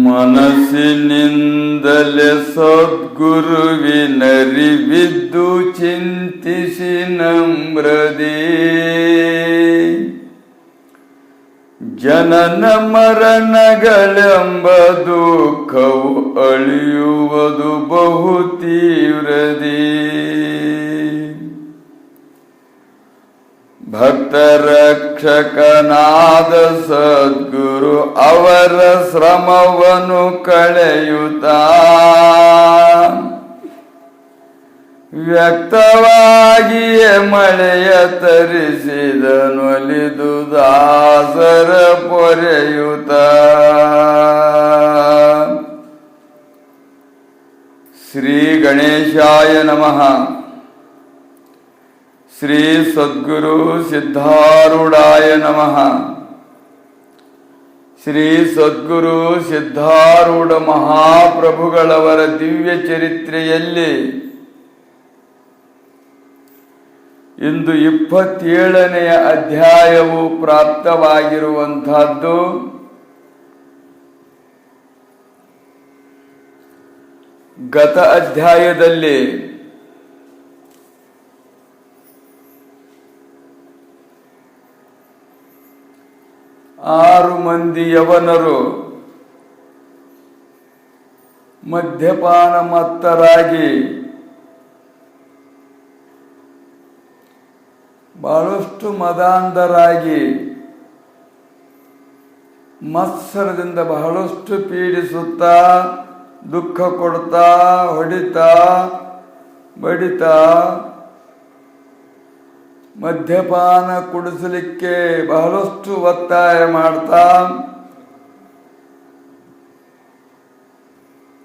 ಮನಸ್ಸಿನಿಂದಲೇ ಸದ್ಗುರುವಿನರಿವಿದ್ದು ಚಿಂತಿಸಿ ನಮ್ರದೇ ಜನನ ಮರಣಗಳೆಂಬ ದುಃಖವು ಅಳಿಯುವುದು ಬಹು ತೀವ್ರದೇ. ಭಕ್ತರಕ್ಷಕನಾದ ಸದ್ಗುರು ಅವರ ಶ್ರಮವನ್ನು ಕಳೆಯುತ್ತಾ ವ್ಯಕ್ತವಾಗಿಯೇ ಮಳೆಯ ತರಿಸಿದನೊಲಿದು ದಾಸರ ಪೊರೆಯುತ್ತ. ಶ್ರೀ ಗಣೇಶಾಯ ನಮಃ. ಶ್ರೀ ಸದ್ಗುರು ಸಿದ್ಧಾರೂಢಾಯ ನಮಃ. ಶ್ರೀ ಸದ್ಗುರು ಸಿದ್ಧಾರೂಢ ಮಹಾಪ್ರಭುಗಳವರ ದಿವ್ಯ ಚರಿತ್ರೆಯಲ್ಲಿ ಇಂದು 27ನೆಯ ಅಧ್ಯಾಯವು ಪ್ರಾಪ್ತವಾಗಿರುವಂತಹದ್ದು. ಗತ ಅಧ್ಯಾಯದಲ್ಲಿ ಆರು ಮಂದಿ ಯವನರು ಮದ್ಯಪಾನ ಮತ್ತರಾಗಿ ಬಹಳಷ್ಟು ಮದಾಂಧರಾಗಿ ಮತ್ಸರದಿಂದ ಬಹಳಷ್ಟು ಪೀಡಿಸುತ್ತಾ ದುಃಖ ಕೊಡ್ತಾ ಹೊಡಿತಾ ಬಡಿತಾ ಮದ್ಯಪಾನ ಕುಡಿಸಲಿಕ್ಕೆ ಬಹಳಷ್ಟು ಒತ್ತಾಯ ಮಾಡ್ತಾ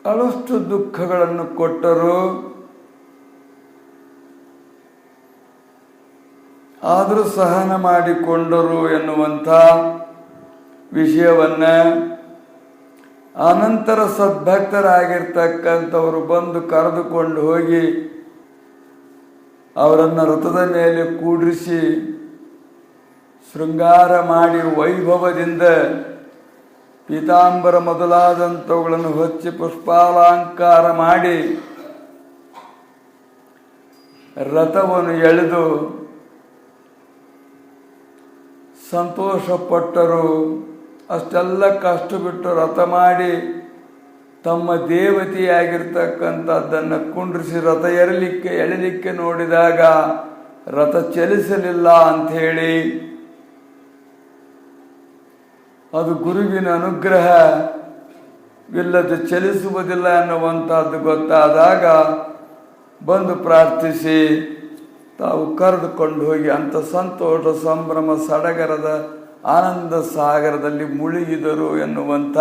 ಬಹಳಷ್ಟು ದುಃಖಗಳನ್ನು ಕೊಟ್ಟರು. ಆದರೂ ಸಹನ ಮಾಡಿಕೊಂಡರು ಎನ್ನುವಂಥ ವಿಷಯವನ್ನ ಅನಂತರ ಸದ್ಭಕ್ತರಾಗಿರ್ತಕ್ಕಂಥವರು ಬಂದು ಕರೆದುಕೊಂಡು ಹೋಗಿ ಅವರನ್ನು ರಥದ ಮೇಲೆ ಕೂಡಿಸಿ ಶೃಂಗಾರ ಮಾಡಿ ವೈಭವದಿಂದ ಪೀತಾಂಬರ ಮೊದಲಾದಂಥವುಗಳನ್ನು ಹೊಚ್ಚಿ ಪುಷ್ಪಾಲಂಕಾರ ಮಾಡಿ ರಥವನ್ನು ಎಳೆದು ಸಂತೋಷಪಟ್ಟರು. ಅಷ್ಟೆಲ್ಲ ಕಷ್ಟ ಬಿಟ್ಟು ರಥ ಮಾಡಿ ತಮ್ಮ ದೇವತೆಯಾಗಿರ್ತಕ್ಕಂಥದ್ದನ್ನು ಕುಂಡ್ರಿಸಿ ರಥ ಎಳಲಿಕ್ಕೆ ನೋಡಿದಾಗ ರಥ ಚಲಿಸಲಿಲ್ಲ ಅಂಥೇಳಿ ಅದು ಗುರುವಿನ ಅನುಗ್ರಹವಿಲ್ಲದೆ ಚಲಿಸುವುದಿಲ್ಲ ಎನ್ನುವಂಥದ್ದು ಗೊತ್ತಾದಾಗ ಬಂದು ಪ್ರಾರ್ಥಿಸಿ ತಾವು ಕರೆದುಕೊಂಡು ಹೋಗಿ ಅಂಥ ಸಂತೋಷ ಸಂಭ್ರಮ ಸಡಗರದ ಆನಂದ ಸಾಗರದಲ್ಲಿ ಮುಳುಗಿದರು ಎನ್ನುವಂಥ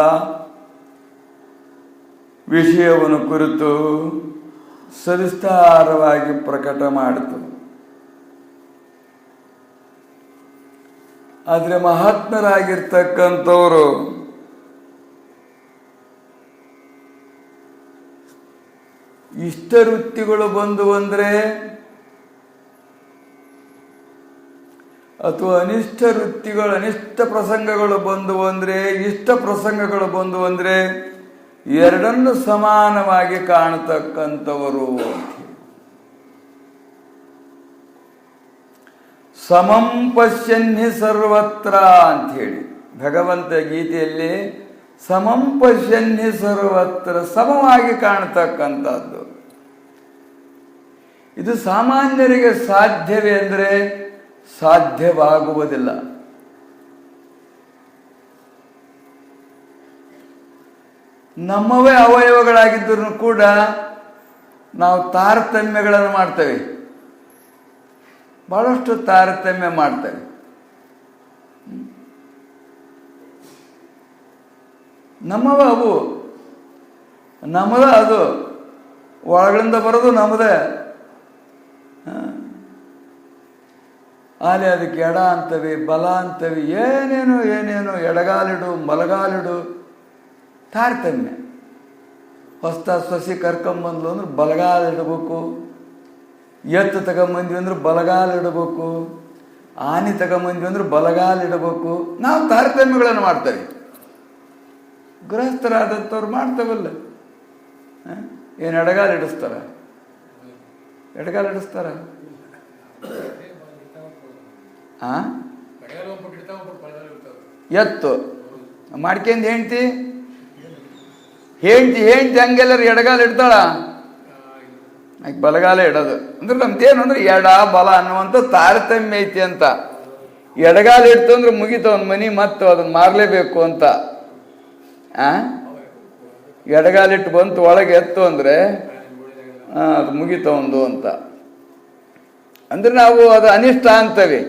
ವಿಷಯವನ್ನು ಕುರಿತು ಸವಿಸ್ತಾರವಾಗಿ ಪ್ರಕಟ ಮಾಡಿತು. ಆದರೆ ಮಹಾತ್ಮರಾಗಿರ್ತಕ್ಕಂಥವರು ಇಷ್ಟ ವೃತ್ತಿಗಳು ಬಂದು ಅಂದರೆ ಅಥವಾ ಅನಿಷ್ಟ ವೃತ್ತಿಗಳು ಅನಿಷ್ಟ ಪ್ರಸಂಗಗಳು ಬಂದು ಅಂದರೆ ಇಷ್ಟ ಪ್ರಸಂಗಗಳು ಬಂದು ಅಂದರೆ ಎರಡನ್ನು ಸಮಾನವಾಗಿ ಕಾಣತಕ್ಕಂಥವರು. ಸಮಂ ಪಶ್ಯನ್ಹಿ ಸರ್ವತ್ರ ಅಂಥೇಳಿ ಭಗವಂತ ಗೀತೆಯಲ್ಲಿ ಸಮಂ ಪಶ್ಯನ್ಹಿ ಸರ್ವತ್ರ ಸಮವಾಗಿ ಕಾಣತಕ್ಕಂಥದ್ದು. ಇದು ಸಾಮಾನ್ಯರಿಗೆ ಸಾಧ್ಯವೇ ಅಂದರೆ ಸಾಧ್ಯವಾಗುವುದಿಲ್ಲ. ನಮ್ಮವೇ ಅವಯವಗಳಾಗಿದ್ದರೂ ಕೂಡ ನಾವು ತಾರತಮ್ಯಗಳನ್ನು ಮಾಡ್ತೇವೆ, ಬಹಳಷ್ಟು ತಾರತಮ್ಯ ಮಾಡ್ತೇವೆ. ನಮ್ಮವ ಅವು, ನಮ್ಮದ ಅದು, ಒಳಗಳಿಂದ ಬರೋದು ನಮ್ಮದೇ. ಆಲೆ ಅದಕ್ಕೆ ಎಡ ಅಂತವೆ, ಬಲ ಅಂತವೆ, ಏನೇನು ಎಡಗಾಲಿಡು ಬಲಗಾಲಿಡು ತಾರತಮ್ಯ. ಹೊಸ್ತ ಸಸಿ ಕರ್ಕೊಂಬಂದ್ಲು ಅಂದ್ರೆ ಬಲಗಾಲಿಡಬೇಕು, ಎತ್ತು ತಗೊಂಬಂದ್ವಿ ಅಂದ್ರೆ ಬಲಗಾಲಿಡಬೇಕು, ಆನೆ ತಗೊಂಬಂದ್ವಿ ಅಂದ್ರೆ ಬಲಗಾಲಿಡಬೇಕು. ನಾವು ತಾರತಮ್ಯಗಳನ್ನು ಮಾಡ್ತೇವೆ. ಗೃಹಸ್ಥರಾದಂಥವ್ರು ಮಾಡ್ತವಲ್ಲ. ಏನು ಎಡಗಾಲ ಇಡಿಸ್ತಾರ? ಎಡಗಾಲ ಇಡಿಸ್ತಾರ? ಎತ್ತು ಮಾಡ್ಕೊಂಡು ಹೆಂಡ್ತಿ ಹಂಗೆಲ್ಲರೂ ಎಡಗಾಲ ಇಡ್ತಾಳ, ಆಕೆ ಬಲಗಾಲ ಇಡೋದು. ಅಂದ್ರೆ ನಮ್ದೇನು ಅಂದ್ರೆ ಎಡ ಬಲ ಅನ್ನುವಂಥ ತಾರತಮ್ಯ ಐತಿ ಅಂತ. ಎಡಗಾಲ ಇಡ್ತು ಅಂದ್ರೆ ಮುಗಿತು ಒಂದು ಮನಿ, ಮತ್ತು ಅದನ್ನ ಮಾರಲೇಬೇಕು ಅಂತ. ಎಡಗಾಲಿಟ್ಟು ಬಂತು ಒಳಗೆ ಎತ್ತು ಅಂದ್ರೆ ಅದು ಮುಗಿತ ಒಂದು ಅಂತ. ಅಂದ್ರೆ ನಾವು ಅದು ಅನಿಷ್ಟ ಅಂತವೆ,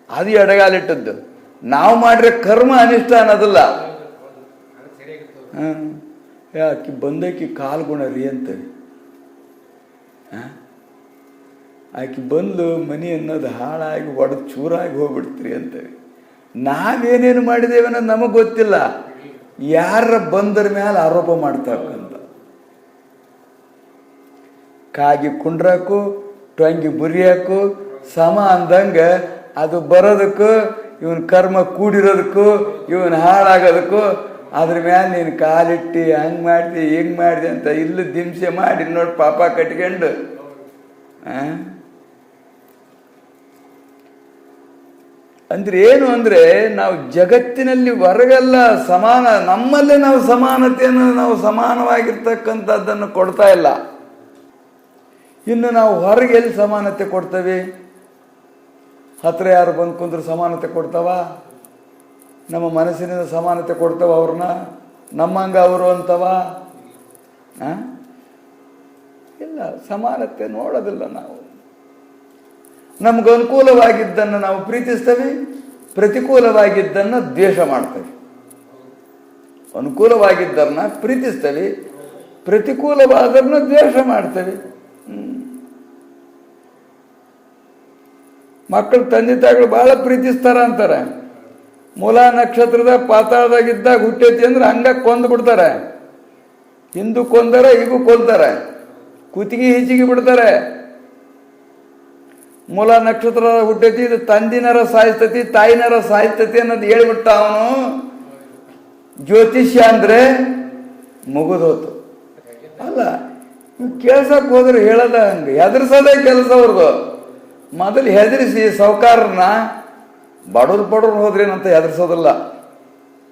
ಅದು ಎಡಗಾಲಿಟ್ಟದ್ದು. ನಾವು ಮಾಡ್ರೆ ಕರ್ಮ ಅನಿಷ್ಟ ಅನ್ನೋದಿಲ್ಲ. ಆಕಿ ಬಂದಕಿ ಕಾಲ್ಗುಣ ರೀ ಅಂತವೆ. ಆಕಿ ಬಂದು ಮನಿ ಅನ್ನೋದು ಹಾಳಾಗಿ ಒಡೆದು ಚೂರಾಗಿ ಹೋಗ್ಬಿಡ್ತೀರಿ ಅಂತೇಳಿ. ನಾವೇನೇನು ಮಾಡಿದ್ದೇವೆ ಅನ್ನೋದು ನಮಗೆ ಗೊತ್ತಿಲ್ಲ, ಯಾರ ಬಂದರ ಮೇಲೆ ಆರೋಪ ಮಾಡ್ತಕ್ಕಂಥ. ಕಾಗಿ ಕುಂಡ್ರಕ್ಕೂ ಟೊಂಗಿ ಬುರಿಯಕ್ಕೂ ಸಮ ಅಂದಂಗೆ ಅದು ಬರೋದಕ್ಕೂ ಇವನ್ ಕರ್ಮ ಕೂಡಿರೋದಕ್ಕೂ ಇವನ್ ಹಾಳಾಗೋದಕ್ಕೂ ಅದ್ರ ಮೇಲೆ ನೀನು ಕಾಲಿಟ್ಟು ಹಂಗೆ ಮಾಡಿದೆ ಹಿಂಗೆ ಮಾಡಿದೆ ಅಂತ ಇಲ್ಲಿ ಹಿಂಸೆ ಮಾಡಿ ನೋಡಿ ಪಾಪ ಕಟ್ಕೊಂಡು ಅಂದ್ರೆ ಏನು ಅಂದ್ರೆ ನಾವು ಜಗತ್ತಿನಲ್ಲಿ ಹೊರಗೆಲ್ಲ ಸಮಾನ, ನಮ್ಮಲ್ಲೇ ನಾವು ಸಮಾನತೆಯನ್ನು, ನಾವು ಸಮಾನವಾಗಿರ್ತಕ್ಕಂಥದ್ದನ್ನು ಕೊಡ್ತಾ ಇಲ್ಲ. ಇನ್ನು ನಾವು ಹೊರಗೆ ಎಲ್ಲಿ ಸಮಾನತೆ ಕೊಡ್ತೇವೆ? ಹತ್ರ ಯಾರು ಬಂದು ಕುಂದ್ರೆ ಸಮಾನತೆ ಕೊಡ್ತಾವ? ನಮ್ಮ ಮನಸ್ಸಿನಿಂದ ಸಮಾನತೆ ಕೊಡ್ತಾವ ಅವ್ರನ್ನ? ನಮ್ಮಂಗ ಅವರು ಅಂತವ? ಇಲ್ಲ, ಸಮಾನತೆ ನೋಡೋದಿಲ್ಲ ನಾವು. ನಮ್ಗೆ ಅನುಕೂಲವಾಗಿದ್ದನ್ನು ನಾವು ಪ್ರೀತಿಸ್ತೇವೆ, ಪ್ರತಿಕೂಲವಾಗಿದ್ದನ್ನು ದ್ವೇಷ ಮಾಡ್ತೇವೆ. ಅನುಕೂಲವಾಗಿದ್ದರನ್ನ ಪ್ರೀತಿಸ್ತೇವೆ, ಪ್ರತಿಕೂಲವಾದರನ್ನ ದ್ವೇಷ ಮಾಡ್ತೇವೆ. ಮಕ್ಕಳು ತಂದೆ ತಾಯಿಗಳು ಬಹಳ ಪ್ರೀತಿಸ್ತಾರ ಅಂತಾರೆ. ಮೂಲ ನಕ್ಷತ್ರದ ಪಾತಾಳದಾಗಿದ್ದಾಗ ಹುಟ್ಟೈತಿ ಅಂದ್ರೆ ಹಂಗ ಕೊಂದು ಬಿಡ್ತಾರೆ. ಹಿಂದೂ ಕೊಂದರ ಈಗೂ ಕೊಲ್ತಾರೆ, ಕುತ್ತಿಗೆ ಹಿಚಿಗೆ ಬಿಡ್ತಾರೆ. ಮೂಲ ನಕ್ಷತ್ರ ಹುಟ್ಟೈತಿ, ಇದು ತಂದಿನರ ಸಾಯಿಸ್ತತಿ ತಾಯಿನರ ಸಾಯಿಸ್ತತಿ ಅನ್ನೋದು ಹೇಳ್ಬಿಟ್ಟ ಅವನು. ಜ್ಯೋತಿಷ್ಯ ಅಂದ್ರೆ ಮುಗಿದೋತು. ಅಲ್ಲ, ಕೇಳ್ಸಕ್ ಹೋದ್ರೆ ಹೇಳದ ಹಂಗೆ ಹೆದರ್ಸೋದೇ ಕೆಲಸ ಅವ್ರದ್ದು. ಮೊದಲು ಹೆದರಿಸಿ ಸಾವುಕಾರನ್ನ ಬಡವ್ರು ಹೋದ್ರೇನಂತ ಹೆದರ್ಸೋದಿಲ್ಲ.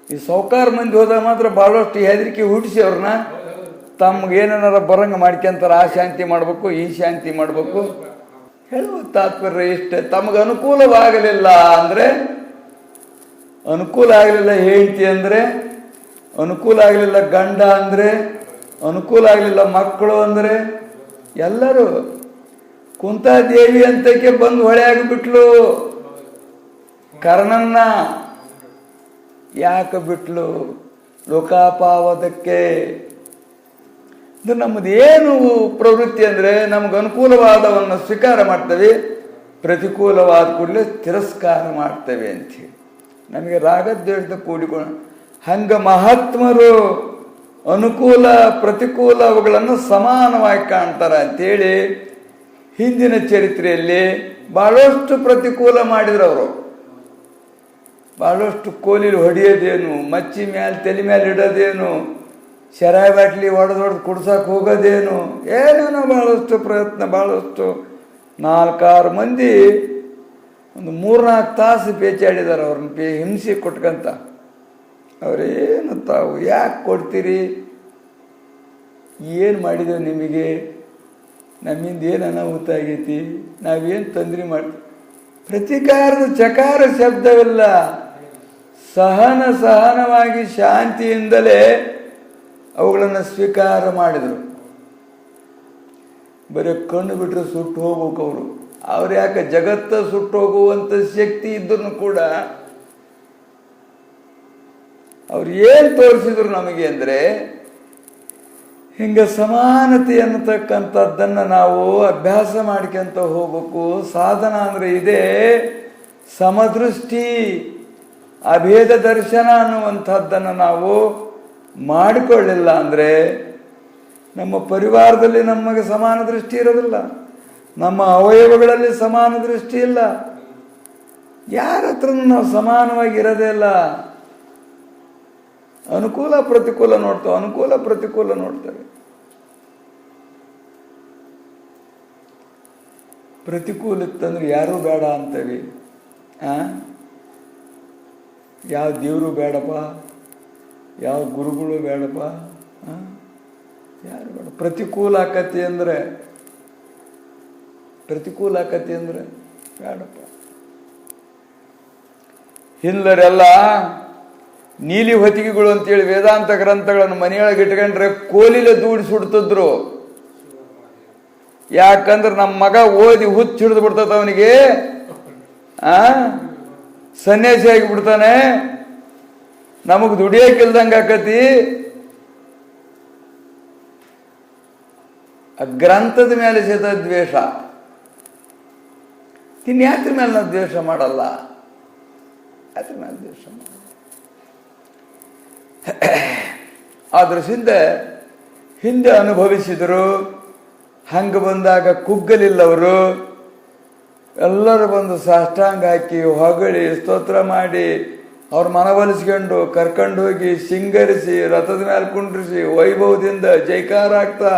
ಈ ಸಾವುಕಾರ ಮಂದಿ ಹೋದಾಗ ಮಾತ್ರ ಭಾಳಷ್ಟು ಹೆದರಿಕೆ ಹುಟ್ಟಿಸಿ ಅವ್ರನ್ನ ತಮ್ಗೇನಾರ ಬರಂಗ ಮಾಡ್ಕೊಂತಾರೆ. ಆ ಶಾಂತಿ ಮಾಡ್ಬೇಕು, ಈ ಶಾಂತಿ ಮಾಡ್ಬೇಕು ಹೇಳುವ ತಾತ್ಪರ್ಯ ಇಷ್ಟೇ. ತಮಗೆ ಅನುಕೂಲವಾಗಲಿಲ್ಲ ಅಂದ್ರೆ, ಅನುಕೂಲ ಆಗಲಿಲ್ಲ ಹೆಂಡತಿ ಅಂದ್ರೆ, ಅನುಕೂಲ ಆಗಲಿಲ್ಲ ಗಂಡ ಅಂದ್ರೆ, ಅನುಕೂಲ ಆಗಲಿಲ್ಲ ಮಕ್ಕಳು ಅಂದ್ರೆ, ಎಲ್ಲರೂ ಕುಂತಾದೇವಿ ಅಂತಕ್ಕೆ ಬಂದು ಹೊಳೆ ಆಗಿಬಿಟ್ಲು. ಕರ್ಣನ್ನ ಯಾಕೆ ಬಿಟ್ಲು? ಲೋಕಾಪಾವದಕ್ಕೆ. ನಮ್ಮದು ಏನು ಪ್ರವೃತ್ತಿ ಅಂದ್ರೆ, ನಮ್ಗೆ ಅನುಕೂಲವಾದವನ್ನು ಸ್ವೀಕಾರ ಮಾಡ್ತೇವೆ, ಪ್ರತಿಕೂಲವಾದ ಕೂಡಲೇ ತಿರಸ್ಕಾರ ಮಾಡ್ತೇವೆ ಅಂಥೇಳಿ ನಮಗೆ ರಾಗದ್ವೇಷದ ಕೂಡಿಕೊಂಡು. ಹಂಗ ಮಹಾತ್ಮರು ಅನುಕೂಲ ಪ್ರತಿಕೂಲ ಅವುಗಳನ್ನು ಸಮಾನವಾಗಿ ಕಾಣ್ತಾರೆ ಅಂತೇಳಿ ಹಿಂದಿನ ಚರಿತ್ರೆಯಲ್ಲಿ ಬಹಳಷ್ಟು ಪ್ರತಿಕೂಲ ಮಾಡಿದ್ರು ಅವರು. ಬಹಳಷ್ಟು ಕೋಲಿಲಿ ಹೊಡೆಯೋದೇನು, ಮಚ್ಚಿ ಮೇಲೆ ತಲೆ ಮೇಲೆ ಇಡೋದೇನು, ಶರಾಯಿ ಬಾಟ್ಲಿ ಹೊಡೆದೊಡೆದು ಕುಡ್ಸಕ್ಕೆ ಹೋಗೋದೇನು, ಏನೇನೋ ಭಾಳಷ್ಟು ಪ್ರಯತ್ನ. ಭಾಳಷ್ಟು 4-6 ಮಂದಿ ಒಂದು 3-4 ತಾಸು ಪೇಚಾಡಿದ್ದಾರೆ ಅವ್ರನ್ನ ಹಿಂಸೆ ಕೊಟ್ಕಂತ. ಅವರೇನು ತಾವು ಯಾಕೆ ಕೊಡ್ತೀರಿ, ಏನು ಮಾಡಿದೆವು ನಿಮಗೆ, ನಮ್ಮಿಂದ ಏನು ಅನಾಹುತ ಆಗೈತಿ, ನಾವೇನು ತೊಂದರೆ ಮಾಡ್ತೀವಿ. ಪ್ರತಿಕಾರದ ಚಕಾರ ಶಬ್ದವಿಲ್ಲ. ಸಹನವಾಗಿ ಶಾಂತಿಯಿಂದಲೇ ಅವುಗಳನ್ನು ಸ್ವೀಕಾರ ಮಾಡಿದರು. ಬರೀ ಕಣ್ಣು ಬಿಟ್ಟರೆ ಸುಟ್ಟು ಹೋಗ್ಬೇಕು ಅವರು. ಅವ್ರು ಯಾಕೆ ಜಗತ್ತ ಸುಟ್ಟು ಹೋಗುವಂಥ ಶಕ್ತಿ ಇದ್ರೂ ಕೂಡ ಅವ್ರು ಏನು ತೋರಿಸಿದ್ರು ನಮಗೆ ಅಂದರೆ, ಹಿಂಗೆ ಸಮಾನತೆ ಅನ್ನತಕ್ಕಂಥದ್ದನ್ನು ನಾವು ಅಭ್ಯಾಸ ಮಾಡ್ಕೊಂತ ಹೋಗ್ಬೇಕು. ಸಾಧನ ಅಂದರೆ ಇದೇ ಸಮದೃಷ್ಟಿ, ಅಭೇದ ದರ್ಶನ ಅನ್ನುವಂಥದ್ದನ್ನು ನಾವು ಮಾಡಿಕೊಳ್ಳಿಲ್ಲ ಅಂದರೆ ನಮ್ಮ ಪರಿವಾರದಲ್ಲಿ ನಮಗೆ ಸಮಾನ ದೃಷ್ಟಿ ಇರೋದಿಲ್ಲ, ನಮ್ಮ ಅವಯವಗಳಲ್ಲಿ ಸಮಾನ ದೃಷ್ಟಿ ಇಲ್ಲ, ಯಾರ ಹತ್ರ ನಾವು ಸಮಾನವಾಗಿ ಇರೋದೇ ಇಲ್ಲ. ಅನುಕೂಲ ಪ್ರತಿಕೂಲ ನೋಡ್ತಾವೆ, ಅನುಕೂಲ ಪ್ರತಿಕೂಲ ನೋಡ್ತವೆ. ಪ್ರತಿಕೂಲ ಇತ್ತಂದ್ರೆ ಯಾರೂ ಬೇಡ ಅಂತೇವಿ. ಯಾವ ದೇವರು ಬೇಡಪ್ಪ, ಯಾವ ಗುರುಗಳು ಬೇಡಪ್ಪ, ಯಾರು ಬೇಡ. ಪ್ರತಿಕೂಲ ಆಕತಿ ಅಂದರೆ ಬೇಡಪ್ಪ. ಹಿಂದರೆಲ್ಲ ನೀಲಿ ಹೊತ್ತಿಗೆಗಳು ಅಂತೇಳಿ ವೇದಾಂತ ಗ್ರಂಥಗಳನ್ನು ಮನೆಯೊಳಗೆ ಇಟ್ಕೊಂಡ್ರೆ ಕೋಲಿಲೆ ದೂಡಿ ಸುಡ್ತಿದ್ರು. ಯಾಕಂದ್ರೆ ನಮ್ಮ ಮಗ ಓದಿ ಹುಚ್ಚು ಹಿಡಿದು ಬಿಡ್ತದ, ಅವನಿಗೆ ಸನ್ಯಾಸಿ ಆಗಿಬಿಡ್ತಾನೆ, ನಮಗ್ ದುಡಿಯೋಕಿಲ್ದಂಗ ಆಕತಿ. ಆ ಗ್ರಂಥದ ಮೇಲೆ ಸೇತ ದ್ವೇಷ. ಇನ್ಯಾತ್ರ ಮೇಲೆ ನಾವು ದ್ವೇಷ ಮಾಡಲ್ಲ, ಅದ್ರ ಮೇಲೆ ದ್ವೇಷ ಮಾಡಲ್ಲ. ಆದ್ರ ಹಿಂದೆ ಅನುಭವಿಸಿದರು. ಹಂಗೆ ಬಂದಾಗ ಕುಗ್ಗಲಿಲ್ಲವರು. ಎಲ್ಲರೂ ಬಂದು ಸಾಷ್ಟಾಂಗ ಹಾಕಿ ಹೊಗಳಿ ಸ್ತೋತ್ರ ಮಾಡಿ ಅವ್ರ ಮನವೊಲಿಸ್ಕೊಂಡು ಕರ್ಕೊಂಡು ಹೋಗಿ ಸಿಂಗರಿಸಿ ರಥದ ಮೇಲೆ ಕುಂಡ್ರಿಸಿ ವೈಭವದಿಂದ ಜೈಕಾರ ಆಗ್ತಾ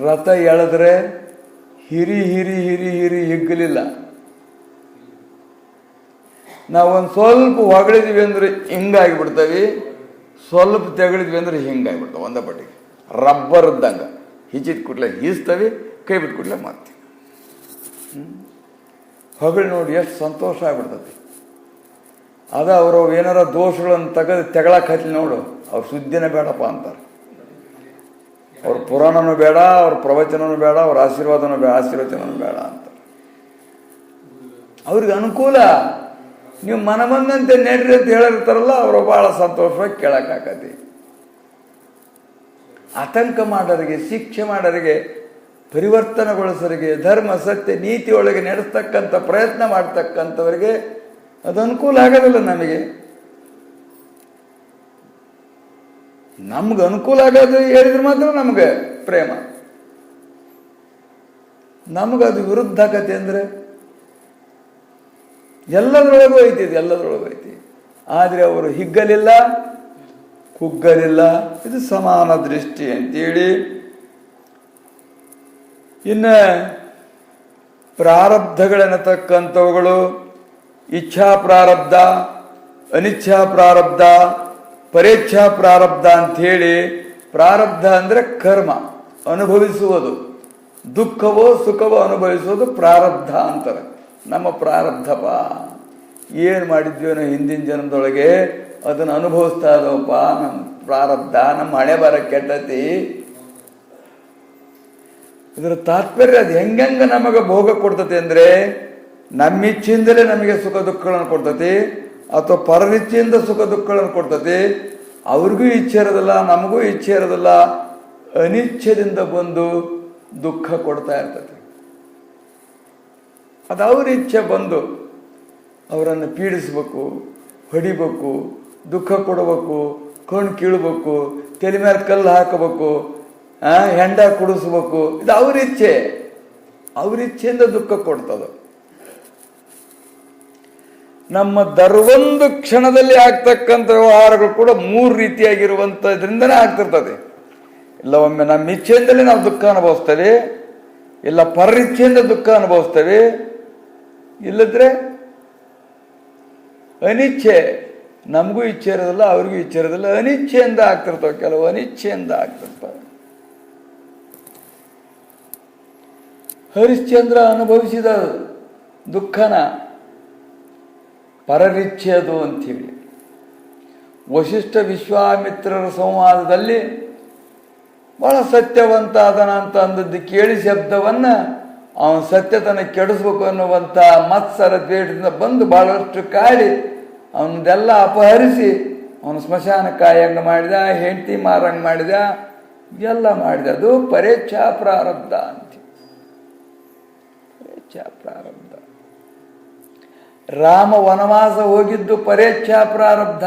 ರಥ ಎಳೆದ್ರೆ ಹಿರಿ ಹಿಗ್ಗಲಿಲ್ಲ. ನಾವೊಂದು ಸ್ವಲ್ಪ ಹೊಗಳಿದ್ವಿ ಅಂದ್ರೆ ಹಿಂಗಾಗಿಬಿಡ್ತವಿ, ಸ್ವಲ್ಪ ತೆಗಳಿದ್ವಿ ಅಂದ್ರೆ ಹಿಂಗಾಗಿಬಿಡ್ತಾವೆ. ಒಂದ ಪಟ್ಟಿಗೆ ರಬ್ಬರ್ ಇದ್ದಂಗ ಹಿಚ್ಚಿದ ಕೂಡಲೇ ಹೀಸ್ತವಿ, ಕೈ ಬಿಟ್ಟು ಕೂಡಲೇ ಮಾಡ್ತೀವಿ. ಹೊಗಳು ನೋಡಿ ಎಷ್ಟು ಸಂತೋಷ ಆಗ್ಬಿಡ್ತತಿ. ಅದ ಅವರು ಏನಾರ ದೋಷಗಳನ್ನು ತೆಗಳಕ್ಕೆ ಹಚ್ಚಿ ನೋಡು, ಅವ್ರ ಸುದ್ದಿನೇ ಬೇಡಪ್ಪ ಅಂತಾರೆ. ಅವ್ರ ಪುರಾಣನೂ ಬೇಡ, ಅವ್ರ ಪ್ರವಚನನೂ ಬೇಡ, ಅವ್ರ ಆಶೀರ್ವಾದನೂ ಬೇಡ, ಆಶೀರ್ವಚನನೂ ಬೇಡ ಅಂತಾರೆ. ಅವ್ರಿಗೆ ಅನುಕೂಲ. ನೀವು ಮನ ಬಂದಂತೆ ನೆಡ್ರಿ ಅಂತ ಹೇಳಿರ್ತಾರಲ್ಲ, ಅವರು ಬಹಳ ಸಂತೋಷವಾಗಿ ಕೇಳಕ್ಕಾಕತಿ. ಆತಂಕ ಮಾಡೋರಿಗೆ, ಶಿಕ್ಷೆ ಮಾಡೋರಿಗೆ, ಪರಿವರ್ತನೆಗೊಳಿಸೋರಿಗೆ, ಧರ್ಮ ಸತ್ಯ ನೀತಿಯೊಳಗೆ ನಡೆಸ್ತಕ್ಕಂಥ ಪ್ರಯತ್ನ ಮಾಡ್ತಕ್ಕಂಥವರಿಗೆ ಅದು ಅನುಕೂಲ ಆಗೋದಿಲ್ಲ. ನಮ್ಗೆ ಅನುಕೂಲ ಆಗೋದು ಹೇಳಿದ್ರೆ ಮಾತ್ರ ನಮ್ಗೆ ಪ್ರೇಮ. ನಮಗದು ವಿರುದ್ಧ ಆಗತ್ತೆ ಅಂದರೆ ಎಲ್ಲದರೊಳಗೂ ಐತಿ. ಆದರೆ ಅವರು ಹಿಗ್ಗಲಿಲ್ಲ, ಕುಗ್ಗಲಿಲ್ಲ. ಇದು ಸಮಾನ ದೃಷ್ಟಿ ಅಂತೇಳಿ. ಇನ್ನು ಪ್ರಾರಬ್ಧಗಳೆನ್ನತಕ್ಕಂಥವುಗಳು ಇಚ್ಛಾ ಪ್ರಾರಬ್ಧ, ಅನಿಚ್ಛಾ ಪ್ರಾರಬ್ಧ, ಪರೇಚ್ಛಾ ಪ್ರಾರಬ್ಧ ಅಂಥೇಳಿ. ಪ್ರಾರಬ್ಧ ಅಂದರೆ ಕರ್ಮ, ಅನುಭವಿಸುವುದು, ದುಃಖವೋ ಸುಖವೋ ಅನುಭವಿಸುವುದು ಪ್ರಾರಬ್ಧ ಅಂತಾರೆ. ನಮ್ಮ ಪ್ರಾರಬ್ಧಪ್ಪ, ಏನು ಮಾಡಿದ್ವಿ ನಾವು ಹಿಂದಿನ ಜನ್ಮದೊಳಗೆ ಅದನ್ನು ಅನುಭವಿಸ್ತಾ ಇದ್ದವಪ್ಪ. ನಮ್ಮ ಪ್ರಾರಬ್ಧ, ನಮ್ಮ ಹಣೆ ಬರ ಕೆಟ್ಟತಿ. ಇದರ ತಾತ್ಪರ್ಯ ಅದು ಹೆಂಗ ನಮಗೆ ಭೋಗ ಕೊಡ್ತತಿ ಅಂದರೆ, ನಮ್ಮಿಚ್ಛೆಯಿಂದಲೇ ನಮಗೆ ಸುಖ ದುಃಖಗಳನ್ನು ಕೊಡ್ತತಿ, ಅಥವಾ ಪರನಿಚ್ಛೆಯಿಂದ ಸುಖ ದುಃಖಗಳನ್ನು ಕೊಡ್ತತಿ. ಅವ್ರಿಗೂ ಇಚ್ಛೆ ಇರೋದಿಲ್ಲ, ನಮಗೂ ಇಚ್ಛೆ ಇರೋದಿಲ್ಲ. ಅನಿಚ್ಛೆದಿಂದ ಬಂದು ದುಃಖ ಕೊಡ್ತಾ ಇರ್ತತಿ. ಅದು ಅವ್ರ ಇಚ್ಛೆ ಬಂದು ಅವರನ್ನು ಪೀಡಿಸ್ಬೇಕು, ಹೊಡಿಬೇಕು, ದುಃಖ ಕೊಡಬೇಕು, ಕಣ್ಣು ಕೀಳ್ಬೇಕು, ತಲೆ ಮೇಲೆ ಕಲ್ಲು ಹಾಕಬೇಕು, ಹೆಂಡ ಕುಡಿಸ್ಬೇಕು. ಇದು ಅವ್ರ ಇಚ್ಛೆ. ಅವ್ರ ಇಚ್ಛೆಯಿಂದ ದುಃಖ ಕೊಡ್ತದೆ. ನಮ್ಮ ದರ್ವೊಂದು ಕ್ಷಣದಲ್ಲಿ ಆಗ್ತಕ್ಕಂಥ ವ್ಯವಹಾರಗಳು ಕೂಡ 3 ರೀತಿಯಾಗಿರುವಂಥದ್ರಿಂದನೇ ಆಗ್ತಿರ್ತದೆ. ಇಲ್ಲ ಒಮ್ಮೆ ನಮ್ಮ ಇಚ್ಛೆಯಿಂದಲೇ ನಾವು ದುಃಖ ಅನುಭವಿಸ್ತೇವೆ, ಇಲ್ಲ ಪರರಿಚ್ಛೆಯಿಂದ ದುಃಖ ಅನುಭವಿಸ್ತೇವೆ, ಇಲ್ಲದ್ರೆ ಅನಿಚ್ಛೆ. ನಮಗೂ ಇಚ್ಛೆ ಇರೋದಿಲ್ಲ, ಅವ್ರಿಗೂ ಇಚ್ಛೆ ಇರೋದಿಲ್ಲ, ಅನಿಚ್ಛೆಯಿಂದ ಆಗ್ತಿರ್ತವೆ. ಕೆಲವು ಅನಿಚ್ಛೆಯಿಂದ ಆಗ್ತಿರ್ತವೆ. ಹರಿಶ್ಚಂದ್ರ ಅನುಭವಿಸಿದ ದುಃಖನ ಪರರಿಚ್ಛೆ ಅದು ಅಂತೀವಿ. ವಶಿಷ್ಠ ವಿಶ್ವಾಮಿತ್ರರ ಸಂವಾದದಲ್ಲಿ ಬಹಳ ಸತ್ಯವಂತ ಅದನ ಅಂತ ಅಂದದ್ದು ಕೇಳಿ ಶಬ್ದವನ್ನ ಅವನ ಸತ್ಯತನ ಕೆಡಿಸ್ಬೇಕು ಅನ್ನುವಂಥ ಮತ್ಸರ ದ್ವೇಷದಿಂದ ಬಂದು ಬಹಳಷ್ಟು ಕಾಡಿ ಅವನದೆಲ್ಲ ಅಪಹರಿಸಿ ಅವನು ಸ್ಮಶಾನ ಕಾಯಂಗೆ ಮಾಡಿದ, ಹೆಂಡತಿ ಮಾರಂಗೆ ಮಾಡಿದ, ಎಲ್ಲ ಮಾಡಿದ. ಅದು ಪರೇಚ್ಛಾ ಪ್ರಾರಬ್ಧ ಅಂತ. ಪರೇಚ್ಛಾ ಪ್ರಾರಬ್ಧ. ರಾಮ ವನವಾಸ ಹೋಗಿದ್ದು ಪರೇಚ್ಛಾ ಪ್ರಾರಬ್ಧ.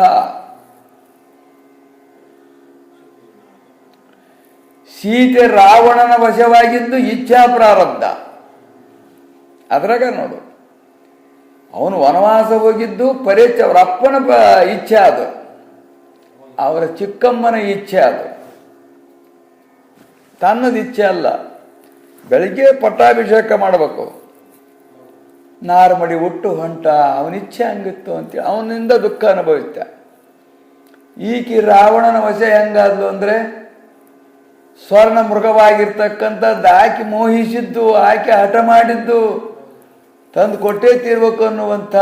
ಸೀತೆ ರಾವಣನ ವಶವಾಗಿದ್ದು ಇಚ್ಛಾ ಪ್ರಾರಬ್ಧ. ಅದ್ರಾಗ ನೋಡು, ಅವನು ವನವಾಸ ಹೋಗಿದ್ದು ಪರೇಚ ಅವರ ಅಪ್ಪನ ಇಚ್ಛೆ ಅದು, ಅವರ ಚಿಕ್ಕಮ್ಮನ ಇಚ್ಛೆ ಅದು, ತನ್ನದ ಇಚ್ಛೆ ಅಲ್ಲ. ಬೆಳಿಗ್ಗೆ ಪಟ್ಟಾಭಿಷೇಕ ಮಾಡಬೇಕು, ನಾರ್ಮಡಿ ಹುಟ್ಟು ಹೊಂಟ, ಅವನ ಇಚ್ಛೆ ಹಂಗಿತ್ತು ಅಂತೇಳಿ ಅವನಿಂದ ದುಃಖ ಅನುಭವಿಸ್ತ. ಈಕಿ ರಾವಣನ ವಶ ಹೆಂಗಾದ್ಲು ಅಂದರೆ, ಸ್ವರ್ಣ ಮೃಗವಾಗಿರ್ತಕ್ಕಂಥದ್ದು ಆಕೆ ಮೋಹಿಸಿದ್ದು, ಆಕೆ ಹಠ ಮಾಡಿದ್ದು, ತಂದು ಕೊಟ್ಟೇ ತೀರ್ಬೇಕು ಅನ್ನುವಂಥ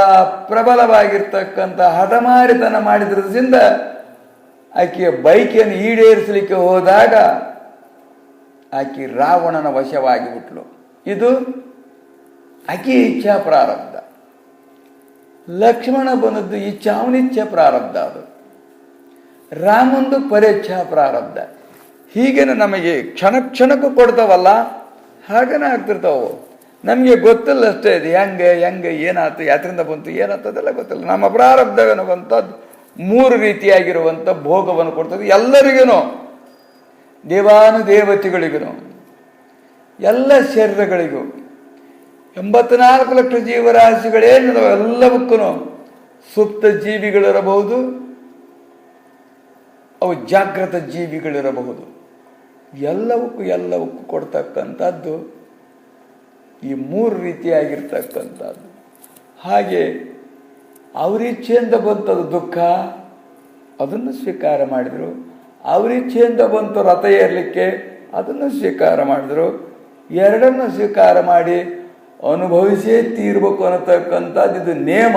ಪ್ರಬಲವಾಗಿರ್ತಕ್ಕಂಥ ಹಠಮಾರಿತನ ಮಾಡಿದ್ರದಿಂದ ಆಕೆಯ ಬೈಕಿಯನ್ನು ಈಡೇರಿಸಲಿಕ್ಕೆ ಹೋದಾಗ ಆಕೆ ರಾವಣನ ವಶವಾಗಿ ಬಿಟ್ಲು. ಇದು ಆಕೆ ಇಚ್ಛಾ ಪ್ರಾರಬ್ಧ. ಲಕ್ಷ್ಮಣ ಬಂದದ್ದು ಇಚ್ಛಾ, ಅವನಿಚ್ಛೆ ಪ್ರಾರಬ್ಧ. ಅದು ರಾಮಂದು ಪರೇಚ್ಛಾ ಪ್ರಾರಬ್ಧ. ಹೀಗೇನೆ ನಮಗೆ ಕ್ಷಣ ಕ್ಷಣಕ್ಕೂ ಕೊಡ್ತಾವಲ್ಲ, ಹಾಗೇನೆ ಆಗ್ತಿರ್ತಾವೆ. ನಮಗೆ ಗೊತ್ತಿಲ್ಲ ಅಷ್ಟೇ, ಇದು ಹೆಂಗೆ ಏನಾಯ್ತು, ಯಾತ್ರಿಂದ ಬಂತು, ಏನಾಗ್ತದೆಲ್ಲ ಗೊತ್ತಿಲ್ಲ. ನಮ್ಮ ಪ್ರಾರಬ್ಧವೆನ್ನುವಂಥದ್ದು 3 ರೀತಿಯಾಗಿರುವಂಥ ಭೋಗವನ್ನು ಕೊಡ್ತದೆ ಎಲ್ಲರಿಗೂ, ದೇವಾನುದೇವತೆಗಳಿಗೂ, ಎಲ್ಲ ಶರೀರಗಳಿಗೂ. 84 ಲಕ್ಷ ಜೀವರಾಶಿಗಳೇನಿದಾವೆ ಎಲ್ಲವಕ್ಕೂ, ಸುಪ್ತ ಜೀವಿಗಳಿರಬಹುದು, ಅವು ಜಾಗೃತ ಜೀವಿಗಳಿರಬಹುದು, ಎಲ್ಲವಕ್ಕೂ ಕೊಡ್ತಕ್ಕಂಥದ್ದು ಈ 3 ರೀತಿಯಾಗಿರ್ತಕ್ಕಂಥದ್ದು. ಹಾಗೆ ಅವರಿಚ್ಛೆಯಿಂದ ಬಂತದ್ದು ದುಃಖ, ಅದನ್ನು ಸ್ವೀಕಾರ ಮಾಡಿದರು. ಅವರಿಚ್ಛೆಯಿಂದ ಬಂತು ರಥ ಏರಲಿಕ್ಕೆ, ಅದನ್ನು ಸ್ವೀಕಾರ ಮಾಡಿದರು. ಎರಡನ್ನು ಸ್ವೀಕಾರ ಮಾಡಿ ಅನುಭವಿಸೇ ತೀರ್ಬೇಕು ಅನ್ನತಕ್ಕಂಥದ್ದು ಇದು ನೇಮ.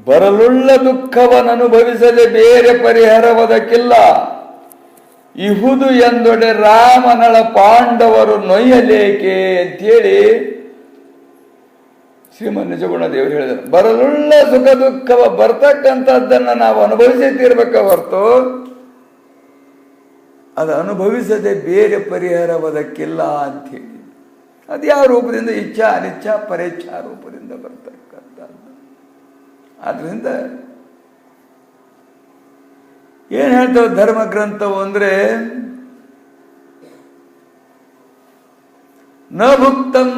ಬರಲುಳ್ಳ ದುಃಖವನ್ನು ಅನುಭವಿಸದೆ ಬೇರೆ ಪರಿಹಾರವದಕ್ಕಿಲ್ಲ. ಇಹುದು ಎಂದೊಡೆ ರಾಮನಳ ಪಾಂಡವರು ನೊಯ್ಯಲೇಕೆ ಅಂತೇಳಿ ಶ್ರೀಮನ್ ನಿಜಗುಣದೇವರು ಹೇಳಿದರು. ಬರಲುಳ್ಳ ಸುಖ ದುಃಖವ ಬರ್ತಕ್ಕಂಥದ್ದನ್ನು ನಾವು ಅನುಭವಿಸೇ ತೀರ್ಬೇಕ ಹೊರತು ಅದು ಅನುಭವಿಸದೆ ಬೇರೆ ಪರಿಹಾರವದಕ್ಕಿಲ್ಲ ಅಂಥೇಳಿ. ಅದು ಯಾವ ರೂಪದಿಂದ? ಇಚ್ಛಾ ಅನಿಚ್ಛಾ ಪರೇಚ್ಛಾ ರೂಪದಿಂದ ಬರ್ತಕ್ಕಂಥದ್ದು. ಆದ್ರಿಂದ ಏನ್ ಹೇಳ್ತೇವೆ ಧರ್ಮ ಗ್ರಂಥವು ಅಂದ್ರೆ, ನ ಭುಕ್ತಂ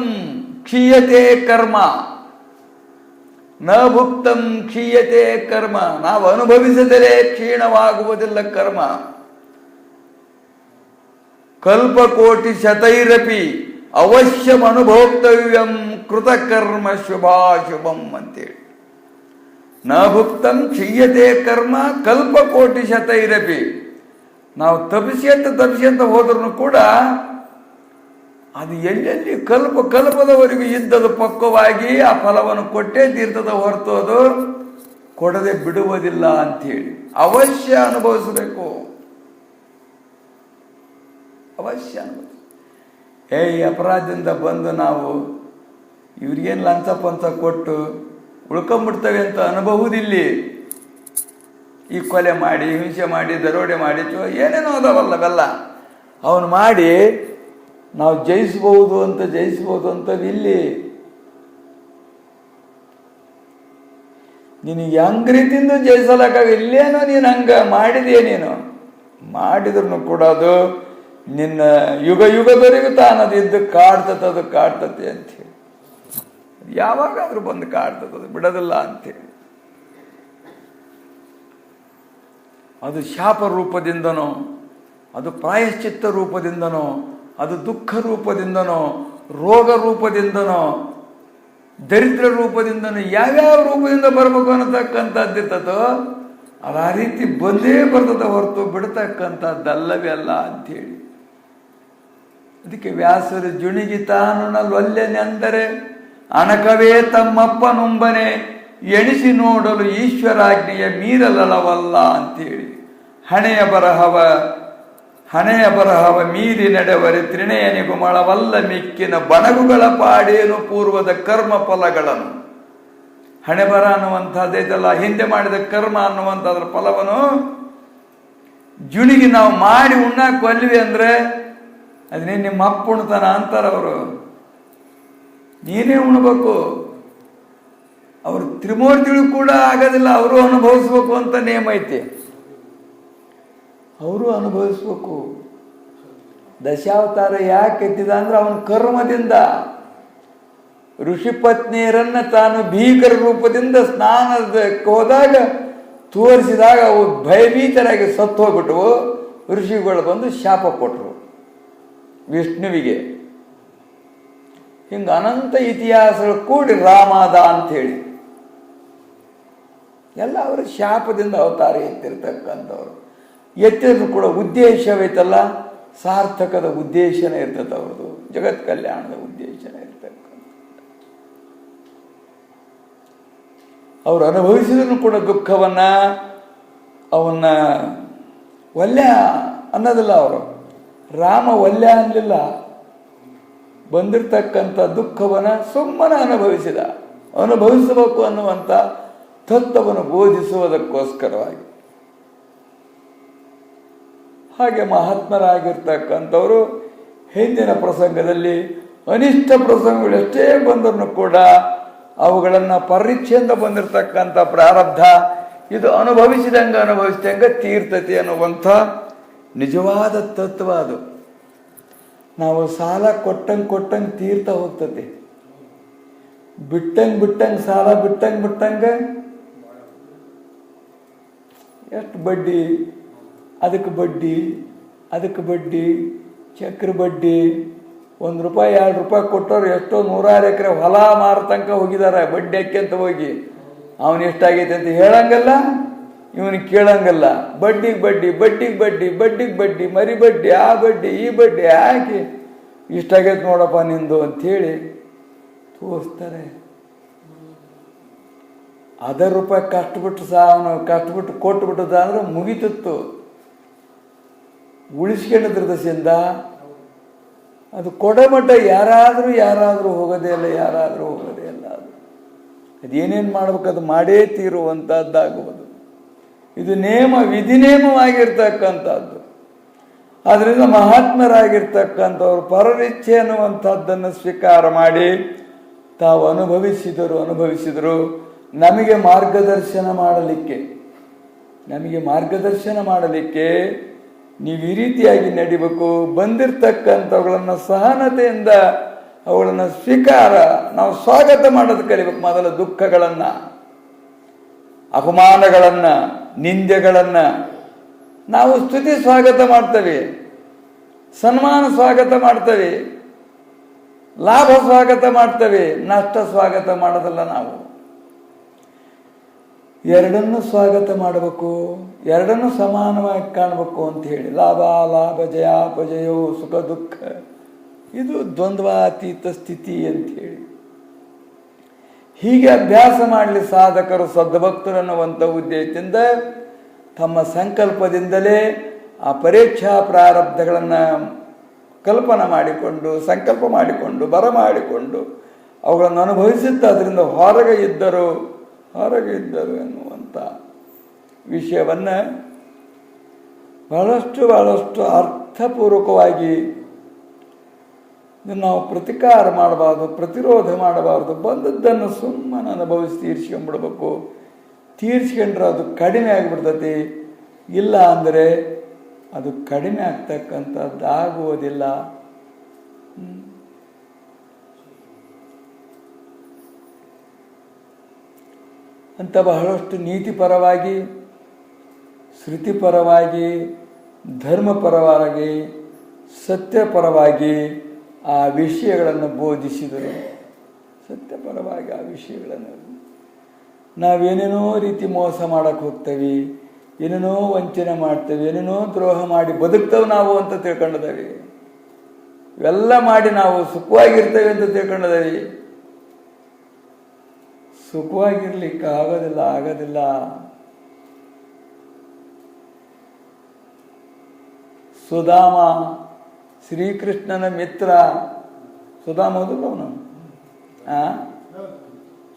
ಕ್ಷೀಯತೆ ಕರ್ಮ, ನ ಭುಕ್ತಂ ಕ್ಷೀಯತೆ ಕರ್ಮ. ನಾವು ಅನುಭವಿಸದರೆ ಕ್ಷೀಣವಾಗುವುದಿಲ್ಲ ಕರ್ಮ. ಕಲ್ಪಕೋಟಿ ಶತೈರಪಿ ಅವಶ್ಯಂ ಅನುಭೋಕ್ತವ್ಯಂ ಕೃತಕರ್ಮ ಶುಭಾಶುಭಂ ಅಂತೇಳಿ. ನ ಭುಕ್ತಂ ಕ್ಷೀಯತೆ ಕರ್ಮ ಕಲ್ಪಕೋಟಿ ಶತೈರಪಿ. ನಾವು ತಪ್ಪಿಸಿ ಹೋದ್ರೂ ಕೂಡ ಅದು ಎಲ್ಲೆಲ್ಲಿ ಕಲ್ಪದವರೆಗೂ ಇದ್ದದು ಪಕ್ವವಾಗಿ ಆ ಫಲವನ್ನು ಕೊಟ್ಟೇ ತೀರ್ತದ ಹೊರತು ಅದು ಕೊಡದೆ ಬಿಡುವುದಿಲ್ಲ ಅಂಥೇಳಿ ಅವಶ್ಯ ಅನುಭವಿಸಬೇಕು. ಅವಶ್ಯ ಅನುಭವಿಸ. ಈ ಅಪರಾಧದಿಂದ ಬಂದು ನಾವು ಇವ್ರಿಗೇನು ಲಂಚ ಪಂಚ ಕೊಟ್ಟು ಉಳ್ಕೊಂಡ್ಬಿಡ್ತವೆ ಅಂತ ಅನುಭವದಿಲ್ಲಿ. ಈ ಕೊಲೆ ಮಾಡಿ, ಹಿಂಸೆ ಮಾಡಿ, ದರೋಡೆ ಮಾಡಿ, ಏನೇನೋ ಅದಾವಲ್ಲವೆಲ್ಲ ಅವನು ಮಾಡಿ ನಾವು ಜಯಿಸ್ಬೋದು ಅಂತ ಇಲ್ಲಿ ನಿನಗೆ ಹೆಂಗ್ ರೀತಿಯಿಂದ ಜಯಿಸಲಕ್ಕಾಗ ಇಲ್ಲೇನೋ ನೀನು ಹಂಗ ಮಾಡಿದೆಯೇ. ನೀನು ಮಾಡಿದ್ರು ಕೂಡ ಅದು ನಿನ್ನ ಯುಗದವರೆಗೂ ತಾನದು ಇದ್ದು ಕಾಡ್ತತೆ ಅಂಥೇಳಿ. ಯಾವಾಗಾದ್ರೂ ಬಂದು ಕಾಡ್ತದ, ಬಿಡೋದಿಲ್ಲ ಅಂಥೇಳಿ. ಅದು ಶಾಪ ರೂಪದಿಂದನೋ, ಅದು ಪ್ರಾಯಶ್ಚಿತ್ತ ರೂಪದಿಂದನೋ, ಅದು ದುಃಖ ರೂಪದಿಂದನೋ, ರೋಗ ರೂಪದಿಂದನೋ, ದರಿದ್ರ ರೂಪದಿಂದನೋ, ಯಾವ್ಯಾವ ರೂಪದಿಂದ ಬರಬೇಕು ಅನ್ನತಕ್ಕಂಥದ್ದಿರ್ತದೋ ಅದು ಆ ರೀತಿ ಬಂದೇ ಬರ್ತದ ಹೊರತು ಬಿಡ್ತಕ್ಕಂಥದ್ದಲ್ಲವೇ ಅಲ್ಲ ಅಂಥೇಳಿ. ಅದಕ್ಕೆ ವ್ಯಾಸರು ಜುಣಿಗಿ ತಾನು ನಲ್ಲೊಲ್ಲೆನೆಂದರೆ ಅಣಕವೇ ತಮ್ಮಪ್ಪನುಂಬನೆ ಎಣಿಸಿ ನೋಡಲು ಈಶ್ವರಾಜ್ಞೆಯ ಮೀರಲವಲ್ಲ ಅಂತೇಳಿ. ಹಣೆಯ ಬರಹವ ಮೀರಿ ನಡೆವರೆ ತ್ರಿಣಯನಿಗೂ ಮಳವಲ್ಲ ಮಿಕ್ಕಿನ ಬಣಗುಗಳ ಪಾಡೇನು ಪೂರ್ವದ ಕರ್ಮ ಫಲಗಳನ್ನು. ಹಣೆ ಬರ ಅನ್ನುವಂಥದ್ದೈತಲ್ಲ, ಹಿಂದೆ ಮಾಡಿದ ಕರ್ಮ ಅನ್ನುವಂಥದ್ರ ಫಲವನ್ನು ಜುಣಿಗಿ ನಾವು ಮಾಡಿ ಉಣ್ಣಾಕ ಒಲ್ವಿ ಅಂದ್ರೆ ಅದೇ ನಿಮ್ಮ ಅಪ್ಪ ಉಣ್ತಾನ ಅಂತಾರವರು. ನೀನೇ ಉಣ್ಬೇಕು. ಅವರು ತ್ರಿಮೂರ್ತಿಗಳು ಕೂಡ ಆಗೋದಿಲ್ಲ, ಅವರು ಅನುಭವಿಸ್ಬೇಕು ಅಂತ ನೇಮ ಐತಿ. ಅವರು ಅನುಭವಿಸ್ಬೇಕು. ದಶಾವತಾರ ಯಾಕೆ ಎತ್ತಿದ ಅಂದ್ರೆ ಅವನ ಕರ್ಮದಿಂದ. ಋಷಿಪತ್ನಿಯರನ್ನ ತಾನು ಭೀಕರ ರೂಪದಿಂದ ಸ್ನಾನಕ್ಕೆ ಹೋದಾಗ ತೋರಿಸಿದಾಗ ಅವು ಭಯಭೀತರಾಗಿ ಸತ್ತು ಹೋಗ್ಬಿಟ್ಟವು. ಋಷಿಗಳು ಬಂದು ಶಾಪ ಕೊಟ್ಟರು ವಿಷ್ಣುವಿಗೆ. ಹಿಂಗೆ ಅನಂತ ಇತಿಹಾಸಗಳು ಕೂಡಿ ರಾಮಾದ ಅಂಥೇಳಿ ಎಲ್ಲ ಅವರ ಶಾಪದಿಂದ ಅವತಾರ ಎತ್ತಿರ್ತಕ್ಕಂಥವ್ರು. ಎತ್ತಿದ್ರು ಕೂಡ ಉದ್ದೇಶವೈತಲ್ಲ, ಸಾರ್ಥಕದ ಉದ್ದೇಶನೇ ಇರ್ತದೆ ಅವ್ರದ್ದು, ಜಗತ್ ಕಲ್ಯಾಣದ ಉದ್ದೇಶನೇ ಇರ್ತಕ್ಕಂಥ. ಅವರು ಅನುಭವಿಸಿದ್ರು ಕೂಡ ದುಃಖವನ್ನ ಅವನ್ನ ವಲ್ಯ ಅನ್ನೋದಿಲ್ಲ. ಅವರು ರಾಮ ವಲ್ಯ ಅನ್ನಲಿಲ್ಲ, ಬಂದಿರತಕ್ಕಂಥ ದುಃಖವನ್ನ ಸುಮ್ಮನೆ ಅನುಭವಿಸಬೇಕು ಅನ್ನುವಂಥ ತತ್ವವನ್ನು ಬೋಧಿಸುವುದಕ್ಕೋಸ್ಕರವಾಗಿ. ಹಾಗೆ ಮಹಾತ್ಮರಾಗಿರ್ತಕ್ಕಂಥವರು ಹಿಂದಿನ ಪ್ರಸಂಗದಲ್ಲಿ ಅನಿಷ್ಟ ಪ್ರಸಂಗಗಳು ಎಷ್ಟೇ ಬಂದರೂ ಕೂಡ ಅವುಗಳನ್ನು ಪರೀಕ್ಷೆಯಿಂದ ಬಂದಿರತಕ್ಕಂಥ ಪ್ರಾರಬ್ಧ ಇದು ಅನುಭವಿಸಿದಂಗೆ ತೀರ್ತತಿ ಅನ್ನುವಂಥ ನಿಜವಾದ ತತ್ವ ಅದು. ನಾವು ಸಾಲ ಕೊಟ್ಟಂಗೆ ತೀರ್ತಾ ಹೋಗ್ತತಿ, ಬಿಟ್ಟಂಗೆ ಸಾಲ ಬಿಟ್ಟಂಗೆ ಎಷ್ಟು ಬಡ್ಡಿ, ಅದಕ್ಕೆ ಬಡ್ಡಿ ಚಕ್ರ ಬಡ್ಡಿ. ₹1 ₹2 ಕೊಟ್ಟವ್ರು ಎಷ್ಟೋ 100 ಎಕರೆ ಹೊಲ ಮಾರತಂಕ ಹೋಗಿದ್ದಾರೆ ಬಡ್ಡಿ ಹಾಕ್ಯಂತ ಹೋಗಿ. ಅವನು ಎಷ್ಟಾಗೈತೆ ಅಂತ ಹೇಳಂಗಲ್ಲ, ಇವನಿಗೆ ಕೇಳಂಗಲ್ಲ. ಬಡ್ಡಿಗೆ ಬಡ್ಡಿ ಮರಿ ಬಡ್ಡಿ, ಆ ಬಡ್ಡಿ ಈ ಬಡ್ಡಿ ಹಾಕಿ ಇಷ್ಟಾಗೈತೆ ನೋಡಪ್ಪ ನಿಂದು ಅಂಥೇಳಿ ತೋರಿಸ್ತಾರೆ. ₹10 ಕಷ್ಟಬಿಟ್ಟು ಕೊಟ್ಟುಬಿಟ್ಟದ ಅಂದ್ರೆ ಮುಗಿತಿತ್ತು. ಉಳಿಸ್ಕೊಂಡಿದ್ರ ದಶೆಯಿಂದ ಅದು ಕೊಡಮಟ್ಟ ಯಾರಾದರೂ ಹೋಗೋದೇ ಇಲ್ಲ ಅದು ಅದೇನೇನು ಮಾಡ್ಬೇಕು ಅದು ಮಾಡೇ ತೀರುವಂಥದ್ದಾಗುವುದು. ಇದು ವಿಧಿನೇಮವಾಗಿರ್ತಕ್ಕಂಥದ್ದು. ಆದ್ದರಿಂದ ಮಹಾತ್ಮರಾಗಿರ್ತಕ್ಕಂಥವ್ರು ಪರರಿಚ್ಛೆ ಅನ್ನುವಂಥದ್ದನ್ನು ಸ್ವೀಕಾರ ಮಾಡಿ ತಾವು ಅನುಭವಿಸಿದರು ನಮಗೆ ಮಾರ್ಗದರ್ಶನ ಮಾಡಲಿಕ್ಕೆ ನೀವು ಈ ರೀತಿಯಾಗಿ ನಡಿಬೇಕು. ಬಂದಿರತಕ್ಕಂಥವುಗಳನ್ನು ಸಹನತೆಯಿಂದ ಅವುಗಳನ್ನು ನಾವು ಸ್ವಾಗತ ಮಾಡೋದು ಕಲಿಬೇಕು. ಮೊದಲ ದುಃಖಗಳನ್ನು, ಅಪಮಾನಗಳನ್ನು, ನಿಂದೆಗಳನ್ನು ನಾವು ಸ್ತುತಿ ಸ್ವಾಗತ ಮಾಡ್ತೇವೆ, ಸನ್ಮಾನ ಸ್ವಾಗತ ಮಾಡ್ತೇವೆ, ಲಾಭ ಸ್ವಾಗತ ಮಾಡ್ತೇವೆ, ನಷ್ಟ ಸ್ವಾಗತ ಮಾಡೋದಲ್ಲ. ನಾವು ಎರಡನ್ನು ಸ್ವಾಗತ ಮಾಡಬೇಕು, ಎರಡನ್ನು ಸಮಾನವಾಗಿ ಕಾಣಬೇಕು ಅಂತ ಹೇಳಿ. ಲಾಭ ಜಯಾಪಜಯವು ಸುಖ ದುಃಖ ಇದು ದ್ವಂದ್ವಾತೀತ ಸ್ಥಿತಿ ಅಂತ ಹೇಳಿ ಹೀಗೆ ಅಭ್ಯಾಸ ಮಾಡಲಿ ಸಾಧಕರು ಸದ್ಭಕ್ತರು ಅನ್ನುವಂಥ ಉದ್ದೇಶದಿಂದ ತಮ್ಮ ಸಂಕಲ್ಪದಿಂದಲೇ ಆ ಪರೀಕ್ಷಾ ಪ್ರಾರಬ್ಧಗಳನ್ನು ಸಂಕಲ್ಪ ಮಾಡಿಕೊಂಡು ಬರಮಾಡಿಕೊಂಡು ಅವುಗಳನ್ನು ಅನುಭವಿಸುತ್ತಾ ಅದರಿಂದ ಹೊರಗೆ ಇದ್ದರು ಎನ್ನುವಂಥ ವಿಷಯವನ್ನು ಬಹಳಷ್ಟು ಅರ್ಥಪೂರ್ವಕವಾಗಿ ನಾವು ಪ್ರತಿಕಾರ ಮಾಡಬಾರ್ದು, ಪ್ರತಿರೋಧ ಮಾಡಬಾರ್ದು. ಬಂದದ್ದನ್ನು ಸುಮ್ಮನೆ ಅನುಭವಿಸಿ ತೀರ್ಸ್ಕೊಂಡ್ಬಿಡ್ಬೇಕು. ತೀರ್ಸ್ಕೊಂಡ್ರೆ ಅದು ಕಡಿಮೆ ಆಗಿಬಿಡ್ತತಿ, ಇಲ್ಲ ಅಂದರೆ ಅದು ಕಡಿಮೆ ಆಗ್ತಕ್ಕಂಥದ್ದು ಆಗುವುದಿಲ್ಲ. ಅಂತ ಬಹಳಷ್ಟು ನೀತಿಪರವಾಗಿ, ಶ್ರುತಿಪರವಾಗಿ, ಧರ್ಮಪರವಾಗಿ, ಸತ್ಯಪರವಾಗಿ ಆ ವಿಷಯಗಳನ್ನು ಬೋಧಿಸಿದರು. ಸತ್ಯಪರವಾಗಿ ಆ ವಿಷಯಗಳನ್ನು ನಾವೇನೇನೋ ರೀತಿ ಮೋಸ ಮಾಡಕ್ಕೆ ಹೋಗ್ತೇವೆ, ಏನೇನೋ ವಂಚನೆ ಮಾಡ್ತೇವೆ, ಏನೇನೋ ದ್ರೋಹ ಮಾಡಿ ಬದುಕ್ತೇವೆ ನಾವು ಅಂತ ತಿಳ್ಕೊಂಡಿದ್ದೇವೆ. ಇವೆಲ್ಲ ಮಾಡಿ ನಾವು ಸುಖವಾಗಿರ್ತೇವೆ ಅಂತ ತಿಳ್ಕೊಂಡಿದ್ದೇವೆ. ಸುಖವಾಗಿರ್ಲಿಕ್ಕೆ ಆಗೋದಿಲ್ಲ. ಸುಧಾಮ ಶ್ರೀಕೃಷ್ಣನ ಮಿತ್ರ. ಸುಧಾಮ ಹೋದಲ್ಲ ಅವನು.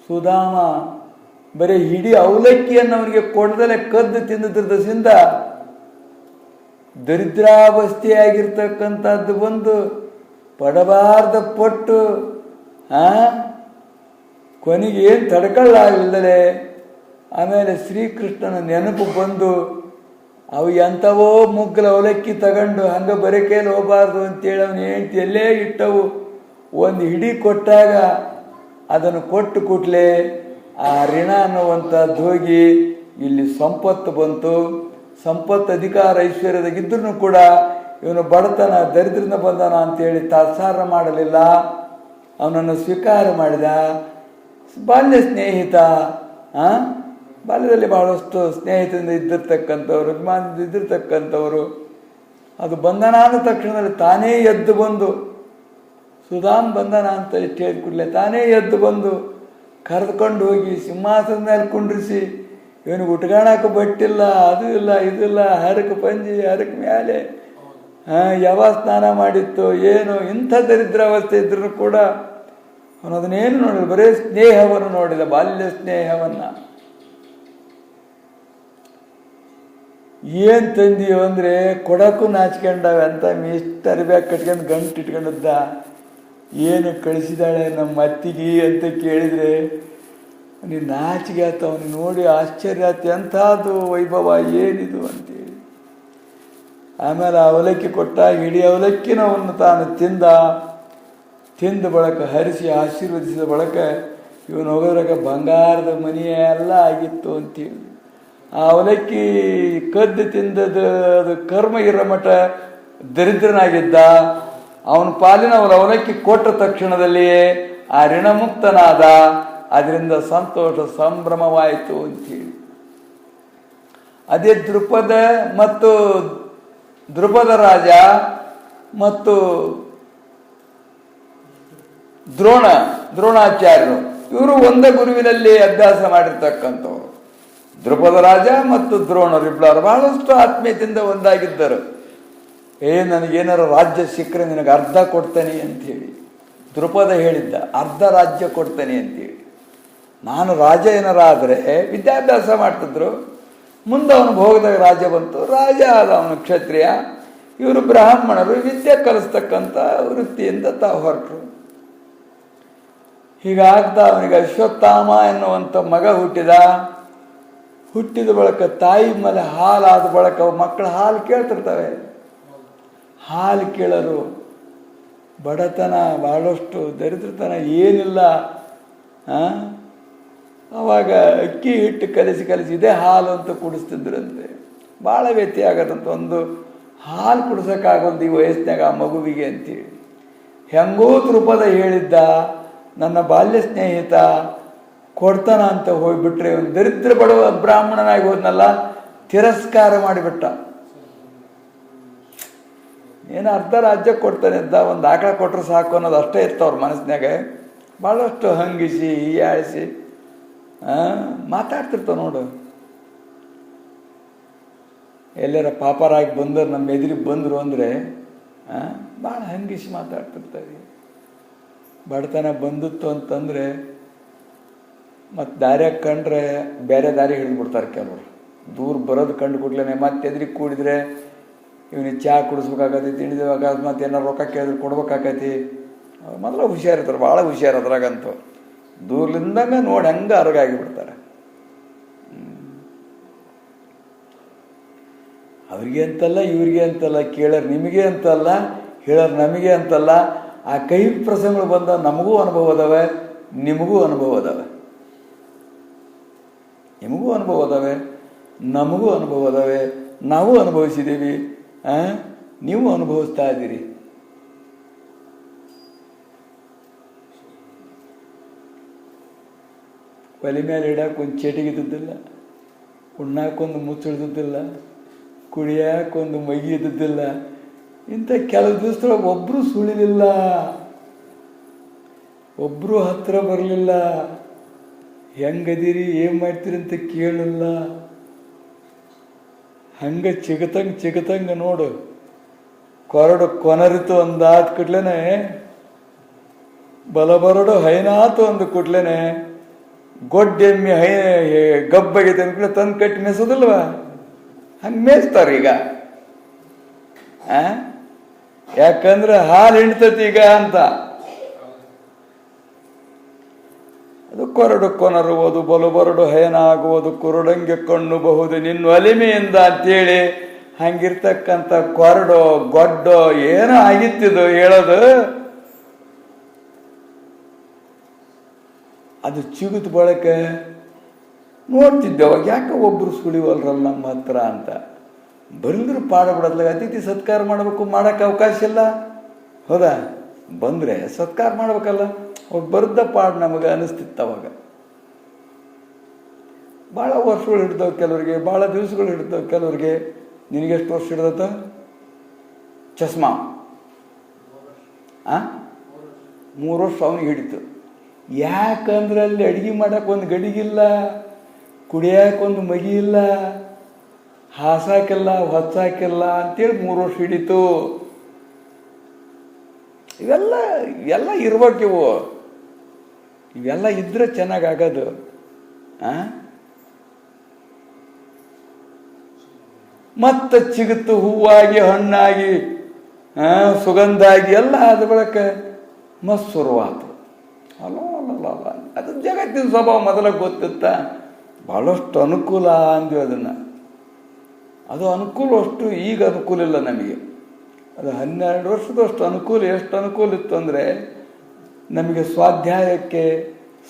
ಸುಧಾಮ ಬರೀ ಹಿಡಿ ಅವಲಕ್ಕಿಯನ್ನು ಅವನಿಗೆ ಕೊಡದಲೆ ಕದ್ದು ತಿಂದಿದ್ರದಿಂದ ದರಿದ್ರಾವಸ್ಥೆಯಾಗಿರ್ತಕ್ಕಂಥದ್ದು ಬಂದು ಪಡಬಾರ್ದ ಪಟ್ಟು ಕೊನೆಗೆ ಏನು ತಡ್ಕೊಳ್ಳಾಗಲಿಲ್ಲದೆ ಆಮೇಲೆ ಶ್ರೀಕೃಷ್ಣನ ನೆನಪು ಬಂದು ಅವು ಎಂಥವೋ ಮುಗ್ಗಲ ಅವಲಕ್ಕಿ ತಗೊಂಡು ಹಂಗೆ ಬರೀ ಕೈಲಿ ಹೋಗಬಾರ್ದು ಅಂತೇಳಿ ಅವನು ಹೇಳ್ತಿ ಎಲ್ಲೇ ಇಟ್ಟವು ಒಂದು ಹಿಡಿ ಕೊಟ್ಟಾಗ ಅದನ್ನು ಕೊಟ್ಟು ಕೂಡಲೇ ಆ ಋಣ ಅನ್ನುವಂಥದ್ದು ಹೋಗಿ ಇಲ್ಲಿ ಸಂಪತ್ತು ಬಂತು. ಸಂಪತ್ತು, ಅಧಿಕಾರ, ಐಶ್ವರ್ಯದಾಗಿದ್ರೂ ಕೂಡ ಇವನು ಬಡತನ ದರಿದ್ರದಿಂದ ಬಂದನ ಅಂತೇಳಿ ತಾತ್ಸಾರ ಮಾಡಲಿಲ್ಲ, ಅವನನ್ನು ಸ್ವೀಕಾರ ಮಾಡಿದ. ಬಾಲ್ಯ ಸ್ನೇಹಿತ, ಬಾಲ್ಯದಲ್ಲಿ ಬಹಳಷ್ಟು ಸ್ನೇಹಿತರಿಂದ ಇದ್ದಿರ್ತಕ್ಕಂಥವ್ರು, ಅಭಿಮಾನದಿಂದ ಇದ್ದಿರ್ತಕ್ಕಂಥವ್ರು. ಅದು ಬಂಧನ ಆದ ತಕ್ಷಣದಲ್ಲಿ ತಾನೇ ಎದ್ದು ಬಂದು, ಸುಧಾಮ್ ಬಂಧನ ಅಂತ ಇಷ್ಟು ಹೇಳಿದ ಕೂಡಲೇ ತಾನೇ ಎದ್ದು ಬಂದು ಕರೆದುಕೊಂಡು ಹೋಗಿ ಸಿಂಹಾಸನದ ಮೇಲೆ ಕುಂಡ್ರಿಸಿ, ಇವನಿಗೆ ಉಟ್ಗಾಣಕ್ಕೆ ಬಟ್ಟಿಲ್ಲ, ಅದು ಇಲ್ಲ ಇದಿಲ್ಲ, ಹರಕು ಪಂಜಿ, ಹರಕು ಮ್ಯಾಲೆ ಯಾವ ಸ್ನಾನ ಮಾಡಿತ್ತು ಏನು, ಇಂಥ ದರಿದ್ರಾವಸ್ಥೆ ಇದ್ರೂ ಕೂಡ ಅವನು ಅದನ್ನೇನು ನೋಡಿದ, ಬರೇ ಸ್ನೇಹವನ್ನು ನೋಡಿದ, ಬಾಲ್ಯ ಸ್ನೇಹವನ್ನು. ಏನು ತಂದೀವ ಅಂದರೆ ಕೊಡಕ್ಕೂ ನಾಚ್ಕೊಂಡಾವೆ ಅಂತ ಇಷ್ಟು ಅರಿಬ್ಯಾಗ ಕಟ್ಕೊಂಡು ಗಂಟು ಇಟ್ಕೊಂಡಿದ್ದ. ಏನು ಕಳಿಸಿದಾಳೆ ನಮ್ಮ ಅತ್ತಿಗೆ ಅಂತ ಕೇಳಿದರೆ ನೀನು ನಾಚಿಗೆ ಆತ, ಅವನು ನೋಡಿ ಆಶ್ಚರ್ಯ ಆತ, ಎಂಥದ್ದು ವೈಭವ ಏನಿದು ಅಂತೇಳಿ. ಆಮೇಲೆ ಅವಲಕ್ಕಿ ಕೊಟ್ಟಾಗ ಇಡೀ ಅವಲಕ್ಕಿನವನ್ನು ತಾನು ತಿಂದ ಬಳಕ ಹರಿಸಿ ಆಶೀರ್ವದಿಸಿದ ಬಳಕ ಇವನು ಹೋಗೋದ್ರಾಗ ಬಂಗಾರದ ಮನೆಯೇ ಎಲ್ಲ ಆಗಿತ್ತು ಅಂತೇಳಿ. ಆ ಅವಲಕ್ಕಿ ಕದ್ದು ತಿಂದದ್ದು ಅದು ಕರ್ಮ ಇರೋ ಮಠ ದರಿದ್ರನಾಗಿದ್ದ. ಅವನ ಪಾಲಿನ ಅವಲಕ್ಕಿ ಕೊಟ್ಟ ತಕ್ಷಣದಲ್ಲಿಯೇ ಆ ಋಣಮುಕ್ತನಾದ. ಅದರಿಂದ ಸಂತೋಷ ಸಂಭ್ರಮವಾಯಿತು ಅಂತೇಳಿ. ಅದೇ ದ್ರುಪದ ರಾಜ ಮತ್ತು ದ್ರೋಣಾಚಾರ್ಯರು ಇವರು ಒಂದೇ ಗುರುವಿನಲ್ಲಿ ಅಭ್ಯಾಸ ಮಾಡಿರ್ತಕ್ಕಂಥವ್ರು. ದ್ರುಪದ ರಾಜ ಮತ್ತು ದ್ರೋಣರು ಇಬ್ಬರು ಬಹಳಷ್ಟು ಆತ್ಮೀಯತೆಯಿಂದ ಒಂದಾಗಿದ್ದರು. ನನಗೇನಾರು ರಾಜ್ಯ ಸಿಕ್ಕರೆ ನಿನಗೆ ಅರ್ಧ ಕೊಡ್ತೇನೆ ಅಂಥೇಳಿ ದ್ರುಪದ ಹೇಳಿದ್ದ, ಅರ್ಧ ರಾಜ್ಯ ಕೊಡ್ತೇನೆ ಅಂತೇಳಿ. ನಾನು ರಾಜ ಏನಾರಾದರೆ ವಿದ್ಯಾಭ್ಯಾಸ ಮಾಡ್ತಿದ್ರು, ಮುಂದೆ ಅವನು ಭೋಗದಾಗ ರಾಜ್ಯ ಬಂತು, ರಾಜ ಆದ ಅವನು ಕ್ಷತ್ರಿಯ, ಇವರು ಬ್ರಾಹ್ಮಣರು, ವಿದ್ಯೆ ಕಲಿಸ್ತಕ್ಕಂಥ ವೃತ್ತಿಯಿಂದ ತಾವು ಹೊರಟರು. ಹೀಗಾಗ್ತಾ ಅವನಿಗೆ ಅಶ್ವತ್ಥಾಮ ಎನ್ನುವಂಥ ಮಗ ಹುಟ್ಟಿದ ಬಳಿಕ ತಾಯಿ ಮೇಲೆ ಹಾಲಾದ ಬಳಿಕ ಮಕ್ಕಳು ಹಾಲು ಕೇಳ್ತಿರ್ತವೆ. ಹಾಲು ಕೇಳರು, ಬಡತನ, ಬಹಳಷ್ಟು ದರಿದ್ರತನ ಏನಿಲ್ಲ. ಅವಾಗ ಅಕ್ಕಿ ಹಿಟ್ಟು ಕಲಿಸಿ ಇದೇ ಹಾಲು ಅಂತ ಕುಡಿಸ್ತಿದ್ರಂತೆ. ಭಾಳ ವ್ಯತ್ಯ ಆಗದಂತ, ಒಂದು ಹಾಲು ಕುಡಿಸೋಕ್ಕಾಗೊಂದು ಈ ವಯಸ್ಸಿನಾಗ ಆ ಮಗುವಿಗೆ ಅಂತೇಳಿ. ಹೆಂಗೋ ದ್ರುಪದ ಹೇಳಿದ್ದ, ನನ್ನ ಬಾಲ್ಯ ಸ್ನೇಹಿತ ಕೊಡ್ತಾನ ಅಂತ ಹೋಗ್ಬಿಟ್ರೆ ಒಂದು ದರಿದ್ರ ಬಡವ ಬ್ರಾಹ್ಮಣನಾಗಿ ಹೋದ್ನಲ್ಲ, ತಿರಸ್ಕಾರ ಮಾಡಿಬಿಟ್ಟ. ಏನು ಅರ್ಧ ರಾಜ್ಯ ಕೊಡ್ತಾನೆ ಇದ್ದ, ಒಂದು ಆಕಳ ಕೊಟ್ಟರು ಸಾಕು ಅನ್ನೋದು ಅಷ್ಟೇ ಇತ್ತು ಅವ್ರ ಮನಸ್ಸಿನಾಗ. ಭಾಳಷ್ಟು ಹಂಗಿಸಿ ಹೀಯಾಳಿಸಿ ಮಾತಾಡ್ತಿರ್ತಾವ ನೋಡು. ಎಲ್ಲರ ಪಾಪರಾಗಿ ಬಂದರು, ನಮ್ಮ ಎದುರಿಗೆ ಬಂದರು ಅಂದರೆ ಭಾಳ ಹಂಗಿಸಿ ಮಾತಾಡ್ತಿರ್ತಾರೆ. ಬಡತನ ಬಂದಿತ್ತು ಅಂತಂದರೆ ಮತ್ತು ದಾರಿಯಾಗ ಕಂಡ್ರೆ ಬೇರೆ ದಾರಿ ಹಿಡಿದ್ಬಿಡ್ತಾರೆ ಕೆಲವರು. ದೂರ ಬರೋದು ಕಂಡು ಕೊಡ್ಲೇನೆ ಮತ್ತೆ ಎದುರಿಗೆ ಕೂಡಿದ್ರೆ ಇವನಿಗೆ ಚಹಾ ಕುಡಿಸ್ಬೇಕಾಗತಿ, ತಿಳಿದಾಗ ಮತ್ತು ಏನಾರು ರೊಕ್ಕ ಕೇಳಿದ್ರೆ ಕೊಡ್ಬೇಕಾಕತಿ. ಮೊದಲು ಹುಷಾರಿರ್ತಾರೆ, ಭಾಳ ಹುಷಾರು ಅದ್ರಾಗಂತೂ. ದೂರ್ಲಿಂದಂಗೆ ನೋಡಿ ಹಂಗೆ ಅರಗಾಗಿಬಿಡ್ತಾರೆ. ಅವ್ರಿಗೆ ಅಂತಲ್ಲ, ಇವ್ರಿಗೆ ಅಂತಲ್ಲ, ಕೇಳೋರು ನಿಮಗೆ ಅಂತಲ್ಲ, ಹೇಳೋರು ನಮಗೆ ಅಂತಲ್ಲ. ಆ ಕೈ ಪ್ರಸಂಗಗಳು ಬಂದ ನಮಗೂ ಅನುಭವ ಅದಾವೆ, ನಿಮಗೂ ಅನುಭವ ಅದಾವೆ. ನಿಮಗೂ ಅನುಭವ ಅದಾವೆ, ನಮಗೂ ಅನುಭವ ಅದಾವೆ. ನಾವು ಅನುಭವಿಸಿದ್ದೀವಿ, ನೀವು ಅನುಭವಿಸ್ತಾ ಇದ್ದೀರಿ. ಒಲೆ ಮೇಲೆ ಇಡಕ್ಕೊಂದು ಚೇಟಿಗಿದ್ದಿದ್ದಿಲ್ಲ, ಉಣ್ಣಾಕೊಂದು ಮುಚ್ಚಿಡ್ದಿದ್ದಿಲ್ಲ, ಕುಡಿಯಾಕೊಂದು ಮೈಗಿ ಇದ್ದಿದ್ದಿಲ್ಲ. ಇಂಥ ಕೆಲವು ದಿವಸದೊಳಗೆ ಒಬ್ಬರು ಸುಳಿಲಿಲ್ಲ, ಒಬ್ಬರು ಹತ್ರ ಬರಲಿಲ್ಲ. ಹೆಂಗದಿರಿ, ಏನು ಮಾಡ್ತೀರಿ ಅಂತ ಕೇಳಲಿಲ್ಲ. ಹಂಗೆ ಚಿಗತಂಗ ನೋಡು. ಕೊನರಿತು ಒಂದಾದ ಕೂಡ್ಲೇನೆ, ಬಲಬರಡು ಹೈನಾತು ಅಂದ ಕೂಡ್ಲೇನೆ, ಗೊಡ್ಡೆಮ್ಮೆ ಗಬ್ಬಾಗೈತೆ ಅಂದ್ಕೂಡ್ಲೆ ತಂದು ಕಟ್ಟಿ ಮೇಸೋದಿಲ್ವ? ಹಂಗೆ ಮೇಯಿಸ್ತಾರೆ ಈಗ. ಯಾಕಂದ್ರೆ ಹಾಲು ಹಿಂಡ್ತತಿ ಈಗ ಅಂತ. ಅದು ಕೊನರುವುದು, ಬಲುಬರಡು ಹಯನಾಗುವುದು, ಕುರುಡಂಗೆ ಕಣ್ಣುಬಹುದು ನಿನ್ನ ಒಲಿಮೆಯಿಂದ ಅಂತೇಳಿ. ಹಂಗಿರ್ತಕ್ಕಂಥ ಕೊರಡೋ ಗೊಡ್ಡೋ ಏನೋ ಆಗಿತ್ತಿದು ಹೇಳೋದು. ಅದು ಚಿಗುತ್ ಬಳಕೆ ನೋಡ್ತಿದ್ದೆ ಅವಾಗ, ಯಾಕೆ ಒಬ್ಬರು ಸುಳಿವಲ್ರಲ್ಲ ನಮ್ಮ ಹತ್ರ ಅಂತ. ಬಂದ್ರೆ ಪಾಡ ಬಿಡೋದ್ಲಾಗ ಅತಿಥಿ ಸತ್ಕಾರ ಮಾಡಬೇಕು, ಮಾಡೋಕ್ಕೆ ಅವಕಾಶ ಇಲ್ಲ. ಹೌದಾ? ಬಂದರೆ ಸತ್ಕಾರ ಮಾಡ್ಬೇಕಲ್ಲ, ಅವಾಗ ಬರ್ದ ಪಾಡು ನಮಗೆ ಅನಿಸ್ತಿತ್ತು. ಅವಾಗ ಭಾಳ ವರ್ಷಗಳು ಹಿಡ್ದವು ಕೆಲವ್ರಿಗೆ, ಭಾಳ ದಿವಸಗಳು ಹಿಡ್ದವು ಕೆಲವ್ರಿಗೆ. ನಿನಗೆಷ್ಟು ವರ್ಷ ಹಿಡ್ದತ್ತ ಚಸ್ಮಾ? 3 ವರ್ಷ ಅವನಿಗೆ ಹಿಡಿತು. ಯಾಕಂದ್ರೆ ಅಲ್ಲಿ ಅಡುಗೆ ಮಾಡೋಕೆ ಒಂದು ಗಡಿಗಿಲ್ಲ, ಕುಡಿಯೋಕೆ ಮಗಿ ಇಲ್ಲ, ಹಾಸಾಕಿಲ್ಲ, ಹೊಚ್ಚಾಕಿಲ್ಲ ಅಂತೇಳಿ 3 ವರ್ಷ ಹಿಡಿತು. ಇವೆಲ್ಲ ಇರ್ಬೇಕಿವು. ಇವೆಲ್ಲ ಇದ್ರೆ ಚೆನ್ನಾಗಾಗೋದು. ಮತ್ತೆ ಚಿಗುತ್ತು, ಹೂವಾಗಿ, ಹಣ್ಣಾಗಿ, ಸುಗಂಧ ಆಗಿ ಎಲ್ಲ ಅದ ಬಳಿಕ ಮಸ್ತ್ ಶುರುವಾತು. ಅಲ್ಲ ಅದು ಜಗತ್ತಿನ ಸ್ವಭಾವ ಮೊದಲ ಗೊತ್ತಿತ್ತ. ಭಾಳಷ್ಟು ಅನುಕೂಲ ಅಂದ್ವಿ ಅದನ್ನು. ಅದು ಅನುಕೂಲ ಅಷ್ಟು ಈಗ ಅನುಕೂಲ ಇಲ್ಲ ನಮಗೆ. ಅದು 12 ವರ್ಷದಷ್ಟು ಅನುಕೂಲ. ಎಷ್ಟು ಅನುಕೂಲ ಇತ್ತು ಅಂದರೆ ನಮಗೆ ಸ್ವಾಧ್ಯಾಯಕ್ಕೆ,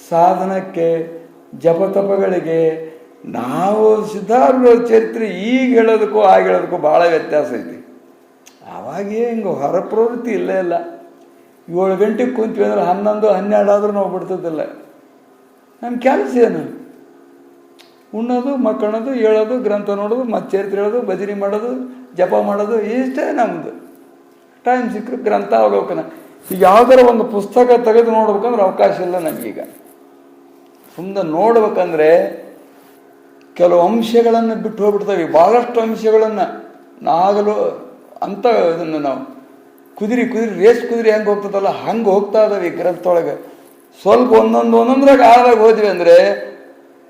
ಸಾಧನಕ್ಕೆ, ಜಪತಪಗಳಿಗೆ. ನಾವು ಸಿದ್ಧಾರೂಢ ಚರಿತ್ರೆ ಈಗ ಹೇಳೋದಕ್ಕೂ ಆಗ ಹೇಳೋದಕ್ಕೂ ಭಾಳ ವ್ಯತ್ಯಾಸ ಐತಿ. ಆವಾಗೇ ಹಿಂಗೆ ಹೊರ ಪ್ರವೃತ್ತಿ ಇಲ್ಲೇ ಇಲ್ಲ. 7 ಗಂಟೆಗೆ ಕುಂತೀವಿ ಅಂದ್ರೆ 11, 12 ಆದ್ರೂ ನಾವು ಬಿಡ್ತದಿಲ್ಲ. ನಮ್ಮ ಕೆಲಸ ಏನು? ಉಣ್ಣೋದು, ಮಕ್ಕಳೋದು, ಹೇಳೋದು, ಗ್ರಂಥ ನೋಡೋದು, ಮತ್ತೆ ಚರಿತ್ರೆ ಹೇಳೋದು, ಭಜನೆ ಮಾಡೋದು, ಜಪ ಮಾಡೋದು, ಇಷ್ಟೇ ನಮ್ಮದು. ಟೈಮ್ ಸಿಕ್ಕರೆ ಗ್ರಂಥ ಅವಲೋಕನ. ಈಗ ಯಾವ್ದಾರ ಒಂದು ಪುಸ್ತಕ ತೆಗೆದು ನೋಡ್ಬೇಕಂದ್ರೆ ಅವಕಾಶ ಇಲ್ಲ ನಮಗೀಗ. ಸುಮ್ಮನೆ ನೋಡ್ಬೇಕಂದ್ರೆ ಕೆಲವು ಅಂಶಗಳನ್ನು ಬಿಟ್ಟು ಹೋಗ್ಬಿಡ್ತವೆ. ಭಾಳಷ್ಟು ಅಂಶಗಳನ್ನು ನಾಗಲು ಅಂತ ಇದನ್ನು ನಾವು ಕುದುರೆ ರೇಸ್ ಕುದುರೆ ಹೆಂಗೆ ಹೋಗ್ತದಲ್ಲ ಹಂಗೆ ಹೋಗ್ತಾ ಇದಾವೆ ಈ ಗ್ರಂಥೊಳಗೆ. ಸ್ವಲ್ಪ ಒಂದೊಂದ್ರಾಗ ಆಳಾಗಿ ಹೋದ್ವಿ ಅಂದರೆ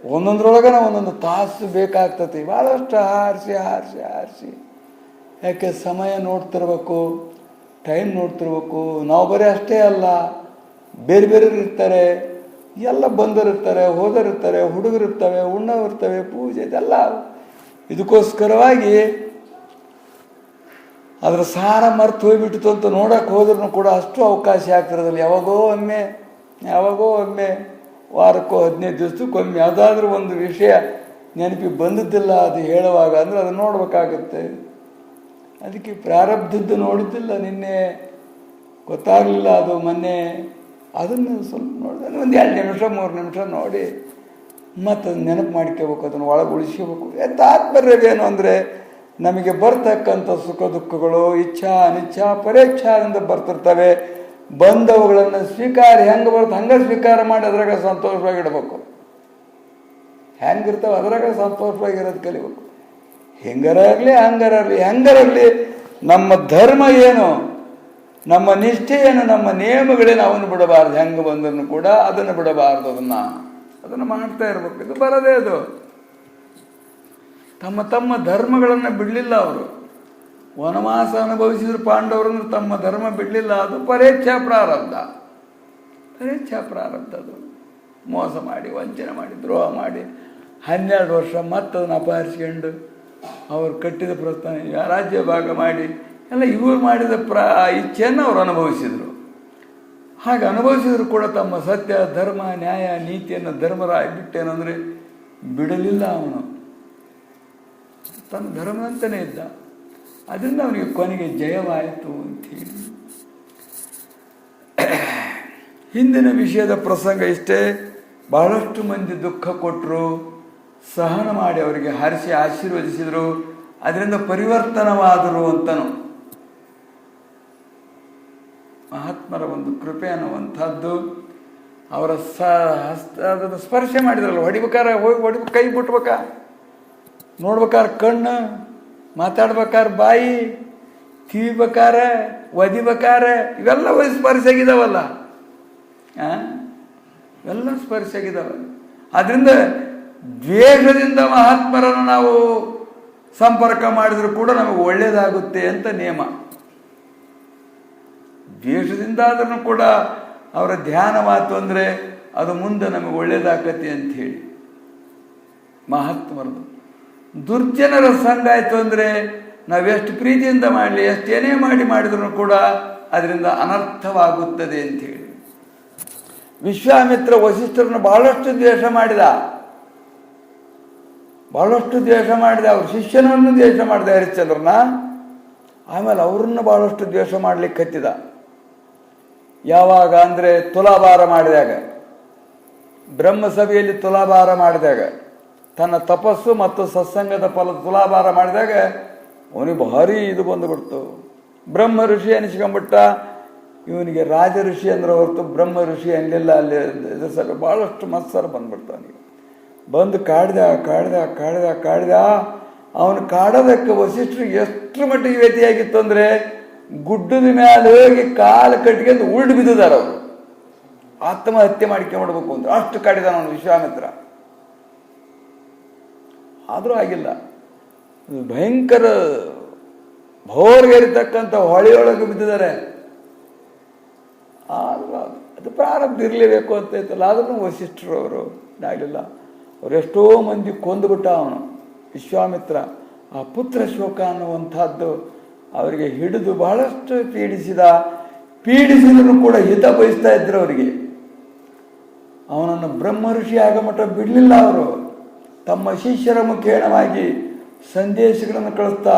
ಒಂದೊಂದ್ರೊಳಗೆ ನಾವು ಒಂದೊಂದು ತಾಸು ಬೇಕಾಗ್ತತಿ. ಭಾಳಷ್ಟು ಹಾರಿಸಿ ಯಾಕೆ ಸಮಯ ನೋಡ್ತಿರ್ಬೇಕು, ಟೈಮ್ ನೋಡ್ತಿರ್ಬೇಕು. ನಾವು ಬರೀ ಅಷ್ಟೇ ಅಲ್ಲ, ಬೇರೆ ಬೇರೆ ಇರ್ತಾರೆ, ಎಲ್ಲ ಬಂದರಿರ್ತಾರೆ, ಹೋದರಿರ್ತಾರೆ, ಹುಡುಗರಿರ್ತವೆ, ಉಣ್ಣವಿರ್ತವೆ, ಪೂಜೆ ಇದೆಲ್ಲ. ಇದಕ್ಕೋಸ್ಕರವಾಗಿ ಅದರ ಸಾರ ಮರ್ತು ಹೋಗ್ಬಿಟ್ಟಿತು ಅಂತ ನೋಡೋಕೆ ಹೋದ್ರೂ ಕೂಡ ಅಷ್ಟು ಅವಕಾಶ ಆಗ್ತಿರೋದಿಲ್ಲ. ಯಾವಾಗೋ ಒಮ್ಮೆ ವಾರಕ್ಕೋ 15 ದಿವಸಕ್ಕೊಮ್ಮೆ ಯಾವುದಾದ್ರೂ ಒಂದು ವಿಷಯ ನೆನಪಿಗೆ ಬಂದದ್ದಿಲ್ಲ ಅದು ಹೇಳುವಾಗ ಅಂದರೆ ಅದನ್ನು ನೋಡ್ಬೇಕಾಗತ್ತೆ. ಅದಕ್ಕೆ ಪ್ರಾರಬ್ಧದ್ದು ನೋಡಿದ್ದಿಲ್ಲ, ನಿನ್ನೆ ಗೊತ್ತಾಗಲಿಲ್ಲ, ಅದು ಮೊನ್ನೆ ಅದನ್ನು ಸ್ವಲ್ಪ ನೋಡಿದ್ರೆ ಒಂದು 2 ನಿಮಿಷ 3 ನಿಮಿಷ ನೋಡಿ ಮತ್ತು ಅದನ್ನು ನೆನಪು ಮಾಡ್ಕೋಬೇಕು, ಅದನ್ನು ಒಳಗೆ ಉಳಿಸ್ಕೋಬೇಕು. ತಾತ್ಪರ್ಯವೇನು ಅಂದರೆ ನಮಗೆ ಬರ್ತಕ್ಕಂಥ ಸುಖ ದುಃಖಗಳು ಇಚ್ಛಾ ಅನಿಚ್ಛಾ ಪರೇಚ್ಛಾದಿಂದ ಬರ್ತಿರ್ತವೆ. ಬಂದವುಗಳನ್ನು ಹೆಂಗೆ ಬರುತ್ತೆ ಹಂಗೆ ಸ್ವೀಕಾರ ಮಾಡಿ ಅದ್ರಾಗ ಸಂತೋಷವಾಗಿಡ್ಬೇಕು. ಹೆಂಗಿರ್ತಾವೆ ಅದ್ರಾಗ ಸಂತೋಷವಾಗಿರೋದು ಕಲಿಬೇಕು. ಹೆಂಗರಾಗಲಿ ನಮ್ಮ ಧರ್ಮ ಏನು, ನಮ್ಮ ನಿಷ್ಠೆ ಏನು, ನಮ್ಮ ನಿಯಮಗಳೇನು ಅವನು ಬಿಡಬಾರ್ದು. ಹೆಂಗೆ ಬಂದನ್ನು ಕೂಡ ಅದನ್ನು ಬಿಡಬಾರ್ದು. ಅದನ್ನು ಮಾಡ್ತಾ ಇರ್ಬೇಕು. ಇದು ಬರದೇ ಅದು. ತಮ್ಮ ಧರ್ಮಗಳನ್ನು ಬಿಡಲಿಲ್ಲ ಅವರು. ವನವಾಸ ಅನುಭವಿಸಿದ್ರು ಪಾಂಡವರಂದ್ರೆ ತಮ್ಮ ಧರ್ಮ ಬಿಡಲಿಲ್ಲ. ಅದು ಪರೇಚ್ಛಾ ಪ್ರಾರಬ್ಧ. ಅದು ಮೋಸ ಮಾಡಿ, ವಂಚನೆ ಮಾಡಿ, ದ್ರೋಹ ಮಾಡಿ 12 ವರ್ಷ ಮತ್ತದನ್ನು ಅಪಹರಿಸ್ಕೊಂಡು ಅವರು ಕಟ್ಟಿದ ಪ್ರಸ್ಥಾನ ರಾಜ್ಯ ಭಾಗ ಮಾಡಿ ಎಲ್ಲ ಇವರು ಮಾಡಿದ ಇಚ್ಛೆಯನ್ನು ಅವರು ಅನುಭವಿಸಿದರು. ಹಾಗೆ ಅನುಭವಿಸಿದ್ರು ಕೂಡ ತಮ್ಮ ಸತ್ಯ, ಧರ್ಮ, ನ್ಯಾಯ, ನೀತಿಯನ್ನು ಧರ್ಮರಾಯ ಬಿಟ್ಟೇನಂದರೆ ಬಿಡಲಿಲ್ಲ. ಅವನು ತನ್ನ ಧರ್ಮದಂತನೇ ಇದ್ದ. ಅದರಿಂದ ಅವನಿಗೆ ಕೊನೆಗೆ ಜಯವಾಯಿತು ಅಂಥೇಳಿ. ಹಿಂದಿನ ವಿಷಯದ ಪ್ರಸಂಗ ಇಷ್ಟೇ. ಬಹಳಷ್ಟು ಮಂದಿ ದುಃಖ ಕೊಟ್ಟರು, ಸಹನ ಮಾಡಿ ಅವರಿಗೆ ಹರಿಸಿ ಆಶೀರ್ವದಿಸಿದರು, ಅದರಿಂದ ಪರಿವರ್ತನವಾದರು ಅಂತನೂ. ಮಹಾತ್ಮರ ಒಂದು ಕೃಪೆ ಅನ್ನುವಂಥದ್ದು. ಅವರ ಅದನ್ನು ಸ್ಪರ್ಶ ಮಾಡಿದ್ರಲ್ಲ, ಹೊಡಿಬೇಕಾರೆ ಹೋಗಿ ಕೈ ಬಿಟ್ಬೇಕ, ನೋಡ್ಬೇಕಾರೆ ಕಣ್ಣು, ಮಾತಾಡ್ಬೇಕಾರೆ ಬಾಯಿ, ಕಿವಿಬೇಕಾರೆ, ಒದಿಬೇಕಾರೆ ಇವೆಲ್ಲ ಸ್ಪರ್ಶ ಆಗಿದಾವಲ್ಲ, ಇವೆಲ್ಲ ಸ್ಪರ್ಶ ಆಗಿದಾವೆ. ಆದ್ದರಿಂದ ದ್ವೇಷದಿಂದ ಮಹಾತ್ಮರನ್ನು ನಾವು ಸಂಪರ್ಕ ಮಾಡಿದರೂ ಕೂಡ ನಮಗೆ ಒಳ್ಳೆಯದಾಗುತ್ತೆ ಅಂತ ನಿಯಮ. ದ್ವೇಷದಿಂದ ಆದ್ರೂ ಕೂಡ ಅವರ ಧ್ಯಾನವಾತು ಅಂದರೆ ಅದು ಮುಂದೆ ನಮಗೆ ಒಳ್ಳೆಯದಾಗತ್ತೆ ಅಂಥೇಳಿ ಮಹಾತ್ಮರದು. ದುರ್ಜನರ ಸಂಘ ಆಯಿತು ಅಂದರೆ ನಾವೆಷ್ಟು ಪ್ರೀತಿಯಿಂದ ಮಾಡಲಿ, ಎಷ್ಟೇನೇ ಮಾಡಿದ್ರೂ ಕೂಡ ಅದರಿಂದ ಅನರ್ಥವಾಗುತ್ತದೆ ಅಂಥೇಳಿ. ವಿಶ್ವಾಮಿತ್ರ ವಸಿಷ್ಠರನ್ನು ಬಹಳಷ್ಟು ದ್ವೇಷ ಮಾಡಿದ, ಅವ್ರ ಶಿಷ್ಯನನ್ನು ದ್ವೇಷ ಮಾಡಿದ ಹರಿಶ್ಚಂದ್ರನ. ಆಮೇಲೆ ಅವ್ರನ್ನ ಬಹಳಷ್ಟು ದ್ವೇಷ ಮಾಡ್ಲಿಕ್ಕೆ ಹತ್ತಿದ. ಯಾವಾಗ ಅಂದರೆ ತುಲಾಭಾರ ಮಾಡಿದಾಗ, ಬ್ರಹ್ಮಸಭೆಯಲ್ಲಿ ತುಲಾಭಾರ ಮಾಡಿದಾಗ, ತನ್ನ ತಪಸ್ಸು ಮತ್ತು ಸತ್ಸಂಗದ ಫಲ ತುಲಾಭಾರ ಮಾಡಿದಾಗ ಅವನಿಗೆ ಭಾರಿ ಇದು ಬಂದುಬಿಡ್ತು. ಬ್ರಹ್ಮ ಋಷಿ ಅನಿಸ್ಕೊಂಡ್ಬಿಟ್ಟ. ಇವನಿಗೆ ರಾಜ ಋಷಿ ಅಂದ್ರೆ ಹೊರತು ಬ್ರಹ್ಮ ಋಷಿ ಅನ್ನಲಿಲ್ಲ. ಅಲ್ಲಿ ಎದುರಿಸಲು ಭಾಳಷ್ಟು ಮತ್ಸರ ಬಂದ್ಬಿಡ್ತು ಅವನಿಗೆ. ಬಂದು ಕಾಡ್ದ. ಅವನು ಕಾಡೋದಕ್ಕೆ ವಸಿಷ್ಠರಿಗೆ ಎಷ್ಟು ಮಟ್ಟಿಗೆ ವ್ಯತಿಯಾಗಿತ್ತು ಅಂದರೆ, ಗುಡ್ಡದ ಮೇಲೆ ಹೋಗಿ ಕಾಲು ಕಟ್ಕೊಂಡು ಉರುಳು ಬಿದ್ದಿದ್ದಾರೆ ಅವರು. ಆತ್ಮಹತ್ಯೆ ಮಾಡ್ಕೊಂಡ್ಬಿಡ್ಬೇಕು ಅಂತ ಅಷ್ಟು ಕಾಡಿದ ಅವನು ವಿಶ್ವಾಮಿತ್ರ. ಆದರೂ ಆಗಿಲ್ಲ. ಭಯಂಕರ ಭೋರ್ಗೇರಿತಕ್ಕಂಥ ಹೊಳೆಯೊಳಗೆ ಬಿದ್ದಿದ್ದಾರೆ. ಅದು ಪ್ರಾರಬ್ಧ ಇರಲೇಬೇಕು ಅಂತ ಇತ್ತಲ್ಲ. ಆದ್ರೂ ವಸಿಷ್ಠರು ಅವರು ಆಗಲಿಲ್ಲ. ಅವರೆಷ್ಟೋ ಮಂದಿ ಕೊಂದುಬಿಟ್ಟ ಅವನು ವಿಶ್ವಾಮಿತ್ರ. ಆ ಪುತ್ರ ಶೋಕ ಅನ್ನುವಂಥದ್ದು ಅವರಿಗೆ ಹಿಡಿದು ಬಹಳಷ್ಟು ಪೀಡಿಸಿದ್ರು ಕೂಡ ಹಿತ ಬಯಸ್ತಾ ಇದ್ರು ಅವರಿಗೆ. ಅವನನ್ನು ಬ್ರಹ್ಮ ಋಷಿ ಆಗ ಮಟ್ಟ ಬಿಡಲಿಲ್ಲ ಅವರು. ತಮ್ಮ ಶಿಷ್ಯರ ಮುಖೇಣವಾಗಿ ಸಂದೇಶಗಳನ್ನು ಕಳಿಸ್ತಾ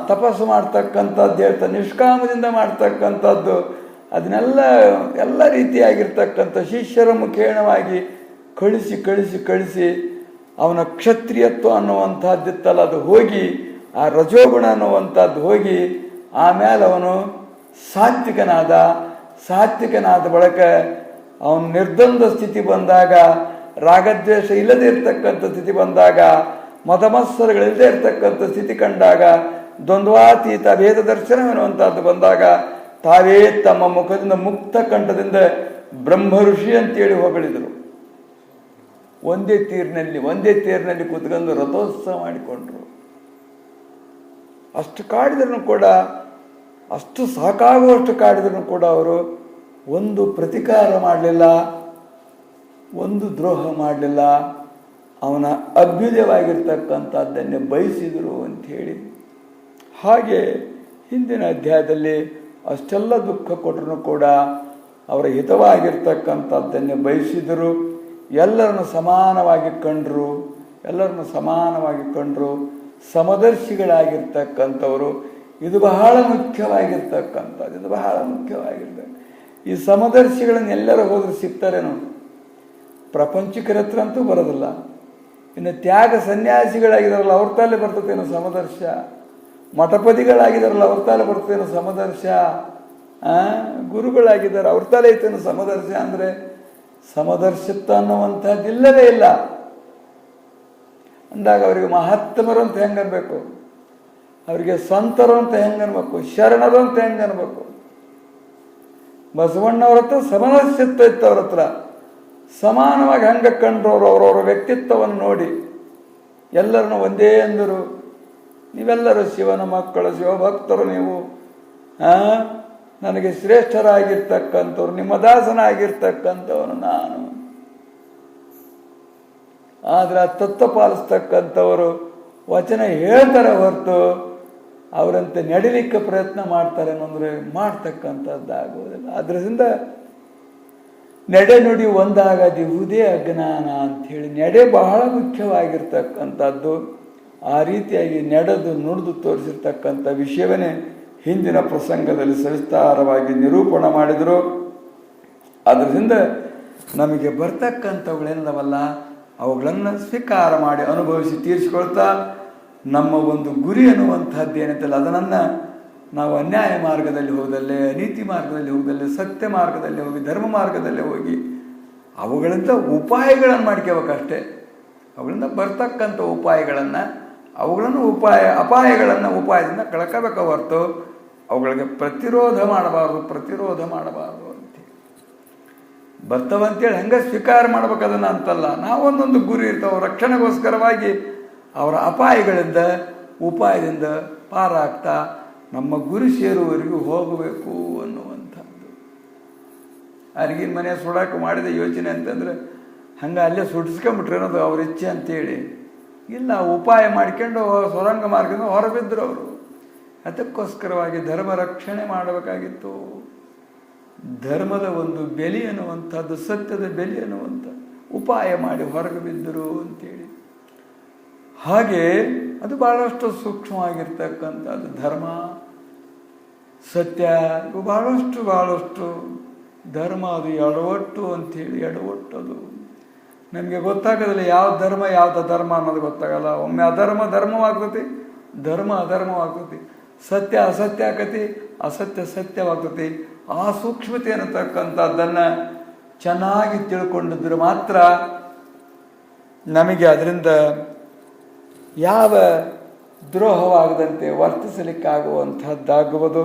ತಪಸ್ಸು ಮಾಡ್ತಕ್ಕಂಥದ್ದು ಹೇಳ್ತಾ, ನಿಷ್ಕಾಮದಿಂದ ಮಾಡ್ತಕ್ಕಂಥದ್ದು, ಎಲ್ಲ ರೀತಿಯಾಗಿರ್ತಕ್ಕಂಥ ಶಿಷ್ಯರ ಮುಖೇಣವಾಗಿ ಕಳಿಸಿ ಅವನ ಕ್ಷತ್ರಿಯತ್ವ ಅನ್ನುವಂಥದ್ದಿತ್ತಲ್ಲ ಅದು ಹೋಗಿ, ಆ ರಜೋಗುಣ ಅನ್ನುವಂಥದ್ದು ಹೋಗಿ, ಆಮೇಲೆ ಅವನು ಸಾತ್ವಿಕನಾದ ಬಳಿಕ ಅವನು ನಿರ್ದ್ವಂದ ಸ್ಥಿತಿ ಬಂದಾಗ, ರಾಗದ್ವೇಷ ಇಲ್ಲದೆ ಇರ್ತಕ್ಕಂಥ ಸ್ಥಿತಿ ಬಂದಾಗ, ಮತಮತ್ಸರಗಳಿಲ್ಲದೆ ಇರ್ತಕ್ಕಂಥ ಸ್ಥಿತಿ ಕಂಡಾಗ, ದ್ವಂದ್ವಾತೀತ ಭೇದ ದರ್ಶನವೆನ್ನುವಂಥದ್ದು ಬಂದಾಗ, ತಾವೇ ತಮ್ಮ ಮುಖದಿಂದ ಮುಕ್ತ ಕಂಠದಿಂದ ಬ್ರಹ್ಮ ಋಷಿ ಅಂತೇಳಿ ಹೊಗಳಿದರು. ಒಂದೇ ತೇರಿನಲ್ಲಿ ಕೂತ್ಕೊಂಡು ರಥೋತ್ಸವ ಮಾಡಿಕೊಂಡ್ರು. ಅಷ್ಟು ಕಾಡಿದ್ರು ಕೂಡ, ಅಷ್ಟು ಸಾಕಾಗುವಷ್ಟು ಕಾಡಿದ್ರು ಕೂಡ ಅವರು ಒಂದು ಪ್ರತಿಕಾರ ಮಾಡಲಿಲ್ಲ, ಒಂದು ದ್ರೋಹ ಮಾಡಲಿಲ್ಲ. ಅವನ ಅಭ್ಯುದಯವಾಗಿರ್ತಕ್ಕಂಥದ್ದನ್ನೇ ಬಯಸಿದರು ಅಂಥೇಳಿ. ಹಾಗೆ ಹಿಂದಿನ ಅಧ್ಯಾಯದಲ್ಲಿ ಅಷ್ಟೆಲ್ಲ ದುಃಖ ಕೊಟ್ಟರು ಕೂಡ ಅವರ ಹಿತವಾಗಿರ್ತಕ್ಕಂಥದ್ದನ್ನೇ ಬಯಸಿದರು. ಎಲ್ಲರನ್ನು ಸಮಾನವಾಗಿ ಕಂಡರು. ಸಮದರ್ಶಿಗಳಾಗಿರ್ತಕ್ಕಂಥವರು. ಇದು ಬಹಳ ಮುಖ್ಯವಾಗಿರ್ತಕ್ಕಂಥದ್ದು. ಈ ಸಮದರ್ಶಿಗಳನ್ನು ಎಲ್ಲರೂ ಹೋದ್ರೆ ಸಿಗ್ತಾರೇನೋ? ಪ್ರಪಂಚಿಕರ ಹತ್ರ ಅಂತೂ ಬರೋದಿಲ್ಲ. ಇನ್ನು ತ್ಯಾಗ ಸನ್ಯಾಸಿಗಳಾಗಿದಾರಲ್ಲ ಅವ್ರ ತಾಲೆ ಬರ್ತದೇನೋ ಸಮದರ್ಶ. ಮಠಪದಿಗಳಾಗಿದಾರಲ್ಲ ಅವ್ರ ತಾಲೆ ಬರ್ತೇನೋ ಸಮದರ್ಶ. ಗುರುಗಳಾಗಿದ್ದಾರೆ ಅವ್ರ ತಾಲೆ ಐತೇನೋ ಸಮದರ್ಶ. ಅಂದರೆ ಸಮದರ್ಶಿತ್ವ ಅನ್ನುವಂಥದ್ದು ಇಲ್ಲವೇ ಇಲ್ಲ. ಅಂದಾಗ ಅವರಿಗೆ ಮಹಾತ್ಮರು ಅಂತ ಹೆಂಗನ್ಬೇಕು, ಅವರಿಗೆ ಸಂತರು ಅಂತ ಹೆಂಗನ್ಬೇಕು, ಶರಣರು ಅಂತ ಹೆಂಗನ್ಬೇಕು. ಬಸವಣ್ಣವ್ರ ಹತ್ರ ಸಮದರ್ಶಿತ್ವ ಇತ್ತು. ಅವ್ರ ಹತ್ರ ಸಮಾನವಾಗಿ ಹಂಗೆ ಕಂಡ್ರವ್ರು. ಅವರವರ ವ್ಯಕ್ತಿತ್ವವನ್ನು ನೋಡಿ ಎಲ್ಲರನ್ನು ಒಂದೇ ಅಂದರು. ನೀವೆಲ್ಲರೂ ಶಿವನ ಮಕ್ಕಳು, ಶಿವಭಕ್ತರು ನೀವು. ನನಗೆ ಶ್ರೇಷ್ಠರಾಗಿರ್ತಕ್ಕಂಥವ್ರು, ನಿಮ್ಮ ದಾಸನಾಗಿರ್ತಕ್ಕಂಥವನು ನಾನು. ಆದರೆ ಆ ತತ್ವ ಪಾಲಿಸ್ತಕ್ಕಂಥವರು ವಚನ ಹೇಳ್ತಾರೆ ಹೊರತು ಅವರಂತೆ ನಡಿಲಿಕ್ಕೆ ಪ್ರಯತ್ನ ಮಾಡ್ತಾರೆ ಅನ್ನೋದ್ರೆ ಮಾಡ್ತಕ್ಕಂಥದ್ದಾಗುವುದಿಲ್ಲ. ಅದರಿಂದ ನಡೆ ನುಡಿ ಒಂದಾಗದಿರುವುದೇ ಅಜ್ಞಾನ ಅಂಥೇಳಿ ನಡೆ ಬಹಳ ಮುಖ್ಯವಾಗಿರ್ತಕ್ಕಂಥದ್ದು. ಆ ರೀತಿಯಾಗಿ ನಡೆದು ನುಡಿದು ತೋರಿಸಿರ್ತಕ್ಕಂಥ ವಿಷಯವನ್ನೇ ಹಿಂದಿನ ಪ್ರಸಂಗದಲ್ಲಿ ಸವಿಸ್ತಾರವಾಗಿ ನಿರೂಪಣೆ ಮಾಡಿದರು. ಅದರಿಂದ ನಮಗೆ ಬರ್ತಕ್ಕಂಥವುಗಳೇನದವಲ್ಲ ಅವುಗಳನ್ನು ಸ್ವೀಕಾರ ಮಾಡಿ ಅನುಭವಿಸಿ ತೀರಿಸಿಕೊಳ್ತಾ ನಮ್ಮ ಒಂದು ಗುರಿ ಅನ್ನುವಂಥದ್ದು ಏನಂತಲ್ಲ ಅದನ್ನು ನಾವು ಅನ್ಯಾಯ ಮಾರ್ಗದಲ್ಲಿ ಹೋಗದಲ್ಲೇ, ಅನೀತಿ ಮಾರ್ಗದಲ್ಲಿ ಹೋಗದಲ್ಲೇ, ಸತ್ಯ ಮಾರ್ಗದಲ್ಲಿ ಹೋಗಿ, ಧರ್ಮ ಮಾರ್ಗದಲ್ಲೇ ಹೋಗಿ ಅವುಗಳಿಂದ ಉಪಾಯಗಳನ್ನು ಮಾಡ್ಕೋಬೇಕಷ್ಟೇ. ಅವುಗಳಿಂದ ಬರ್ತಕ್ಕಂಥ ಅಪಾಯಗಳನ್ನು ಉಪಾಯದಿಂದ ಕಳ್ಕೋಬೇಕು ಹೊರತು ಅವುಗಳಿಗೆ ಪ್ರತಿರೋಧ ಮಾಡಬಾರ್ದು ಅಂತೇಳಿ ಬರ್ತವಂತೇಳಿ ಹಂಗೆ ಸ್ವೀಕಾರ ಮಾಡ್ಬೇಕದನ್ನು ಅಂತಲ್ಲ. ನಾವೊಂದೊಂದು ಗುರಿ ಇರ್ತಾವೆ. ರಕ್ಷಣೆಗೋಸ್ಕರವಾಗಿ ಅವರ ಉಪಾಯದಿಂದ ಪಾರಾಗ್ತಾ ನಮ್ಮ ಗುರಿ ಸೇರುವವರೆಗೂ ಹೋಗಬೇಕು ಅನ್ನುವಂಥದ್ದು. ಅರಿಗಿನ ಮನೆ ಸುಡಾಕು ಮಾಡಿದ ಯೋಚನೆ ಅಂತಂದರೆ ಹಂಗೆ ಅಲ್ಲೇ ಸುಡಿಸ್ಕೊಂಬಿಟ್ರೆ ಅನ್ನೋದು ಅವ್ರ ಇಚ್ಛೆ ಅಂತೇಳಿ ಇಲ್ಲ. ಉಪಾಯ ಮಾಡ್ಕೊಂಡು ಸೊರಂಗ ಮಾರ್ಗದಿಂದ ಹೊರಬಿದ್ದರು ಅವರು. ಅದಕ್ಕೋಸ್ಕರವಾಗಿ ಧರ್ಮ ರಕ್ಷಣೆ ಮಾಡಬೇಕಾಗಿತ್ತು. ಧರ್ಮದ ಒಂದು ಬೆಲೆ ಅನ್ನುವಂಥದ್ದು, ಸತ್ಯದ ಬೆಲೆ ಅನ್ನುವಂಥ ಉಪಾಯ ಮಾಡಿ ಹೊರಗೆ ಬಿದ್ದರು ಅಂತೇಳಿ. ಹಾಗೆ ಅದು ಬಹಳಷ್ಟು ಸೂಕ್ಷ್ಮವಾಗಿರ್ತಕ್ಕಂಥದ್ದು. ಧರ್ಮ ಸತ್ಯ ಇವು ಬಹಳಷ್ಟು ಧರ್ಮ ಅದು ಎಡವಟ್ಟು ಅಂಥೇಳಿ, ಎಡವಟ್ಟು ಅದು ನಮಗೆ ಗೊತ್ತಾಗೋದಿಲ್ಲ. ಯಾವ ಧರ್ಮ ಯಾವ್ದು ಧರ್ಮ ಅನ್ನೋದು ಗೊತ್ತಾಗಲ್ಲ. ಒಮ್ಮೆ ಅಧರ್ಮ ಧರ್ಮವಾಗ್ತತಿ, ಧರ್ಮ ಅಧರ್ಮವಾಗ್ತತಿ, ಸತ್ಯ ಅಸತ್ಯ ಆಕತಿ, ಅಸತ್ಯ ಸತ್ಯವಾಗ್ತತಿ. ಆ ಸೂಕ್ಷ್ಮತೆ ಅನ್ನತಕ್ಕಂಥದ್ದನ್ನು ಚೆನ್ನಾಗಿ ತಿಳ್ಕೊಂಡಿದ್ರೆ ಮಾತ್ರ ನಮಗೆ ಅದರಿಂದ ಯಾವ ದ್ರೋಹವಾಗದಂತೆ ವರ್ತಿಸಲಿಕ್ಕಾಗುವಂಥದ್ದಾಗುವುದು.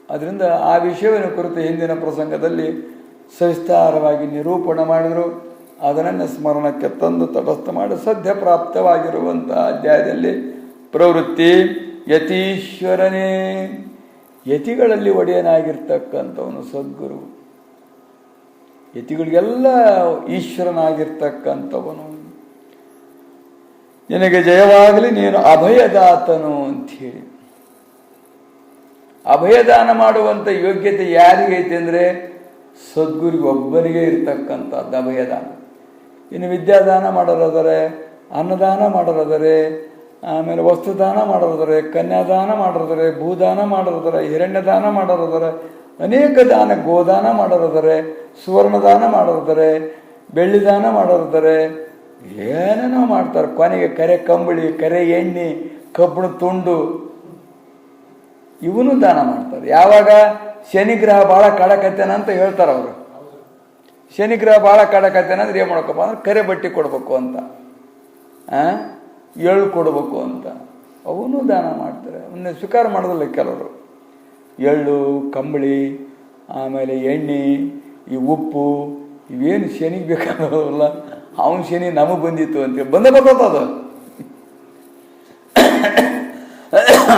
ಅದರಿಂದ ಆ ವಿಷಯವನ್ನು ಕುರಿತು ಹಿಂದಿನ ಪ್ರಸಂಗದಲ್ಲಿ ಸವಿಸ್ತಾರವಾಗಿ ನಿರೂಪಣೆ ಮಾಡಿದರು. ಅದನ್ನು ಸ್ಮರಣಕ್ಕೆ ತಂದು ತಟಸ್ಥ ಮಾಡಿ ಸದ್ಯ ಪ್ರಾಪ್ತವಾಗಿರುವಂಥ ಅಧ್ಯಾಯದಲ್ಲಿ ಪ್ರವೃತ್ತಿ ಯತೀಶ್ವರನೇ, ಯತಿಗಳಲ್ಲಿ ಒಡೆಯನಾಗಿರ್ತಕ್ಕಂಥವನು ಸದ್ಗುರು, ಯತಿಗಳಿಗೆಲ್ಲ ಈಶ್ವರನಾಗಿರ್ತಕ್ಕಂಥವನು. ನಿನಗೆ ಜಯವಾಗಲಿ, ನೀನು ಅಭಯದಾತನು ಅಂಥೇಳಿ. ಅಭಯದಾನ ಮಾಡುವಂಥ ಯೋಗ್ಯತೆ ಯಾರಿಗೈತೆ ಅಂದರೆ ಸದ್ಗುರಿಗೆ ಒಬ್ಬನಿಗೆ ಇರ್ತಕ್ಕಂಥದ್ದು ಅಭಯದಾನ. ಇನ್ನು ವಿದ್ಯಾದಾನ ಮಾಡೋರಾದರೆ, ಅನ್ನದಾನ ಮಾಡೋರಾದರೆ, ಆಮೇಲೆ ವಸ್ತುದಾನ ಮಾಡೋರಾದರೆ, ಕನ್ಯಾದಾನ ಮಾಡೋರಾದರೆ, ಭೂದಾನ ಮಾಡೋರಾದರೆ, ಹಿರಣ್ಯದಾನ ಮಾಡೋರಾದರೆ, ಅನೇಕ ದಾನ, ಗೋದಾನ ಮಾಡೋರಾದರೆ, ಸುವರ್ಣದಾನ ಮಾಡೋರಾದರೆ, ಬೆಳ್ಳಿದಾನ ಮಾಡೋರಾದರೆ, ಏನೇನೋ ಮಾಡ್ತಾರೆ. ಕೊನೆಗೆ ಕರೆ ಕಂಬಳಿ, ಕರೆ ಎಣ್ಣೆ, ಕಬ್ಬಿಣ ತುಂಡು ಇವನು ದಾನ ಮಾಡ್ತಾರೆ. ಯಾವಾಗ ಶನಿಗ್ರಹ ಭಾಳ ಕಾಡಕತ್ತೇನ ಅಂತ ಹೇಳ್ತಾರೆ ಅವರು. ಶನಿಗ್ರಹ ಭಾಳ ಕಾಡಕತ್ತೇನ ಅಂದ್ರೆ ಏನು ಮಾಡ್ಕಪ್ಪ ಅಂದ್ರೆ ಕರೆ ಬಟ್ಟೆ ಕೊಡ್ಬೇಕು ಅಂತ, ಎಳ್ಳು ಕೊಡಬೇಕು ಅಂತ ಅವನು ದಾನ ಮಾಡ್ತಾರೆ. ಅವನ್ನ ಸ್ವೀಕಾರ ಮಾಡೋದಿಲ್ಲ ಕೆಲವರು. ಎಳ್ಳು, ಕಂಬಳಿ, ಆಮೇಲೆ ಎಣ್ಣೆ, ಈ ಉಪ್ಪು ಇವೇನು ಶನಿಗೆ ಬೇಕಾಗಲ್ಲ. ಅವನ ಶನಿ ನಮಗೆ ಬಂದಿತ್ತು ಅಂತೇಳಿ ಬರ್ತದ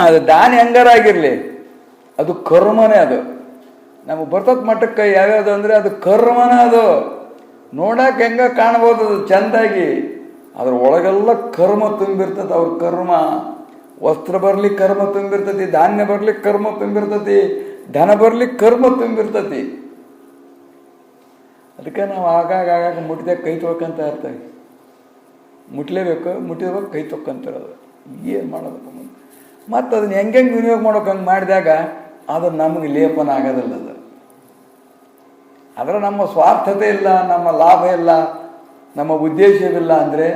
ಅದು ದಾನಿ ಹೆಂಗಾರಾಗಿರ್ಲಿ, ಅದು ಕರ್ಮನೇ. ಅದು ನಮಗೆ ಬರ್ತದ ಮಟ್ಟಕ್ಕೆ ಯಾವ್ಯಾವುದು ಅಂದರೆ ಅದು ಕರ್ಮನ. ಅದು ನೋಡಕ್ಕೆ ಹೆಂಗ ಕಾಣ್ಬೋದು ಅದು ಚೆಂದಾಗಿ, ಅದ್ರ ಒಳಗೆಲ್ಲ ಕರ್ಮ ತುಂಬಿರ್ತದೆ. ಅವ್ರ ಕರ್ಮ, ವಸ್ತ್ರ ಬರ್ಲಿಕ್ಕೆ ಕರ್ಮ ತುಂಬಿರ್ತತಿ, ಧಾನ್ಯ ಬರ್ಲಿಕ್ಕೆ ಕರ್ಮ ತುಂಬಿರ್ತತಿ, ಧನ ಬರ್ಲಿಕ್ಕೆ ಕರ್ಮ ತುಂಬಿರ್ತತಿ. ಅದಕ್ಕೆ ನಾವು ಆಗಾಗ ಮುಟ್ಟಿದಾಗ ಕೈ ತೊಳ್ಕೊಂತ ಇರ್ತೀವಿ. ಮುಟ್ಲೇಬೇಕು, ಮುಟ್ಟಿರ್ಬೇಕು, ಕೈ ತೊಕ್ಕೊಂತಿರೋದು. ಏನು ಮಾಡೋದಪ್ಪ ಮುಂದೆ ಮತ್ತು ಅದನ್ನ ಹೆಂಗೆ ವಿನಿಯೋಗ ಮಾಡೋಕೆ ಹಂಗೆ ಮಾಡಿದಾಗ ಅದು ನಮಗೆ ಲೇಪನ ಆಗೋದಿಲ್ಲ. ಅದರ ನಮ್ಮ ಸ್ವಾರ್ಥತೆ ಇಲ್ಲ, ನಮ್ಮ ಲಾಭ ಇಲ್ಲ, ನಮ್ಮ ಉದ್ದೇಶವಿಲ್ಲ ಅಂದರೆ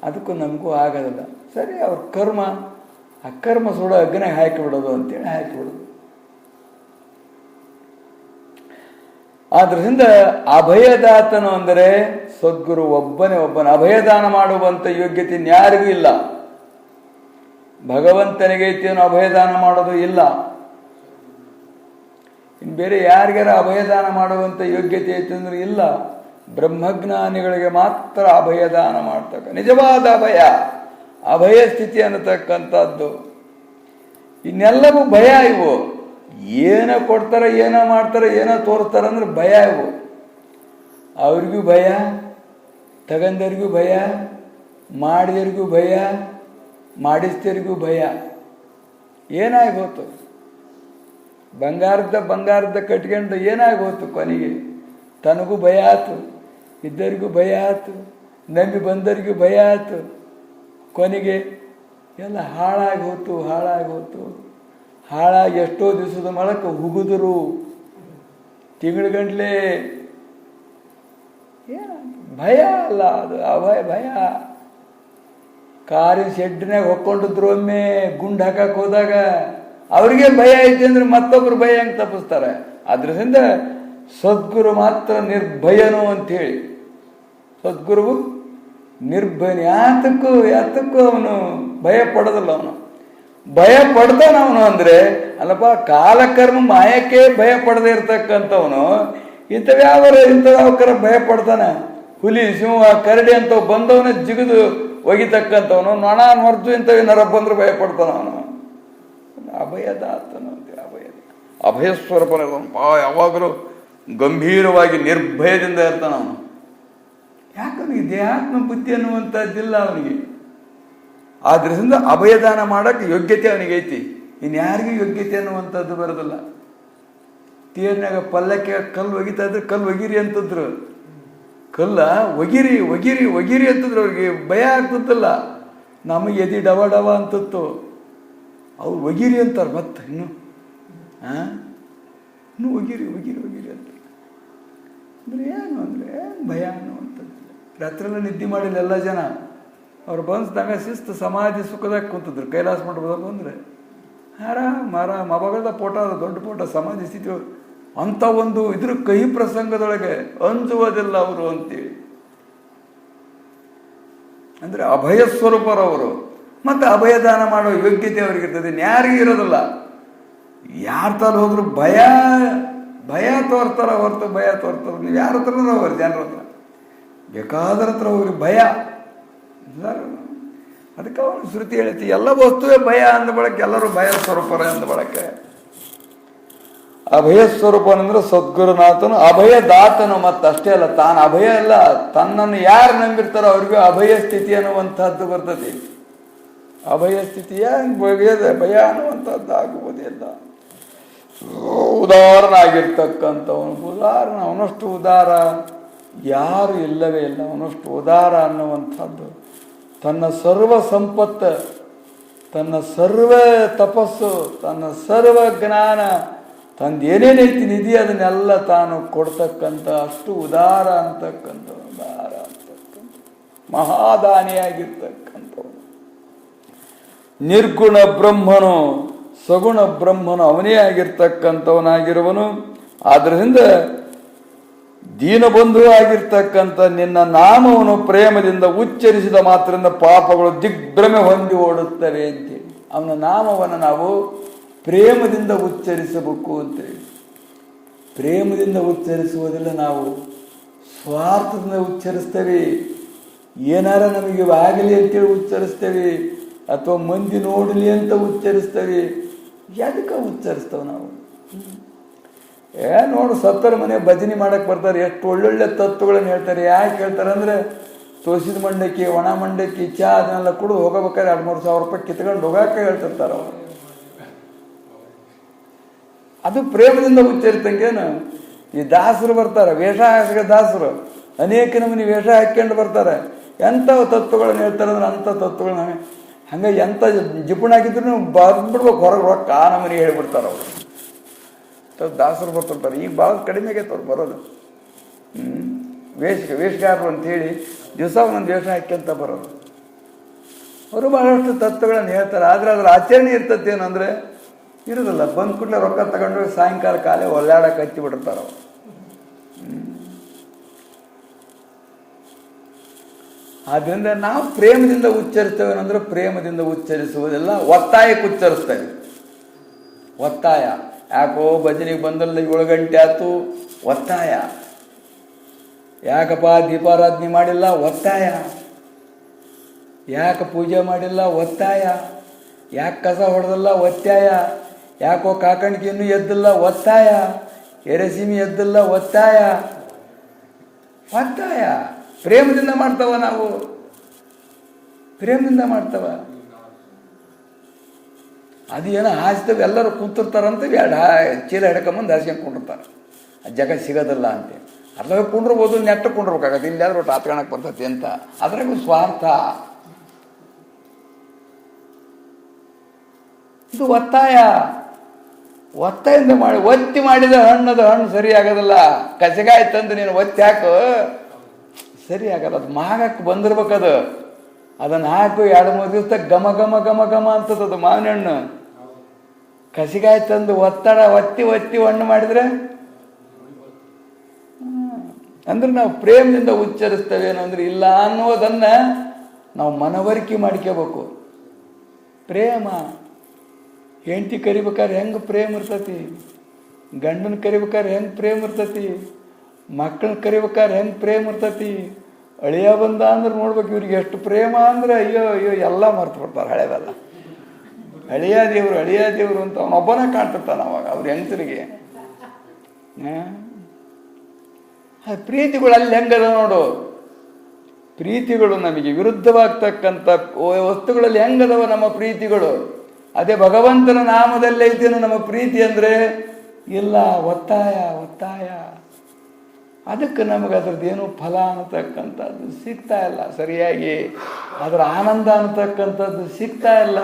ಅದಕ್ಕೂ ನಮಗೂ ಆಗೋದಿಲ್ಲ. ಸರಿ, ಅವ್ರ ಕರ್ಮ, ಆ ಕರ್ಮ ಸುಡೋ ಅಗ್ನಿಗೆ ಹಾಕಿಬಿಡೋದು ಅಂತೇಳಿ ಹಾಕಿಬಿಡೋದು. ಆದ್ರಿಂದ ಅಭಯದಾತನು ಅಂದರೆ ಸದ್ಗುರು ಒಬ್ಬನೇ ಒಬ್ಬನ. ಅಭಯದಾನ ಮಾಡುವಂಥ ಯೋಗ್ಯತೆ ಇನ್ಯಾರಿಗೂ ಇಲ್ಲ. ಭಗವಂತನಿಗೆ ಐತೇನು ಅಭಯದಾನ ಮಾಡೋದು ಇಲ್ಲ. ಇನ್ನು ಬೇರೆ ಯಾರಿಗಾರ ಅಭಯದಾನ ಮಾಡುವಂಥ ಯೋಗ್ಯತೆ ಐತೆ ಅಂದ್ರೆ ಇಲ್ಲ. ಬ್ರಹ್ಮಜ್ಞಾನಿಗಳಿಗೆ ಮಾತ್ರ ಅಭಯದಾನ ಮಾಡ್ತಕ್ಕ ನಿಜವಾದ ಅಭಯ ಸ್ಥಿತಿ ಅನ್ನತಕ್ಕಂಥದ್ದು. ಇನ್ನೆಲ್ಲವೂ ಭಯ. ಇವು ಏನೋ ಕೊಡ್ತಾರೆ, ಏನೋ ಮಾಡ್ತಾರೆ, ಏನೋ ತೋರಿಸ್ತಾರೆ ಅಂದ್ರೆ ಭಯ. ಇವು ಅವ್ರಿಗೂ ಭಯ, ತಗಂದರಿಗೂ ಭಯ, ಮಾಡಿದರಿಗೂ ಭಯ, ಮಾಡಿಸ್ದರಿಗೂ ಭಯ. ಏನಾಗಿ ಹೋತು ಬಂಗಾರದ ಕಟ್ಕೊಂಡು ಏನಾಗಿ ಹೋತು ಕೊನೆಗೆ ತನಗೂ ಭಯ ಆಯ್ತು, ಇದ್ದರಿಗೂ ಭಯ ಆಯ್ತು, ನಂಬಿ ಬಂದರಿಗೂ ಭಯ ಆಯ್ತು. ಕೊನೆಗೆ ಎಲ್ಲ ಹಾಳಾಗಿ ಹೋತು. ಹಾಳಾಗಿ ಎಷ್ಟೋ ದಿವಸದ ಮೊಳಕ್ಕೆ ಹುಗಿದ್ರು ತಿಂಗಳುಗಂಟ್ಲೆ. ಭಯ ಅಲ್ಲ ಅದು, ಭಯ. ಕಾರಿನ ಶೆಡ್ನಾಗ ಹೊಕ್ಕೊಂಡಿದ್ರು ಒಮ್ಮೆ ಗುಂಡು ಹಾಕಕ್ಕೆ ಹೋದಾಗ ಅವ್ರಿಗೆ ಭಯ ಐತಿ ಅಂದ್ರೆ ಮತ್ತೊಬ್ರು ಭಯ ಹೆಂಗೆ ತಪ್ಪಿಸ್ತಾರೆ. ಅದರಿಂದ ಸದ್ಗುರು ಮಾತ್ರ ನಿರ್ಭಯನು ಅಂಥೇಳಿ. ಸದ್ಗುರುವು ನಿರ್ಭಯನು. ಯಾತಕ್ಕೂ ಅವನು ಭಯ ಪಡೋದಿಲ್ಲ. ಅವನು ಭಯ ಪಡ್ತಾನ ಅವನು ಅಂದರೆ ಅಲ್ಲಪ್ಪ, ಕಾಲಕರ್ಮ ಮಾಯಕ್ಕೆ ಭಯ ಪಡದೆ ಇರ್ತಕ್ಕಂಥವನು ಇಂಥವ್ಯಾವಕರ ಭಯ ಪಡ್ತಾನೆ. ಹುಲಿ, ಸಿಂಹ, ಕರಡಿ ಅಂತವ್ ಬಂದವನ ಜಿಗಿದು ಒಗಿತಕ್ಕಂಥವನು. ನೊಣ, ನೊರ್ಜು ಇಂಥವೇನಾರ ಬಂದ್ರೆ ಭಯ ಪಡ್ತಾನ ಅವನು. ಅಭಯದಾತನು ಅಂತ ಅಭಯಸ್ವರೂಪನ ಯಾವಾಗಲೂ ಗಂಭೀರವಾಗಿ ನಿರ್ಭಯದಿಂದ ಇರ್ತಾನ ಅವನು. ಯಾಕಂದ್ರೆ ದೇಹಾತ್ಮ ಬುದ್ಧಿ ಅನ್ನುವಂಥದ್ದಿಲ್ಲ ಅವನಿಗೆ. ಆದ್ರಿಂದ ಅಭಯದಾನ ಮಾಡಕ್ಕೆ ಯೋಗ್ಯತೆ ಅವನಿಗೆ ಐತಿ. ಇನ್ಯಾರಿಗೂ ಯೋಗ್ಯತೆ ಅನ್ನುವಂಥದ್ದು ಬರೋದಿಲ್ಲ. ತೇರಿನಾಗ ಪಲ್ಲಕ್ಕೆ ಕಲ್ಲು ಒಗಿತಾ ಇದ್ರೆ ಕಲ್ಲು ಒಗಿರಿ ಅಂತಂದ್ರು. ಕಲ್ಲ ಒಗಿರಿ ಒಗಿರಿ ಒಗಿರಿ ಅಂತಂದ್ರು. ಅವ್ರಿಗೆ ಭಯ ಆಗ್ತದಲ್ಲ, ನಮಗೆ ಎದಿ ಡವ ಡವ ಅಂತತ್ತು. ಅವ್ರು ಒಗಿರಿ ಅಂತಾರೆ. ಮತ್ತೆ ಇನ್ನು ಇನ್ನು ಒಗಿರಿ ಒಗಿರಿ ಒಗಿರಿ ಅಂತ ಅಂದರೆ ಏನು ಅಂದರೆ ಭಯ ಅನ್ನುವಂಥದ್ದು. ರಾತ್ರಿಯೆಲ್ಲ ನಿದ್ದೆ ಮಾಡಿಲ್ಲ ಎಲ್ಲ ಜನ. ಅವ್ರು ಬಂದಾಗ ಶಿಸ್ತು ಸಮಾಧಿ ಸುಖದಾಗ ಕುಂತಿದ್ರು. ಕೈಲಾಸ ಮಠದಾಗ ಬಂದರೆ ಆರಾಮ್ ಅವಾಗದ ಫೋಟೋ, ಅದು ದೊಡ್ಡ ಫೋಟೋ, ಸಮಾಧಿ ಸ್ಥಿತಿ. ಅಂಥ ಒಂದು ಇದ್ರ ಕಹಿ ಪ್ರಸಂಗದೊಳಗೆ ಅಂಜುವುದಿಲ್ಲ ಅವರು ಅಂತೇಳಿ. ಅಂದರೆ ಅಭಯ ಸ್ವರೂಪರವರು. ಮತ್ತು ಅಭಯದಾನ ಮಾಡೋ ಯೋಗ್ಯತೆ ಅವ್ರಿಗಿರ್ತದೆ, ಯಾರಿಗೂ ಇರೋದಿಲ್ಲ. ಯಾರ ತರ ಹೋದ್ರು ಭಯ ತೋರ್ತಾರ ಹೊರತು ಭಯ ತೋರ್ತಾರ. ನೀವು ಯಾರ ಹತ್ರನೂ ಹೋಗ್ರಿ, ಜನರ ಹತ್ರ ಬೇಕಾದ್ರ ಹತ್ರ ಹೋಗ್ರಿ, ಭಯ. ಅದಕ್ಕೆ ಅವನು ಶ್ರುತಿ ಹೇಳ್ತಿ ಎಲ್ಲ ವಸ್ತುವೇ ಭಯ ಅಂದ ಬಳಕೆ, ಎಲ್ಲರೂ ಭಯ ಸ್ವರೂಪರ ಅಂದ ಬಳಕೆ. ಅಭಯ ಸ್ವರೂಪನಂದ್ರೆ ಸದ್ಗುರುನಾಥನು ಅಭಯ ದಾತನು. ಮತ್ತಷ್ಟೇ ಅಲ್ಲ, ತಾನು ಅಭಯ ಅಲ್ಲ, ತನ್ನನ್ನು ಯಾರು ನಂಬಿರ್ತಾರೋ ಅವ್ರಿಗೂ ಅಭಯ ಸ್ಥಿತಿ ಅನ್ನುವಂಥದ್ದು ಬರ್ತದೆ. ಅಭಯ ಸ್ಥಿತಿಯ ಭಯ ಅನ್ನುವಂಥದ್ದು ಆಗುವುದಿಲ್ಲ. ಉದಾರನಾಗಿರ್ತಕ್ಕಂಥವನು ಅವನಷ್ಟು ಉದಾರ ಯಾರು ಇಲ್ಲವೇ ಇಲ್ಲ. ಅವನಷ್ಟು ಉದಾರ ಅನ್ನುವಂಥದ್ದು ತನ್ನ ಸರ್ವ ಸಂಪತ್ತು, ತನ್ನ ಸರ್ವ ತಪಸ್ಸು, ತನ್ನ ಸರ್ವ ಜ್ಞಾನ, ತಂದು ಏನೇನೈತಿ ನಿಧಿ ಅದನ್ನೆಲ್ಲ ತಾನು ಕೊಡ್ತಕ್ಕಂಥ ಅಷ್ಟು ಉದಾರ ಅಂತಕ್ಕಂಥ ಮಹಾದಾನಿಯಾಗಿರ್ತಕ್ಕಂಥವನು. ನಿರ್ಗುಣ ಬ್ರಹ್ಮನು ಸಗುಣ ಬ್ರಹ್ಮನು ಅವನೇ ಆಗಿರ್ತಕ್ಕಂಥವನಾಗಿರುವನು. ಆದ್ದರಿಂದ ದೀನಬಂಧು ಆಗಿರ್ತಕ್ಕಂಥ ನಿನ್ನ ನಾಮವನ್ನು ಪ್ರೇಮದಿಂದ ಉಚ್ಚರಿಸಿದ ಮಾತ್ರದಿಂದ ಪಾಪಗಳು ದಿಗ್ಭ್ರಮೆ ಹೊಂದಿ ಓಡುತ್ತವೆ ಅಂತೇಳಿ. ಅವನ ನಾಮವನ್ನು ನಾವು ಪ್ರೇಮದಿಂದ ಉಚ್ಚರಿಸಬೇಕು ಅಂತೇಳಿ. ಪ್ರೇಮದಿಂದ ಉಚ್ಚರಿಸುವುದಿಲ್ಲ, ನಾವು ಸ್ವಾರ್ಥದಿಂದ ಉಚ್ಚರಿಸ್ತೇವೆ. ಏನಾರ ನಮಗೆ ಆಗಲಿ ಅಂತೇಳಿ ಉಚ್ಚರಿಸ್ತೇವೆ, ಅಥವಾ ಮಂದಿ ನೋಡಲಿ ಅಂತ ಉಚ್ಚರಿಸ್ತೇವೆ. ಯಾದಕ್ಕೆ ಉಚ್ಚರಿಸ್ತೇವೆ ನಾವು? ನೋಡು, ಸತ್ತರ ಮನೆ ಭಜನೆ ಮಾಡಕ್ಕೆ ಬರ್ತಾರೆ, ಎಷ್ಟು ಒಳ್ಳೊಳ್ಳೆ ತತ್ವಗಳನ್ನು ಹೇಳ್ತಾರೆ. ಯಾಕೆ ಹೇಳ್ತಾರೆ ಅಂದರೆ, ತೋಸಿದ ಮಂಡಕ್ಕಿ, ಒಣ ಮಂಡಕ್ಕಿ, ಚಾ ಅದನ್ನೆಲ್ಲ ಕೂಡ ಹೋಗಬೇಕಾದ್ರೆ 2-3 ಸಾವಿರ ರೂಪಾಯಿ ಕಿತ್ಕೊಂಡು ಹೋಗಕ್ಕೆ ಹೇಳ್ತಿರ್ತಾರೆ ಅವರು. ಅದು ಪ್ರೇಮದಿಂದ ಉಚ್ಚರಿತಂಗೇನು. ಈ ದಾಸರು ಬರ್ತಾರೆ, ವೇಷ ಹಾಕಿದ ದಾಸರು ಅನೇಕ ನಮೂನಿ ವೇಷ ಹಾಕ್ಕೊಂಡು ಬರ್ತಾರೆ. ಎಂಥ ತತ್ವಗಳನ್ನು ಹೇಳ್ತಾರೆ ಅಂದ್ರೆ ಅಂಥ ತತ್ವಗಳನ್ನ ಹಂಗೆ ಎಂಥ ಜಿಪುಣಾಗಿದ್ರು ಬರ್ಬಿಡ್ಬೇಕು ಹೊರಗೆ ರೊಕ್ಕ ಆ ನಮೂನಿ ಹೇಳ್ಬಿಡ್ತಾರೆ ಅವರು. ದಾಸರು ಬರ್ತಿರ್ತಾರೆ. ಈಗ ಭಾಳ ಕಡಿಮೆಗೆ ಅವ್ರು ಬರೋದು. ವೇಷಗಾರರು ಅಂತೇಳಿ ದಿವಸ ಒಂದೊಂದು ವೇಷ ಹಾಕ್ಯಂತ ಬರೋದು. ಅವರು ಬಹಳಷ್ಟು ತತ್ವಗಳನ್ನು ಹೇಳ್ತಾರೆ. ಆದರೆ ಅದರ ಆಚರಣೆ ಇರ್ತತಿ ಏನಂದರೆ ಇರೋದಿಲ್ಲ. ಬಂದ ಕೂಡಲೇ ರೊಕ್ಕ ತಗೊಂಡು ಸಾಯಂಕಾಲ ಕಾಲೇ ಒಳ್ಳಾಡಕ್ಕೆ ಹಚ್ಚಿ ಬಿಡ್ತಾರೆ ಅವರು. ಆದ್ದರಿಂದ ನಾವು ಪ್ರೇಮದಿಂದ ಉಚ್ಚರಿಸ್ತೇವೆ ಏನಂದ್ರೆ, ಪ್ರೇಮದಿಂದ ಉಚ್ಚರಿಸುವುದಿಲ್ಲ, ಒತ್ತಾಯಕ್ಕೆ ಉಚ್ಚರಿಸ್ತೇವೆ. ಒತ್ತಾಯ, ಯಾಕೋ ಭಜನೆಗೆ ಬಂದಲ್ಲ 7 ಗಂಟೆ ಆಯ್ತು, ಒತ್ತಾಯ. ಯಾಕಪ್ಪ ದೀಪಾರಾಧನೆ ಮಾಡಿಲ್ಲ, ಒತ್ತಾಯ. ಯಾಕೆ ಪೂಜೆ ಮಾಡಿಲ್ಲ, ಒತ್ತಾಯ. ಯಾಕೆ ಕಸ ಹೊಡೆದಲ್ಲ, ಒತ್ತಾಯ. ಯಾಕೋ ಕಾಕಣಿಕೆ ಇನ್ನೂ ಎದ್ದಿಲ್ಲ, ಒತ್ತಾಯ. ಎರೆಸೀಮಿ ಎದ್ದಿಲ್ಲ, ಒತ್ತಾಯ. ಒತ್ತಾಯ ಪ್ರೇಮದಿಂದ ಮಾಡ್ತವ, ನಾವು ಪ್ರೇಮದಿಂದ ಮಾಡ್ತವ. ಅದು ಏನೋ ಹಾಸ್ತೇವೆ, ಎಲ್ಲರೂ ಕೂತಿರ್ತಾರಂತ ಚೀಲ ಹಿಡ್ಕೊಂಬಂದು ಹಾಸ್ಕೊಂಡು ಕುಂಡಿರ್ತಾರೆ. ಜಾಗ ಸಿಗೋದಿಲ್ಲ ಅಂತ ಅದ್ರಾಗ ಕುಂಡ್ರಬೋದು, ನೆಟ್ಟ ಕುಂಡ್ರಬೇಕಾಗತ್ತೆ. ಇಲ್ಲಾದ್ರೂ ಒಟ್ಟು ಆತ್ಕೊಳಕ್ಕೆ ಬರ್ತೈತಿ ಅಂತ. ಅದ್ರಾಗೂ ಸ್ವಾರ್ಥ. ಇದು ಒತ್ತಾಯ. ಒತ್ತಾಯಿಂದ ಮಾಡಿ ಒತ್ತಿ ಮಾಡಿದ ಹಣ್ಣದು ಹಣ್ಣು ಸರಿ ಆಗೋದಿಲ್ಲ. ಕಸಗಾಯಿ ತಂದು ನೀನು ಒತ್ತಿ ಹಾಕು, ಸರಿ ಆಗಲ್ಲ. ಅದು ಮಾಗಕ್ಕೆ ಬಂದಿರ್ಬೇಕದು. ಅದನ್ನು ಹಾಕು 2-3 ದಿವಸ ಘಮ ಘಮ ಘಮ ಘಮ ಅಂತದದು ಮಾವಿನ ಹಣ್ಣು. ಕಸಿಗಾಯಿ ತಂದು ಒತ್ತಿ ಹಣ್ಣು ಮಾಡಿದ್ರೆ ಅಂದ್ರೆ ನಾವು ಪ್ರೇಮದಿಂದ ಉಚ್ಚರಿಸ್ತೇವೆ. ಏನಂದ್ರೆ ಇಲ್ಲ ಅನ್ನೋದನ್ನ ನಾವು ಮನವರಿಕೆ ಮಾಡ್ಕೋಬೇಕು. ಪ್ರೇಮ ಹೆಂಡತಿ ಕರಿಬೇಕಾದ್ರೆ ಹೆಂಗೆ ಪ್ರೇಮ ಇರ್ತತಿ, ಗಂಡನ ಕರಿಬೇಕಾದ್ರೆ ಹೆಂಗೆ ಪ್ರೇಮ ಇರ್ತತಿ, ಮಕ್ಕಳನ್ನ ಕರಿಬೇಕಾದ್ರೆ ಹೆಂಗೆ ಪ್ರೇಮ ಇರ್ತತಿ. ಅಳಿಯ ಬಂದ ಅಂದ್ರೆ ನೋಡ್ಬೇಕು ಇವ್ರಿಗೆ ಎಷ್ಟು ಪ್ರೇಮ ಅಂದ್ರೆ ಅಯ್ಯೋ ಎಲ್ಲ ಮರ್ತು ಬಿಡ್ತಾರೆ. ಹಳೆವೆಲ್ಲ ಅಳಿಯ ದೇವರು ಅಂತ ಅವನೊಬ್ಬನೇ ಕಾಣ್ತಿರ್ತಾನೆ ಅವಾಗ ಅವ್ರ ಹೆಂಗಸರಿಗೆ. ಪ್ರೀತಿಗಳು ಅಲ್ಲಿ ಹೆಂಗದ ನೋಡು. ಪ್ರೀತಿಗಳು ನಮಗೆ ವಿರುದ್ಧವಾಗ್ತಕ್ಕಂಥ ವಸ್ತುಗಳಲ್ಲಿ ಹೆಂಗದವ ನಮ್ಮ ಪ್ರೀತಿಗಳು. ಅದೇ ಭಗವಂತನ ನಾಮದಲ್ಲಿ ಐತೇನು ನಮ್ಮ ಪ್ರೀತಿ ಅಂದರೆ ಇಲ್ಲ, ಒತ್ತಾಯ ಒತ್ತಾಯ. ಅದಕ್ಕೆ ನಮಗೆ ಅದ್ರದ್ದೇನು ಫಲ ಅನ್ನತಕ್ಕಂಥದ್ದು ಸಿಗ್ತಾ ಇಲ್ಲ ಸರಿಯಾಗಿ. ಅದರ ಆನಂದ ಅನ್ನತಕ್ಕಂಥದ್ದು ಸಿಗ್ತಾ ಇಲ್ಲ.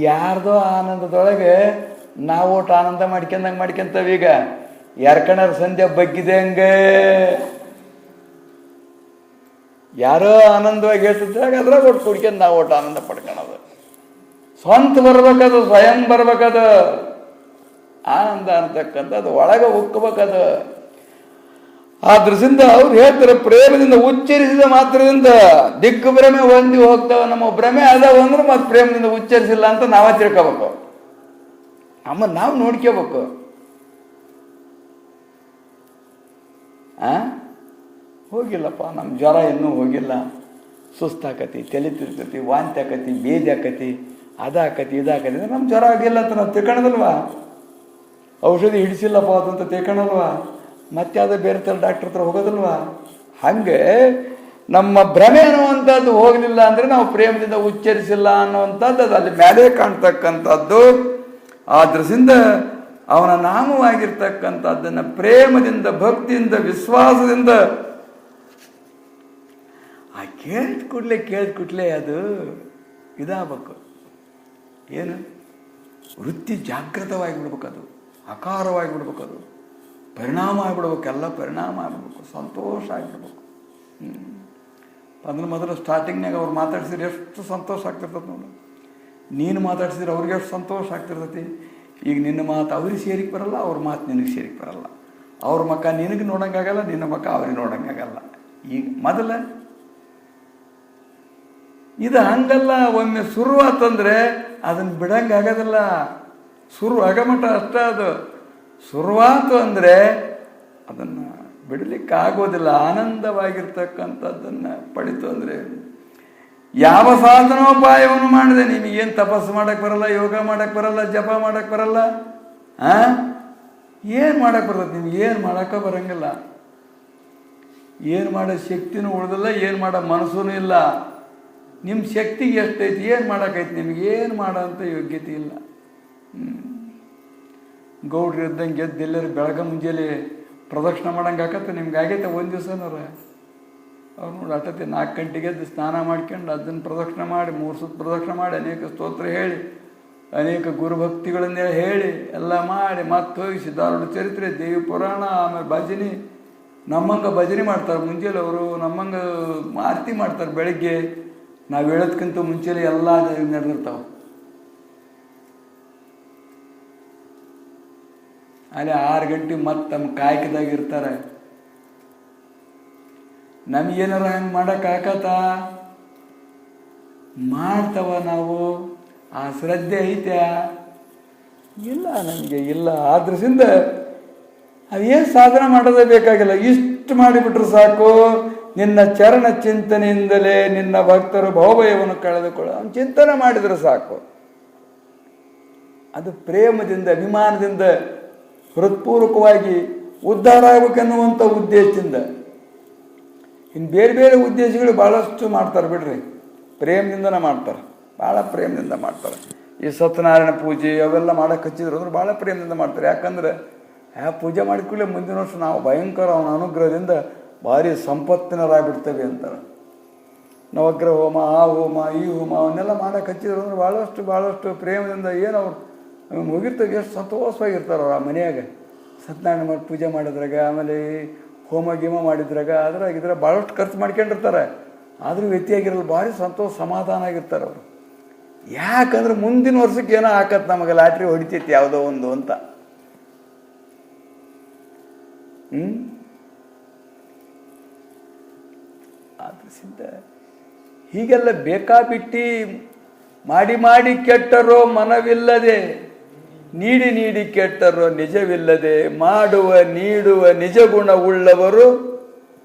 ಯಾರ್ದೋ ಆನಂದದೊಳಗೆ ನಾವು ಒಟ್ಟು ಆನಂದ ಮಾಡ್ಕೊಂತವೀಗ. ಯಾರ್ಕಣರ ಸಂಧ್ಯೆ ಬಗ್ಗಿದೆ ಹಂಗೆ ಯಾರೋ ಆನಂದವಾಗಿ ಹೇಳ್ತಿದ್ದಾಗ ಅದ್ರಾಗ ಒಟ್ಟು ಕುಡ್ಕೊಂಡು ನಾವು ಒಟ್ಟು ಆನಂದ ಪಡ್ಕೊಳೋದು. ಸ್ವಂತ ಬರ್ಬೇಕದು, ಸ್ವಯಂ ಬರ್ಬೇಕದು. ಆನಂದ ಅಂತಕ್ಕಂಥದ್ದು ಒಳಗೆ ಉಕ್ಕಬೇಕದು. ಆ ದೃಶ್ಯದಿಂದ ಅವ್ರು ಹೇಳ್ತಾರೆ, ಪ್ರೇಮದಿಂದ ಉಚ್ಚರಿಸಿದ ಮಾತ್ರದಿಂದ ದಿಕ್ಕು ಭ್ರಮೆ ಹೊಂದಿ ಹೋಗ್ತಾವ. ನಮ್ಮ ಭ್ರಮೆ ಅದಾವ ಅಂದ್ರೆ ಮತ್ತೆ ಪ್ರೇಮದಿಂದ ಉಚ್ಚರಿಸಿಲ್ಲ ಅಂತ ನಾವೇ ತಿಳ್ಕೋಬೇಕು. ನಾವು ನೋಡ್ಕೋಬೇಕು. ಹೋಗಿಲ್ಲಪ್ಪ, ನಮ್ಮ ಜ್ವರ ಇನ್ನೂ ಹೋಗಿಲ್ಲ, ಸುಸ್ತಾಕತಿ, ತಲೆ ತಿರ್ತತಿ, ವಾಂತಿ ಆಕತಿ, ಬೇದಿ ಆಕತಿ, ಅದಾಕತಿ ಇದಾಕತಿ ಅಂದ್ರೆ ನಮ್ಮ ಜ್ವರ ಆಗಿಲ್ಲ ಅಂತ ನಾವು ತಿಳ್ಕೊಳದಲ್ವಾ? ಔಷಧಿ ಹಿಡಿಸಿಲ್ಲಪ್ಪ ಅದಂತ ತಿಳ್ಕೊಳಲ್ವಾ? ಮತ್ತೆ ಯಾವುದೋ ಬೇರೆ ಥರ ಡಾಕ್ಟ್ರ್ ಹತ್ರ ಹೋಗೋದಲ್ವಾ? ಹಾಗೆ ನಮ್ಮ ಭ್ರಮೆ ಅನ್ನುವಂಥದ್ದು ಹೋಗಲಿಲ್ಲ ಅಂದರೆ ನಾವು ಪ್ರೇಮದಿಂದ ಉಚ್ಚರಿಸಿಲ್ಲ ಅನ್ನುವಂಥದ್ದು ಅದು ಅಲ್ಲಿ ಮೇಲೆ ಕಾಣ್ತಕ್ಕಂಥದ್ದು. ಆ ದೃಶ್ಯದಿಂದ ಅವನ ನಾಮವಾಗಿರ್ತಕ್ಕಂಥದ್ದನ್ನು ಪ್ರೇಮದಿಂದ, ಭಕ್ತಿಯಿಂದ, ವಿಶ್ವಾಸದಿಂದ ಆ ಕೇಳಿದ ಕೂಡಲೇ ಅದು ಇದಾಗಬೇಕು. ಏನು ವೃತ್ತಿ ಜಾಗೃತವಾಗಿ ಬಿಡ್ಬೇಕದು, ಆಕಾರವಾಗಿ ಬಿಡ್ಬೇಕದು, ಪರಿಣಾಮ ಆಗಿಬಿಡ್ಬೇಕು, ಎಲ್ಲ ಪರಿಣಾಮ ಆಗಿಬಿಡ್ಬೇಕು, ಸಂತೋಷ ಆಗಿಬಿಡ್ಬೇಕು. ಅಂದ್ರೆ ಮೊದಲು ಸ್ಟಾರ್ಟಿಂಗ್ನಾಗ ಅವ್ರು ಮಾತಾಡ್ಸಿದ್ರೆ ಎಷ್ಟು ಸಂತೋಷ ಆಗ್ತಿರ್ತದೆ ನೋಡು. ನೀನು ಮಾತಾಡ್ಸಿದ್ರೆ ಅವ್ರಿಗೆ ಎಷ್ಟು ಸಂತೋಷ ಆಗ್ತಿರ್ತೈತಿ. ಈಗ ನಿನ್ನ ಮಾತು ಅವ್ರಿಗೆ ಸೇರಿಕೆ ಬರಲ್ಲ, ಅವ್ರ ಮಾತು ನಿನಗೆ ಸೇರಿಕೆ ಬರಲ್ಲ. ಅವ್ರ ಮಕ್ಕ ನಿನಗೆ ನೋಡೋಂಗಾಗಲ್ಲ, ನಿನ್ನ ಮಕ್ಕ ಅವ್ರಿಗೆ ನೋಡೋಂಗಾಗಲ್ಲ. ಈಗ ಮೊದಲ ಇದು ಹಂಗಲ್ಲ. ಒಮ್ಮೆ ಶುರುವಾತಂದ್ರೆ ಅದನ್ನು ಬಿಡಂಗಾಗೋದಿಲ್ಲ. ಶುರು ಆಗಮಟ ಅಷ್ಟ ಅದು. ಶುರುವಾತು ಅಂದರೆ ಅದನ್ನು ಬಿಡಲಿಕ್ಕೆ ಆಗೋದಿಲ್ಲ. ಆನಂದವಾಗಿರ್ತಕ್ಕಂಥದ್ದನ್ನು ಪಡಿತು ಅಂದರೆ ಯಾವ ಸಾಧನೋಪಾಯವನ್ನು ಮಾಡಿದೆ. ನಿಮಗೇನು ತಪಸ್ಸು ಮಾಡೋಕ್ಕೆ ಬರಲ್ಲ, ಯೋಗ ಮಾಡೋಕ್ಕೆ ಬರಲ್ಲ, ಜಪ ಮಾಡೋಕ್ಕೆ ಬರಲ್ಲ, ಏನು ಮಾಡೋಕ್ಕೆ ಬರ್ತದೆ? ನಿಮ್ಗೆ ಏನು ಮಾಡೋಕ್ಕೆ ಬರೋಂಗಿಲ್ಲ. ಏನು ಮಾಡೋ ಶಕ್ತಿನೂ ಉಳಿದಿಲ್ಲ, ಏನು ಮಾಡೋ ಮನಸ್ಸೂ ಇಲ್ಲ. ನಿಮ್ಮ ಶಕ್ತಿಗೆ ಎಷ್ಟೈತಿ, ಏನು ಮಾಡೋಕ್ಕೈತಿ? ನಿಮ್ಗೆ ಏನು ಮಾಡೋ ಅಂಥ ಯೋಗ್ಯತೆ ಇಲ್ಲ. ಗೌಡ್ರು ಇದ್ದಂಗೆ ಎದ್ದು ಎಲ್ಲರೂ ಬೆಳಗ್ಗೆ ಮುಂಜಾನೆ ಪ್ರದಕ್ಷಿಣೆ ಮಾಡಂಗೆ ಆಕತ್ತೆ. ನಿಮ್ಗೆ ಆಗೈತೆ ಒಂದು ದಿವಸನರ ಅವ್ರು ನೋಡಿ ಅಟ್ಟತ್ತೆ 4 ಗಂಟೆಗೆ ಎದ್ದು ಸ್ನಾನ ಮಾಡ್ಕೊಂಡು ಅದನ್ನು ಪ್ರದಕ್ಷಿಣೆ ಮಾಡಿ 3 ಸುತ್ತು ಪ್ರದಕ್ಷಿಣೆ ಮಾಡಿ ಅನೇಕ ಸ್ತೋತ್ರ ಹೇಳಿ ಅನೇಕ ಗುರುಭಕ್ತಿಗಳನ್ನೇ ಹೇಳಿ ಎಲ್ಲ ಮಾಡಿ ಮತ್ತೆ ಹೋಗಿ ಸಿದ್ಧಾರೂಢ ಚರಿತ್ರೆ, ದೇವಿ ಪುರಾಣ, ಆಮೇಲೆ ಭಜನೆ. ನಮ್ಮಂಗೆ ಭಜನೆ ಮಾಡ್ತಾರೆ ಮುಂಜಾನೆ ಅವರು, ನಮ್ಮಂಗೆ ಆರತಿ ಮಾಡ್ತಾರೆ ಬೆಳಗ್ಗೆ. ನಾವು ಹೇಳೋದ್ಕಿಂತ ಮುಂಚೆಲೆ ಎಲ್ಲ ನಡೆದಿರ್ತಾವೆ. ಅಲ್ಲಿ 6 ಗಂಟೆ ಮತ್ತೆ ತಮ್ಮ ಕಾಯಕದಾಗಿರ್ತಾರೆ. ನಮಗೇನಾರ ಹಂಗೆ ಮಾಡೋಕ್ಕಾಗತ್ತ? ಮಾಡ್ತವ ನಾವು? ಆ ಶ್ರದ್ಧೆ ಐತೆ? ಇಲ್ಲ, ನಮಗೆ ಇಲ್ಲ. ಆದ್ರಿಂದ ಅದೇನು ಸಾಧನೆ ಮಾಡೋದೇ ಬೇಕಾಗಿಲ್ಲ. ಇಷ್ಟು ಮಾಡಿಬಿಟ್ರೆ ಸಾಕು. ನಿನ್ನ ಚರಣ ಚಿಂತನೆಯಿಂದಲೇ ನಿನ್ನ ಭಕ್ತರು ಭಾವಭಯವನ್ನು ಕಳೆದುಕೊಳ್ಳೋ ಚಿಂತನೆ ಮಾಡಿದರೆ ಸಾಕು. ಅದು ಪ್ರೇಮದಿಂದ, ಅಭಿಮಾನದಿಂದ, ಹೃತ್ಪೂರ್ವಕವಾಗಿ ಉದ್ಧಾರ ಆಗಬೇಕನ್ನುವಂಥ ಉದ್ದೇಶದಿಂದ. ಇನ್ನು ಬೇರೆ ಬೇರೆ ಉದ್ದೇಶಗಳು ಭಾಳಷ್ಟು ಮಾಡ್ತಾರೆ ಬಿಡ್ರಿ. ಪ್ರೇಮದಿಂದನೇ ಮಾಡ್ತಾರೆ, ಭಾಳ ಪ್ರೇಮದಿಂದ ಮಾಡ್ತಾರೆ. ಈ ಸತ್ಯನಾರಾಯಣ ಪೂಜೆ ಅವೆಲ್ಲ ಮಾಡೋಕೆ ಹಚ್ಚಿದ್ರು ಅಂದ್ರೆ ಭಾಳ ಪ್ರೇಮದಿಂದ ಮಾಡ್ತಾರೆ. ಯಾಕಂದ್ರೆ ಪೂಜೆ ಮಾಡಿದ ಕೂಡಲೇ ಮುಂದಿನ ವರ್ಷ ನಾವು ಭಯಂಕರ ಅವನ ಅನುಗ್ರಹದಿಂದ ಭಾರಿ ಸಂಪತ್ತಿನರಾಗ್ಬಿಡ್ತೇವೆ ಅಂತಾರೆ. ನವಗ್ರಹ ಹೋಮ, ಆ ಹೋಮ, ಈ ಹೋಮ ಅವನ್ನೆಲ್ಲ ಮಾಡೋಕೆ ಹಚ್ಚಿದ್ರು ಅಂದ್ರೆ ಭಾಳಷ್ಟು ಪ್ರೇಮದಿಂದ ಏನು ಅವ್ರು ಮುಗಿರ್ತವೆ. ಎಷ್ಟು ಸಂತೋಷವಾಗಿರ್ತಾರೆ ಅವ್ರು ಆ ಮನೆಯಾಗ ಸತ್ಯನಾರಾಯಣ ಮಾಡಿ ಪೂಜೆ ಮಾಡಿದ್ರಾಗ, ಆಮೇಲೆ ಹೋಮ ಗೀಮ ಮಾಡಿದ್ರಾಗ, ಅದ್ರಾಗಿದ್ರೆ ಭಾಳಷ್ಟು ಖರ್ಚು ಮಾಡ್ಕೊಂಡಿರ್ತಾರೆ. ಆದರೂ ವ್ಯತಿಯಾಗಿರಲ್ಲ, ಭಾರಿ ಸಂತೋಷ ಸಮಾಧಾನ ಆಗಿರ್ತಾರೆ ಅವರು. ಯಾಕಂದ್ರೆ ಮುಂದಿನ ವರ್ಷಕ್ಕೆ ಏನೋ ಹಾಕತ್ತೆ, ನಮಗೆ ಲಾಟ್ರಿ ಹೊಡಿತೈತಿ ಯಾವುದೋ ಒಂದು ಅಂತ. ಆದ್ರಿಂದ ಹೀಗೆಲ್ಲ ಬೇಕಾಬಿಟ್ಟಿ ಮಾಡಿ ಕೆಟ್ಟರೋ ಮನವಿಲ್ಲದೆ, ನೀಡಿ ಕೆಟ್ಟರೋ ನಿಜವಿಲ್ಲದೆ, ನೀಡುವ ನಿಜ ಗುಣವುಳ್ಳವರು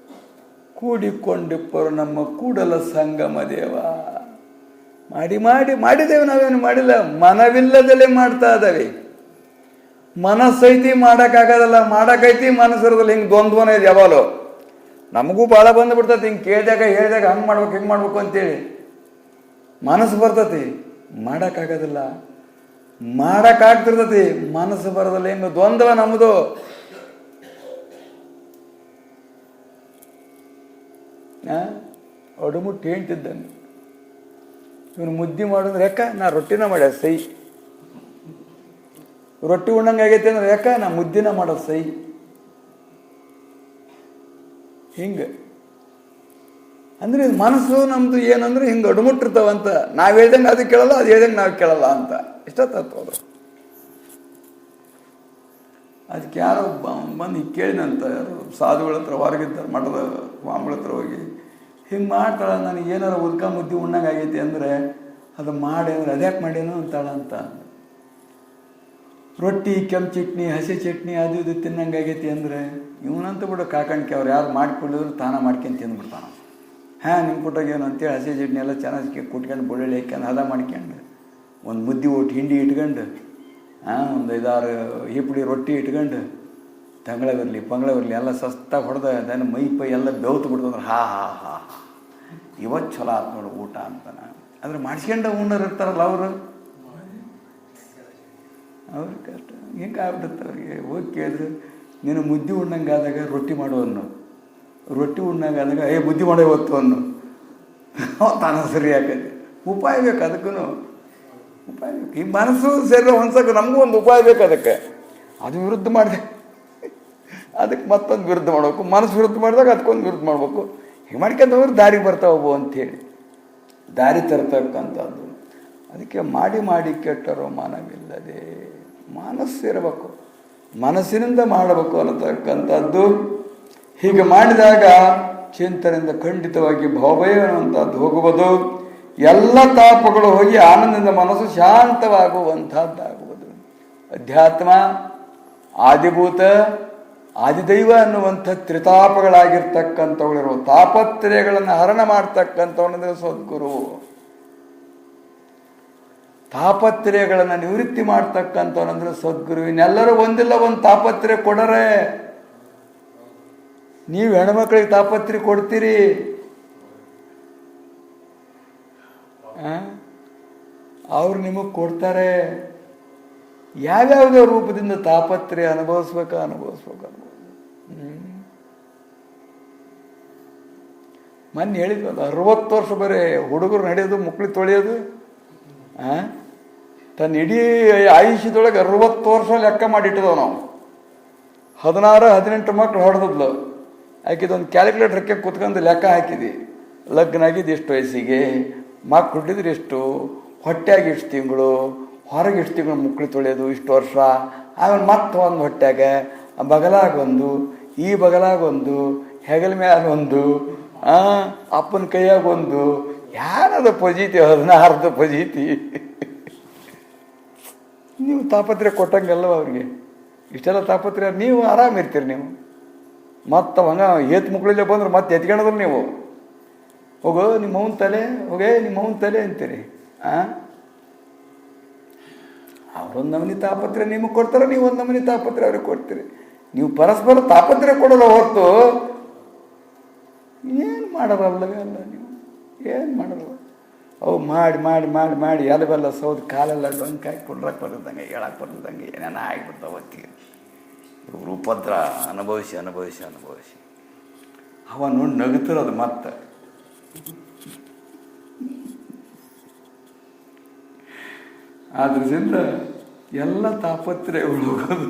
ಕೂಡಿಕೊಂಡಿಪ್ಪರು ನಮ್ಮ ಕೂಡಲ ಸಂಗಮ ದೇವ. ಮಾಡಿದ್ದೇವೆ, ನಾವೇನು ಮಾಡಿಲ್ಲ, ಮನವಿಲ್ಲದಲೇ ಮಾಡ್ತಾ ಇದ್ದಾವೆ. ಮನಸ್ಸೈತಿ ಮಾಡೋಕ್ಕಾಗೋದಲ್ಲ, ಮಾಡೋಕೈತಿ ಮನಸ್ಸಿರೋದಿಲ್ಲ. ಹಿಂಗೆ ದ್ವಂದ್ವನ ಇದೆ ಯಾವಾಗಲೂ. ನಮಗೂ ಭಾಳ ಬಂದುಬಿಡ್ತೈತಿ, ಹಿಂಗೆ ಹೇಳಿದಾಗ ಹಂಗೆ ಮಾಡ್ಬೇಕು ಹಿಂಗೆ ಮಾಡ್ಬೇಕು ಅಂತೇಳಿ ಮನಸ್ಸು ಬರ್ತೈತಿ, ಮಾಡೋಕ್ಕಾಗೋದಿಲ್ಲ. ಮಾಡೋಕ್ಕಾಗ್ತಿರ್ತತಿ, ಮನಸ್ಸು ಬರೋದಿಲ್ಲ. ಹೆಂಗೆ ದ್ವಂದ್ವ ನಮ್ಮದು. ಒಡಮುಟ್ಟು ಹೇಳ್ತಿದ್ದಾನೆ, ಇವನು ಮುದ್ದೆ ಮಾಡಿದ್ರೆ ಯಾಕ ನಾ ರೊಟ್ಟಿನ ಮಾಡ್ಯ ಸೈ, ರೊಟ್ಟಿ ಉಣ್ಣಂಗೆ ಆಗೈತೆ ಅಂದ್ರೆ ಯಾಕ ನಾ ಮುದ್ದಿನ ಮಾಡೋದು ಸೈ. ಹಿಂಗೆ ಅಂದ್ರೆ ಮನಸ್ಸು ನಮ್ದು ಏನಂದ್ರೆ ಹಿಂಗೆ ಅಡುಮುಟ್ಟಿರ್ತಾವಂತ. ನಾವು ಹೇಳ್ದಂಗೆ ಅದು ಕೇಳಲ್ಲ, ಅದು ಹೇಳ್ದಂಗೆ ನಾವು ಕೇಳಲ್ಲ ಅಂತ. ಇಷ್ಟ ತತ್ವದು. ಅದಕ್ಕೆ ಯಾರೋ ಬಂದು ಈಗ ಕೇಳಿನಂತ, ಯಾರು ಸಾಧುಗಳ ಹತ್ರ ಹೊರಗಿದ್ದಾರೆ, ಮಠದ ಸ್ವಾಮಿಗಳ ಹತ್ರ ಹೋಗಿ ಹಿಂಗೆ ಮಾಡ್ತಾಳ, ನನಗೆ ಏನಾರು ಉದ್ಕ ಮುದ್ದೆ ಉಣ್ಣಂಗೆ ಆಗೈತಿ ಅಂದರೆ ಅದು ಮಾಡಿ ಅಂದ್ರೆ ಅದ್ಯಾಕೆ ಮಾಡೇನೋ ಅಂತಾಳ ಅಂತ. ರೊಟ್ಟಿ, ಕೆಂಪು ಚಟ್ನಿ, ಹಸಿ ಚಟ್ನಿ ಅದು ಇದು ತಿನ್ನಂಗೆ ಆಗೈತಿ ಅಂದರೆ ಇವನಂತ ಬಿಡು ಕಾಕಣಿಕೆ. ಅವ್ರು ಯಾರು ಮಾಡಿಕೊಳ್ಳಿದ್ರು ತಾನ ಮಾಡ್ಕೊಂಡು ತಿಂದ್ಬಿಡ್ತಾನ. ನಿಮ್ಮ ಪುಟ್ಟಾಗೇನು ಅಂತೇಳಿ ಹಸಿ ಚಟ್ನಿ ಎಲ್ಲ ಚೆನ್ನಾಗಿ ಕುಟ್ಕೊಂಡು ಬೆಳ್ಳುಳ್ಳಿ ಹಾಕ್ಯಂಡು ಹದ ಮಾಡ್ಕೊಂಡು ಒಂದು ಮುದ್ದೆ ಒಟ್ಟು ಹಿಂಡಿ ಇಟ್ಕೊಂಡು ಒಂದು 5-6 ಹಿಪ್ಪಡಿ ರೊಟ್ಟಿ ಇಟ್ಕೊಂಡು ತಂಗಳ ಬರಲಿ ಪಂಗಳ ಬರಲಿ ಎಲ್ಲ ಸಸ್ತಾಗಿ ಹೊಡೆದ ಅದನ್ನು ಮೈ ಪೈ ಎಲ್ಲ ಬೆವ್ತು ಬಿಡ್ತಂದ್ರೆ ಹಾ ಹಾ ಹಾ ಇವತ್ತು ಚಲೋ ಆತು ನೋಡು ಊಟ ಅಂತಾನ. ಆದರೆ ಮಾಡಿಸ್ಕೊಂಡು ಉಣ್ಣರು ಇರ್ತಾರಲ್ಲ ಅವರು ಕಷ್ಟ ಹಿಂಗೆ ಆಗ್ಬಿಡುತ್ತೆ ಅವ್ರಿಗೆ. ಹೋಗಿ ಕೇಳಿದ್ರು, ನೀನು ಮುದ್ದೆ ಉಣ್ಣಂಗೆ ಆದಾಗ ರೊಟ್ಟಿ ಮಾಡುವನ್ನು, ರೊಟ್ಟಿ ಉಣ್ಣಂಗೆ ಆದಾಗ ಬುದ್ಧಿ ಮಾಡೋ ಇವತ್ತು ಅನ್ನು ತಾನ ಸರಿ ಆಕೈತಿ. ಉಪಾಯ ಬೇಕು ಅದಕ್ಕೂ, ಉಪಾಯ ಬೇಕು. ಈ ಮನಸ್ಸು ಶರೀರ ಹೊಂದ್ಸಕ್ಕೆ ನಮಗೂ ಒಂದು ಉಪಾಯ ಬೇಕು. ಅದಕ್ಕೆ ಅದು ವಿರುದ್ಧ ಮಾಡಿದೆ ಅದಕ್ಕೆ ಮತ್ತೊಂದು ವಿರುದ್ಧ ಮಾಡಬೇಕು. ಮನಸ್ಸು ವಿರುದ್ಧ ಮಾಡಿದಾಗ ಅದಕ್ಕೊಂದು ವಿರುದ್ಧ ಮಾಡಬೇಕು. ಹೀಗೆ ಮಾಡ್ಕೊಂತವ್ರು ದಾರಿಗೆ ಬರ್ತಾವೋ ಅಂಥೇಳಿ ದಾರಿ ತರ್ತಕ್ಕಂಥದ್ದು. ಅದಕ್ಕೆ ಮಾಡಿ ಮಾಡಿ ಕೆಟ್ಟರೋ ಮಾನವಿಲ್ಲದೆ ಮನಸ್ಸಿರಬೇಕು, ಮನಸ್ಸಿನಿಂದ ಮಾಡಬೇಕು ಅನ್ನತಕ್ಕಂಥದ್ದು. ಹೀಗೆ ಮಾಡಿದಾಗ ಚಿಂತನೆಯಿಂದ ಖಂಡಿತವಾಗಿ ಭಾವಭಯ ಅನ್ನುವಂಥದ್ದು ಹೋಗುವುದು. ಎಲ್ಲ ತಾಪಗಳು ಹೋಗಿ ಆನಂದದಿಂದ ಮನಸ್ಸು ಶಾಂತವಾಗುವಂಥದ್ದಾಗುವುದು. ಅಧ್ಯಾತ್ಮ, ಆದಿಭೂತ, ಆದಿದೈವ ಅನ್ನುವಂಥ ತ್ರಿತಾಪಗಳಾಗಿರ್ತಕ್ಕಂಥವುಗಳಿರುವ ತಾಪತ್ರಯಗಳನ್ನು ಹರಣ ಮಾಡ್ತಕ್ಕಂಥವನಂದ್ರೆ ಸದ್ಗುರು. ತಾಪತ್ರಯಗಳನ್ನು ನಿವೃತ್ತಿ ಮಾಡ್ತಕ್ಕಂಥವನಂದ್ರೆ ಸದ್ಗುರು. ಇನ್ನೆಲ್ಲರೂ ಒಂದಿಲ್ಲ ಒಂದು ತಾಪತ್ರಯ ಕೊಡರೆ. ನೀವು ಹೆಣ್ಮಕ್ಳಿಗೆ ತಾಪತ್ರೆ ಕೊಡ್ತೀರಿ, ಅವ್ರು ನಿಮಗೆ ಕೊಡ್ತಾರೆ. ಯಾವ್ಯಾವುದೋ ರೂಪದಿಂದ ತಾಪತ್ರೆ ಅನುಭವಿಸ್ಬೇಕು. ಮೊನ್ನೆ ಹೇಳಿದ್ವಲ್ಲ, 60 ವರ್ಷ ಬರೀ ಹುಡುಗರು ನಡೆಯೋದು, ಮುಕ್ಳಿ ತೊಳೆಯೋದು. ತನ್ನ ಇಡೀ ಆಯುಷ್ಯದೊಳಗೆ 60 ವರ್ಷ ಲೆಕ್ಕ ಮಾಡಿಟ್ಟಿದವ ನಾವು. 16-18 ಮಕ್ಳು ಹೊಡೆದದ್ಲು. ಆಕಿದೊಂದು ಕ್ಯಾಲ್ಕುಲೇಟರ್ ಹಾಕಿ ಕುತ್ಕೊಂಡು ಲೆಕ್ಕ ಹಾಕಿದ್ವಿ. ಲಗ್ನ ಆಗಿದ್ದು ಎಷ್ಟು ವಯಸ್ಸಿಗೆ, ಮಕ್ಕಳು ಹುಟ್ಟಿದ್ರೆ ಎಷ್ಟು, ಹೊಟ್ಟೆಯಾಗಿ ಇಷ್ಟು ತಿಂಗಳು, ಹೊರಗೆ ಇಷ್ಟು ತಿಂಗಳು ಮುಕ್ಳಿ ತೊಳೆಯೋದು ಇಷ್ಟು ವರ್ಷ. ಆಮೇಲೆ ಮತ್ತೆ ಒಂದು ಹೊಟ್ಟೆಗ ಬಗಲಾಗೊಂದು, ಈ ಬಗಲಾಗೊಂದು, ಹೆಗಲ ಮ್ಯಾಗೊಂದು, ಅಪ್ಪನ ಕೈಯಾಗೊಂದು. ಯಾರದ ಪಜೀತಿ 16 ಪಜೀತಿ. ನೀವು ತಾಪತ್ರೆ ಕೊಟ್ಟಂಗೆಲ್ಲವ ಅವ್ರಿಗೆ ಇಷ್ಟೆಲ್ಲ ತಾಪತ್ರೆ. ನೀವು ಆರಾಮಿರ್ತೀರಿ. ನೀವು ಮತ್ತೆ ಹಂಗೆ ಏತ್ ಮುಕ್ಳಿಲ್ಲೇ ಬಂದ್ರೆ ಮತ್ತೆ ಎತ್ಕೊಳ್ಳೋದ್ರು ನೀವು. ಹೋಗೋ ನಿಮ್ಮ ಅವನ ತಲೆ, ಹೋಗೇ ನಿಮ್ಮ ಅವನ ತಲೆ ಅಂತೀರಿ. ಅವ್ರೊಂದು ನಮೂನಿ ತಾಪತ್ರೆ ನಿಮಗೆ ಕೊಡ್ತಾರೆ, ನೀವು ಒಂದು ನಮೂನಿ ತಾಪತ್ರೆ ಅವ್ರಿಗೆ ಕೊಡ್ತೀರಿ. ನೀವು ಪರಸ್ಪರ ತಾಪತ್ರೆ ಕೊಡೋಲ್ಲ ಹೊರತು ಏನು ಮಾಡೋರಲ್ಲವೇ ಅಲ್ಲ. ನೀವು ಏನು ಮಾಡೋಲ್ಲ. ಅವು ಮಾಡಿ ಮಾಡಿ ಮಾಡಿ ಮಾಡಿ ಎಲವೆಲ್ಲ ಸೌದು ಕಾಲೆಲ್ಲ ಡೊಂಕಾಯಿ ಕುಡ್ರಕ್ಕೆ ಬರ್ದಂಗೆ, ಹೇಳಕ್ಕೆ ಬರ್ದಂಗೆ ಏನೇನೋ ಆಗಿಬಿಡ್ತಾವೆ ಹೊತ್ತಿಗೆ. ಇವರು ಉಪದ್ರ ಅನುಭವಿಸಿ ಅವ ನೋಡಿ ನಗುತ್ತಿರೋದು. ಮತ್ತೆ ಆದ್ರಿಂದ ಎಲ್ಲ ತಾಪತ್ರೆ ಹೋಗೋದು.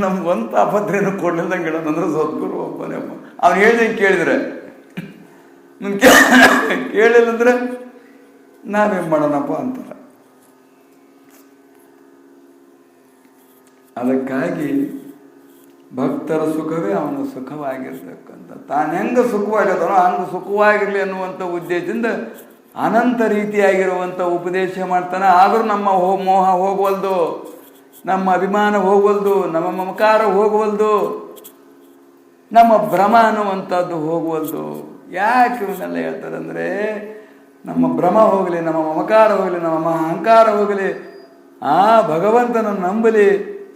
ನಮ್ಗೊಂದು ತಾಪತ್ರೆಯನ್ನು ಕೊಡ್ಲಿಲ್ದಂಗೆ ಹೇಳೋದಂದ್ರೆ ಸದ್ಗುರು ಒಬ್ಬನೇ ಒಬ್ಬ. ಅವ್ನು ಹೇಳ್ದಂಗೆ ಕೇಳಿದ್ರೆ ಕೇಳಿಲ್ಲ ಅಂದ್ರೆ ನಾವೇನು ಮಾಡೋಣಪ್ಪ ಅಂತಾರೆ. ಅದಕ್ಕಾಗಿ ಭಕ್ತರ ಸುಖವೇ ಅವನ ಸುಖವಾಗಿರ್ತಕ್ಕಂಥ. ತಾನು ಹೆಂಗೆ ಸುಖವಾಗಿರ್ತಾನೋ ಹಂಗೆ ಸುಖವಾಗಿರಲಿ ಅನ್ನುವಂಥ ಉದ್ದೇಶದಿಂದ ಅನಂತ ರೀತಿಯಾಗಿರುವಂಥ ಉಪದೇಶ ಮಾಡ್ತಾನೆ. ಆದರೂ ನಮ್ಮ ಮೋಹ ಹೋಗವಲ್ದು, ನಮ್ಮ ಅಭಿಮಾನ ಹೋಗವಲ್ದು, ನಮ್ಮ ಮಮಕಾರ ಹೋಗವಲ್ದು, ನಮ್ಮ ಭ್ರಮ ಅನ್ನುವಂಥದ್ದು ಹೋಗವಲ್ದು. ಯಾಕೆ ಇವನ್ನೆಲ್ಲ ಹೇಳ್ತಾರೆ ಅಂದರೆ, ನಮ್ಮ ಭ್ರಮ ಹೋಗಲಿ, ನಮ್ಮ ಮಮಕಾರ ಹೋಗಲಿ, ನಮ್ಮ ಅಹಂಕಾರ ಹೋಗಲಿ, ಆ ಭಗವಂತನನ್ನು ನಂಬಲಿ,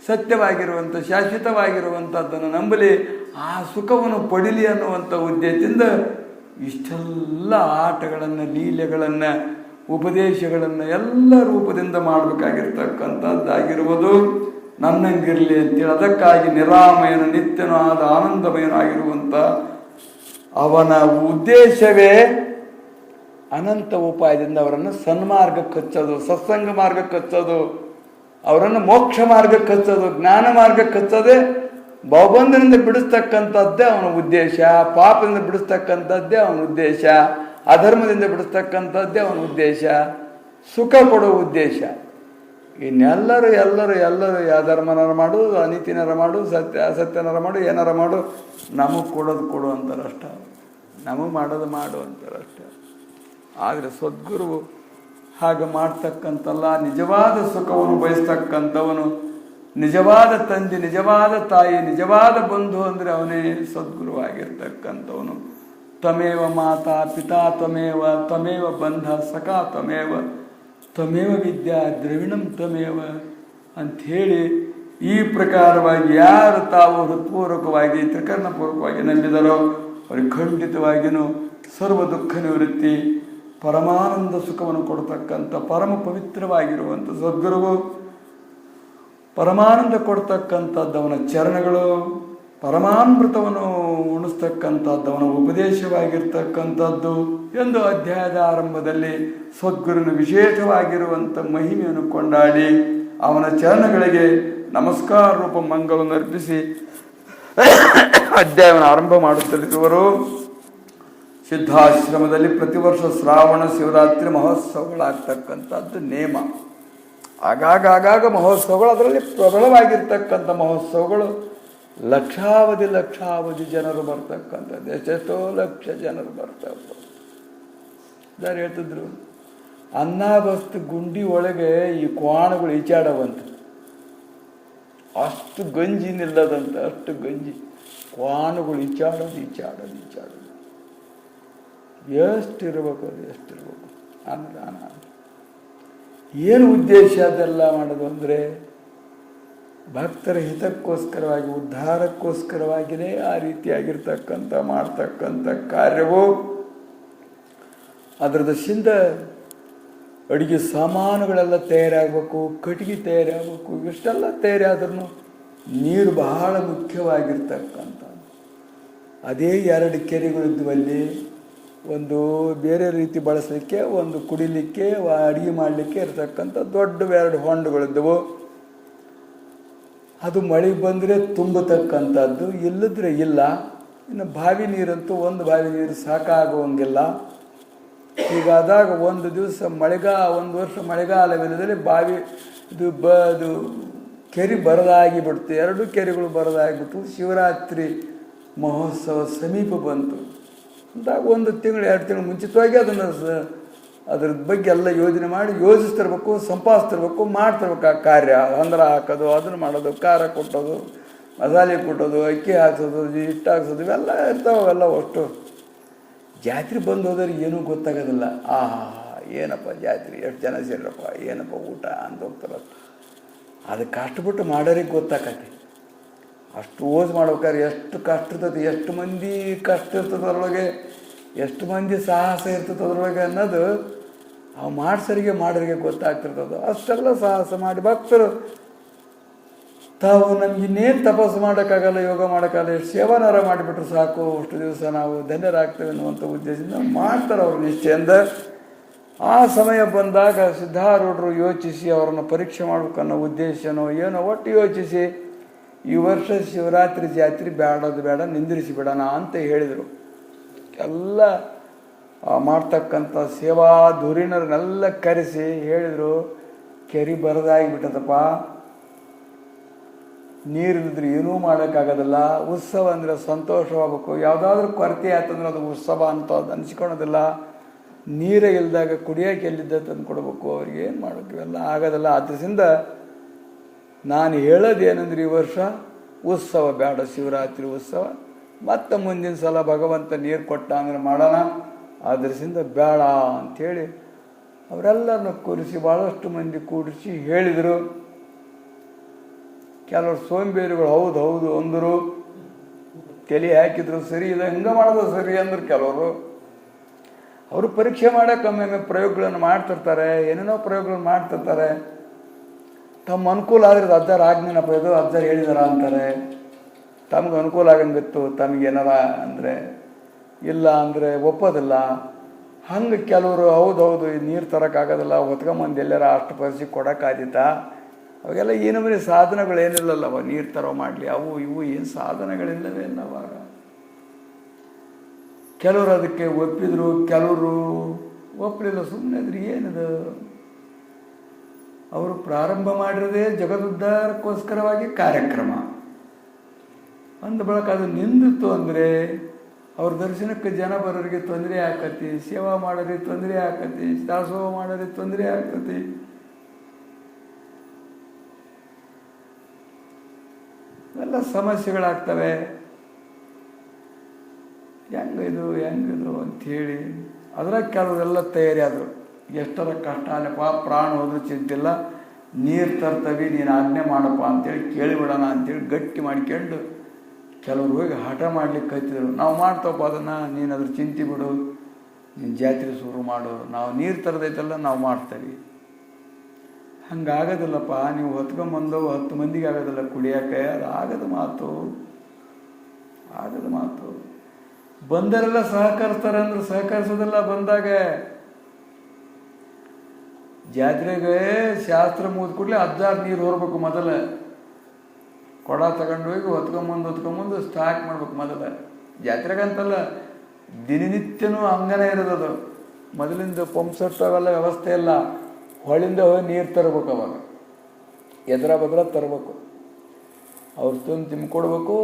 ಸತ್ಯವಾಗಿರುವಂಥ ಶಾಶ್ವತವಾಗಿರುವಂಥದ್ದನ್ನು ನಂಬಲಿ, ಆ ಸುಖವನ್ನು ಪಡಿಲಿ ಅನ್ನುವಂಥ ಉದ್ದೇಶದಿಂದ ಇಷ್ಟೆಲ್ಲ ಆಟಗಳನ್ನು ಲೀಲೆಗಳನ್ನು ಉಪದೇಶಗಳನ್ನು ಎಲ್ಲ ರೂಪದಿಂದ ಮಾಡಬೇಕಾಗಿರ್ತಕ್ಕಂಥದ್ದಾಗಿರುವುದು ನನ್ನಂಗಿರಲಿ ಅಂತೇಳಿ ಅದಕ್ಕಾಗಿ ನಿರಾಮಯನು ನಿತ್ಯನೂ ಆದ ಆನಂದಮಯನಾಗಿರುವಂಥ ಅವನ ಉದ್ದೇಶವೇ ಅನಂತ ಉಪಾಯದಿಂದ ಅವರನ್ನು ಸನ್ಮಾರ್ಗಕ್ಕೆ ಹಚ್ಚೋದು, ಸತ್ಸಂಗ ಮಾರ್ಗಕ್ಕೆ ಹಚ್ಚೋದು, ಅವರನ್ನು ಮೋಕ್ಷ ಮಾರ್ಗಕ್ಕೆ ಹಚ್ಚೋದು, ಜ್ಞಾನ ಮಾರ್ಗಕ್ಕೆ ಹಚ್ಚೋದೇ, ಭವಬಂಧನದಿಂದ ಬಿಡಿಸ್ತಕ್ಕಂಥದ್ದೇ ಅವನ ಉದ್ದೇಶ, ಪಾಪದಿಂದ ಬಿಡಿಸ್ತಕ್ಕಂಥದ್ದೇ ಅವನ ಉದ್ದೇಶ, ಅಧರ್ಮದಿಂದ ಬಿಡಿಸ್ತಕ್ಕಂಥದ್ದೇ ಅವನ ಉದ್ದೇಶ, ಸುಖ ಕೊಡುವ ಉದ್ದೇಶ. ಇನ್ನೆಲ್ಲರೂ ಎಲ್ಲರೂ ಅಧರ್ಮನಾರ ಮಾಡು, ಅನೀತಿನಾರ ಮಾಡು, ಅಸತ್ಯನಾರ ಮಾಡು, ಏನಾರ ಮಾಡು, ನಮಗೆ ಕೊಡು ಅಂತಾರಷ್ಟ, ನಮಗೆ ಮಾಡೋದು ಮಾಡು ಅಂತಾರಷ್ಟ. ಆದರೆ ಸದ್ಗುರು ಹಾಗೆ ಮಾಡ್ತಕ್ಕಂಥಲ್ಲ, ನಿಜವಾದ ಸುಖವನ್ನು ಬಯಸ್ತಕ್ಕಂಥವನು, ನಿಜವಾದ ತಂದೆ, ನಿಜವಾದ ತಾಯಿ, ನಿಜವಾದ ಬಂಧು ಅಂದರೆ ಅವನೇ ಸದ್ಗುರುವಾಗಿರ್ತಕ್ಕಂಥವನು. ತ್ವಮೇವ ಮಾತಾ ಪಿತಾ ತ್ವಮೇವ ಬಂಧ ಸಖಾ ತ್ವಮೇವ ವಿದ್ಯಾ ದ್ರವಿಣಂ ತ್ವಮೇವ ಅಂಥೇಳಿ ಈ ಪ್ರಕಾರವಾಗಿ ಯಾರು ತಾವು ಹೃತ್ಪೂರ್ವಕವಾಗಿ ತ್ರಿಕರಣಪೂರ್ವಕವಾಗಿ ನಂಬಿದರೋ ಅವರಿಗೆ ಖಂಡಿತವಾಗಿಯೂ ಸರ್ವ ದುಃಖ ನಿವೃತ್ತಿ, ಪರಮಾನಂದ ಸುಖವನ್ನು ಕೊಡ್ತಕ್ಕಂಥ ಪರಮ ಪವಿತ್ರವಾಗಿರುವಂಥ ಸದ್ಗುರುವು, ಪರಮಾನಂದ ಕೊಡ್ತಕ್ಕಂಥದ್ದವನ ಚರಣಗಳು, ಪರಮಾಮೃತವನ್ನು ಉಣಿಸ್ತಕ್ಕಂಥದ್ದವನ ಉಪದೇಶವಾಗಿರ್ತಕ್ಕಂಥದ್ದು ಎಂದು ಅಧ್ಯಾಯದ ಆರಂಭದಲ್ಲಿ ಸದ್ಗುರುನ ವಿಶೇಷವಾಗಿರುವಂಥ ಮಹಿಮೆಯನ್ನು ಕೊಂಡಾಡಿ ಅವನ ಚರಣಗಳಿಗೆ ನಮಸ್ಕಾರ ರೂಪ ಮಂಗಳವನ್ನು ಅರ್ಪಿಸಿ ಅಧ್ಯಾಯವನ್ನು ಆರಂಭ ಮಾಡುತ್ತಲಿರುವರು. ಸಿದ್ಧಾಶ್ರಮದಲ್ಲಿ ಪ್ರತಿ ವರ್ಷ ಶ್ರಾವಣ ಶಿವರಾತ್ರಿ ಮಹೋತ್ಸವಗಳಾಗ್ತಕ್ಕಂಥದ್ದು ನೇಮ. ಆಗಾಗ ಮಹೋತ್ಸವಗಳು, ಅದರಲ್ಲಿ ಪ್ರಬಲವಾಗಿರ್ತಕ್ಕಂಥ ಮಹೋತ್ಸವಗಳು ಲಕ್ಷಾವಧಿ ಜನರು ಬರ್ತಕ್ಕಂಥದ್ದು, ಎಷ್ಟೆಷ್ಟೋ ಲಕ್ಷ ಜನರು ಬರ್ತಾರೆ. ಯಾರು ಹೇಳ್ತಿದ್ರು, ಅನ್ನಬಸ್ತು ಗುಂಡಿ ಒಳಗೆ ಈ ಕ್ವಾಣಗಳು ಈಚಾಡವಂತ, ಅಷ್ಟು ಗಂಜಿ ನಿಲ್ಲದಂತ, ಅಷ್ಟು ಗಂಜಿ ಕ್ವಾಣಗಳು ಈಚಾಡೋದು ಎಷ್ಟಿರ್ಬೇಕು, ಅದು ಎಷ್ಟಿರ್ಬೇಕು. ಅನುದಾನ ಏನು ಉದ್ದೇಶ ಅದೆಲ್ಲ ಮಾಡೋದು ಅಂದರೆ ಭಕ್ತರ ಹಿತಕ್ಕೋಸ್ಕರವಾಗಿ, ಉದ್ಧಾರಕ್ಕೋಸ್ಕರವಾಗಿಯೇ ಆ ರೀತಿಯಾಗಿರ್ತಕ್ಕಂಥ ಮಾಡ್ತಕ್ಕಂಥ ಕಾರ್ಯವು. ಅದರದ ಸಿಂದ ಅಡುಗೆ ಸಾಮಾನುಗಳೆಲ್ಲ ತಯಾರಾಗಬೇಕು, ಕಟ್ಟಿಗೆ ತಯಾರಾಗಬೇಕು, ಇಷ್ಟೆಲ್ಲ ತಯಾರಾದ್ರೂ ನೀರು ಬಹಳ ಮುಖ್ಯವಾಗಿರ್ತಕ್ಕಂಥದ್ದು. ಅದೇ 2 ಕೆರೆಗಳಿದ್ವಲ್ಲಿ, ಒಂದು ಬೇರೆ ರೀತಿ ಬಳಸಲಿಕ್ಕೆ, ಒಂದು ಕುಡಿಲಿಕ್ಕೆ, ಅಡುಗೆ ಮಾಡಲಿಕ್ಕೆ ಇರತಕ್ಕಂಥ ದೊಡ್ಡ 2 ಹೊಂಡಗಳಿದ್ದವು. ಅದು ಮಳೆ ಬಂದರೆ ತುಂಬತಕ್ಕಂಥದ್ದು, ಇಲ್ಲದ್ರೆ ಇಲ್ಲ. ಇನ್ನು ಬಾವಿ ನೀರಂತೂ ಒಂದು ಬಾವಿ ನೀರು ಸಾಕಾಗುವಂಗಿಲ್ಲ. ಹೀಗಾದಾಗ ಒಂದು ದಿವಸ ಒಂದು ವರ್ಷ ಮಳೆಗಾಲವಿಲ್ಲದಲ್ಲಿ ಬಾವಿ ಅದು ಕೆರೆ ಬರದಾಗಿ ಬಿಡ್ತು, 2 ಕೆರೆಗಳು ಬರದಾಗಿಬಿಟ್ಟು ಶಿವರಾತ್ರಿ ಮಹೋತ್ಸವ ಸಮೀಪ ಬಂತು ಅಂದಾಗ 1 ತಿಂಗಳು 2 ತಿಂಗಳು ಮುಂಚಿತವಾಗಿ ಅದ್ರ ಬಗ್ಗೆ ಎಲ್ಲ ಯೋಜನೆ ಮಾಡಿ ಯೋಜಿಸ್ತಿರ್ಬೇಕು, ಸಂಪಾದಿಸ್ತಿರ್ಬೇಕು, ಮಾಡ್ತಿರ್ಬೇಕು. ಆ ಕಾರ್ಯ ಹಂದ್ರ ಹಾಕೋದು, ಅದನ್ನು ಮಾಡೋದು, ಖಾರ ಕೊಟ್ಟೋದು, ಮಸಾಲೆ ಕೊಟ್ಟೋದು, ಅಕ್ಕಿ ಹಾಕ್ಸೋದು, ಹಿಟ್ಟು ಹಾಕ್ಸೋದು, ಇವೆಲ್ಲ ಇರ್ತಾವೆಲ್ಲ. ಅಷ್ಟು ಜಾತ್ರೆ ಬಂದು ಹೋದ್ರೆ ಏನೂ ಗೊತ್ತಾಗೋದಿಲ್ಲ. ಏನಪ್ಪ ಜಾತ್ರೆ, ಎಷ್ಟು ಜನ ಸೇರಪ್ಪ, ಏನಪ್ಪ ಊಟ ಅಂತ ಹೋಗ್ತಾರ. ಅದಕ್ಕೆ ಕಷ್ಟಪಟ್ಟು ಮಾಡೋರಿಗೆ ಗೊತ್ತಾಕತಿ. ಅಷ್ಟು ಓದ್ ಮಾಡ್ಬೇಕಾದ್ರೆ ಎಷ್ಟು ಕಷ್ಟ ಇರ್ತದೆ, ಎಷ್ಟು ಮಂದಿ ಕಷ್ಟ ಇರ್ತದೆ ಅದರೊಳಗೆ, ಎಷ್ಟು ಮಂದಿ ಸಾಹಸ ಇರ್ತದೆ ಅದರೊಳಗೆ ಅನ್ನೋದು ಆ ಮಾಡೋರಿಗೆ ಗೊತ್ತಾಗ್ತಿರ್ತದೆ. ಅಷ್ಟೆಲ್ಲ ಸಾಹಸ ಮಾಡಿ ಭಕ್ತರು ತಾವು ನಮಗಿನ್ನೇನು ತಪಸ್ಸು ಮಾಡೋಕ್ಕಾಗಲ್ಲ, ಯೋಗ ಮಾಡೋಕ್ಕಾಗಲ್ಲ, ಎಷ್ಟು ಸೇವನಾರ ಮಾಡಿಬಿಟ್ರು ಸಾಕು, ಅಷ್ಟು ದಿವಸ ನಾವು ಧನ್ಯರಾಗ್ತೇವೆ ಅನ್ನುವಂಥ ಉದ್ದೇಶದಿಂದ ಮಾಡ್ತಾರೆ ಅವರು ನಿಶ್ಚಯಿಂದ. ಆ ಸಮಯ ಬಂದಾಗ ಸಿದ್ಧಾರೂಢರು ಯೋಚಿಸಿ ಅವರನ್ನು ಪರೀಕ್ಷೆ ಮಾಡ್ಬೇಕನ್ನೋ ಉದ್ದೇಶನೋ ಏನೋ ಒಟ್ಟು ಯೋಚಿಸಿ ಈ ವರ್ಷ ಶಿವರಾತ್ರಿ ಜಾತ್ರೆ ಬೇಡ, ನಿಂದಿರಿಸಿ ಬಿಡೋಣ ಅಂತ ಹೇಳಿದರು. ಎಲ್ಲ ಮಾಡ್ತಕ್ಕಂಥ ಸೇವಾ ಧುರೀಣರನ್ನೆಲ್ಲ ಕರೆಸಿ ಹೇಳಿದರು, ಕೆರೆ ಬರದಾಗಿಬಿಟ್ಟದಪ್ಪ, ನೀರಿಲ್ಲದ್ರೆ ಏನೂ ಮಾಡೋಕ್ಕಾಗೋದಿಲ್ಲ. ಉತ್ಸವ ಅಂದರೆ ಸಂತೋಷವಾಗಬೇಕು, ಯಾವುದಾದ್ರೂ ಕೊರತೆ ಆಯ್ತಂದ್ರೆ ಅದು ಉತ್ಸವ ಅಂತ ಅದು ಅನಿಸ್ಕೊಳೋದಿಲ್ಲ. ನೀರೇ ಇಲ್ದಾಗ ಕುಡಿಯೋಕೆ ಎಲ್ಲಿದ್ದ ತಂದು ಕೊಡಬೇಕು, ಅವ್ರಿಗೆ ಏನು ಮಾಡೋಕ್ಕೆ ಇವೆಲ್ಲ ಆಗೋದಿಲ್ಲ. ಆದ್ದರಿಂದ ನಾನು ಹೇಳೋದೇನೆಂದ್ರೆ ಈ ವರ್ಷ ಉತ್ಸವ ಬೇಡ, ಶಿವರಾತ್ರಿ ಉತ್ಸವ. ಮತ್ತು ಮುಂದಿನ ಸಲ ಭಗವಂತ ನೀರು ಕೊಟ್ಟ ಅಂದರೆ ಮಾಡೋಣ, ಅದರಿಂದ ಬೇಡ ಅಂಥೇಳಿ ಅವರೆಲ್ಲರನ್ನ ಕೂರಿಸಿ ಭಾಳಷ್ಟು ಮಂದಿ ಕೂಡಿಸಿ ಹೇಳಿದರು. ಕೆಲವರು ಸೋಂಬೇರಿಗಳು ಹೌದು ಅಂದರು, ತಲೆ ಹಾಕಿದ್ರು, ಸರಿ ಇದೆ ಹಿಂಗೆ ಮಾಡೋದು ಸರಿ ಅಂದರು ಕೆಲವರು. ಅವರು ಪರೀಕ್ಷೆ ಮಾಡೋಕೆ ಒಮ್ಮೊಮ್ಮೆ ಪ್ರಯೋಗಗಳನ್ನು ಮಾಡ್ತಿರ್ತಾರೆ, ಏನೇನೋ ಪ್ರಯೋಗಗಳನ್ನು ಮಾಡ್ತಿರ್ತಾರೆ. ತಮ್ಮ ಅನುಕೂಲ ಆದರೆ ಅಜ್ಜಾರು ಆಜ್ಞೆನಪ್ಪ ಇದು ಅಜ್ಜಾರು ಹೇಳಿದಾರ ಅಂತಾರೆ. ತಮ್ಗೆ ಅನುಕೂಲ ಆಗಂಗಿತ್ತು, ತಮಗೇನಾರ ಅಂದರೆ ಇಲ್ಲ ಅಂದರೆ ಒಪ್ಪೋದಿಲ್ಲ. ಹಂಗೆ ಕೆಲವರು ಹೌದೌದು ನೀರು ತರೋಕ್ಕಾಗೋದಿಲ್ಲ, ಹೊತ್ಕೊಂಬಂದು ಎಲ್ಲಾರ ಅಷ್ಟು ಪರಿಸಿ ಕೊಡೋಕ್ಕಾದಿತ್ತ. ಅವಾಗೆಲ್ಲ ಈ ನಮೂನೆ ಸಾಧನಗಳೇನಿಲ್ಲಲ್ಲವ, ನೀರು ತರೋ ಮಾಡಲಿ ಅವು ಇವು ಏನು ಸಾಧನಗಳಿಲ್ಲವೇ ಅವಾಗ. ಕೆಲವರು ಅದಕ್ಕೆ ಒಪ್ಪಿದ್ರು, ಕೆಲವರು ಒಪ್ಪಲಿಲ್ಲ, ಸುಮ್ಮನೆ ಇದ್ರೆ ಏನಿದು. ಅವರು ಪ್ರಾರಂಭ ಮಾಡಿರೋದೇ ಜಗದುದ್ಧಾರಕ್ಕೋಸ್ಕರವಾಗಿ ಕಾರ್ಯಕ್ರಮ ಅಂದ ಬಳಿಕ ಅದು ನಿಂದಿತ್ತು ಅಂದರೆ ಅವ್ರ ದರ್ಶನಕ್ಕೆ ಜನ ಬರೋರಿಗೆ ತೊಂದರೆ ಆಕತಿ, ಸೇವಾ ಮಾಡೋರಿಗೆ ತೊಂದರೆ ಆಕತಿ, ದಾಸೋಹ ಮಾಡೋರಿಗೆ ತೊಂದರೆ ಆಕತಿ. ಎಲ್ಲ ಸಮಸ್ಯೆಗಳಾಗ್ತವೆ. ಹೆಂಗಿದು ಅಂಥೇಳಿ ಅದ್ರಾಗ ಕೆಲವರೆಲ್ಲ ತಯಾರಿ ಆದರು. ಎಷ್ಟರ ಕಷ್ಟ ಅಲ್ಲಪ್ಪ, ಪ್ರಾಣ ಹೋದ್ರೂ ಚಿಂತಿಲ್ಲ, ನೀರು ತರ್ತವಿ, ನೀನು ಆಜ್ಞೆ ಮಾಡಪ್ಪ ಅಂತೇಳಿ ಕೇಳಿಬಿಡೋಣ ಅಂತೇಳಿ ಗಟ್ಟಿ ಮಾಡ್ಕೊಂಡು ಕೆಲವ್ರು ಹೋಗಿ ಹಠ ಮಾಡ್ಲಿಕ್ಕೆ ಕತ್ತಿದ್ರು. ನಾವು ಮಾಡ್ತವಪ್ಪ ಅದನ್ನು, ನೀನು ಅದ್ರ ಚಿಂತೆ ಬಿಡು, ನೀನು ಜಾತ್ರೆ ಶುರು ಮಾಡು, ನಾವು ನೀರು ತರದೈತಲ್ಲ ನಾವು ಮಾಡ್ತೇವೆ. ಹಂಗಾಗೋದಿಲ್ಲಪ್ಪ, ನೀವು ಹೊತ್ಕೊಂಬಂದು 10 ಮಂದಿಗೆ ಆಗೋದಿಲ್ಲ ಕುಡಿಯೋಕೆ, ಅದು ಆಗದ ಮಾತು. ಬಂದರೆಲ್ಲ ಸಹಕರಿಸ್ತಾರೆ ಅಂದ್ರೆ ಸಹಕರಿಸೋದಿಲ್ಲ. ಬಂದಾಗ ಜಾತ್ರೆಗೆ ಶಾಸ್ತ್ರ ಮುಗಿದ ಕೂಡಲೇ ಅಜ್ಜಾರು ನೀರು ಹೊರಬೇಕು. ಮೊದಲು ಕೊಡ ತಗೊಂಡು ಹೋಗಿ ಹೊತ್ಕೊಂಬಂದು ಸ್ಟಾಕ್ ಮಾಡ್ಬೇಕು. ಮೊದಲು ಜಾತ್ರೆಗಂತಲ್ಲ, ದಿನನಿತ್ಯನೂ ಹಂಗನೇ ಇರೋದದು. ಮೊದಲಿಂದ ಪಂಪ್ ಸೆಟ್ ಅವೆಲ್ಲ ವ್ಯವಸ್ಥೆ ಇಲ್ಲ. ಹೊಳಿಂದ ಹೋಗಿ ನೀರು ತರಬೇಕು. ಅವಾಗ ಎದುರ ಬದ್ರ ತರಬೇಕು. ಅವ್ರು ತುಂಬಿಕೊಡ್ಬೇಕು.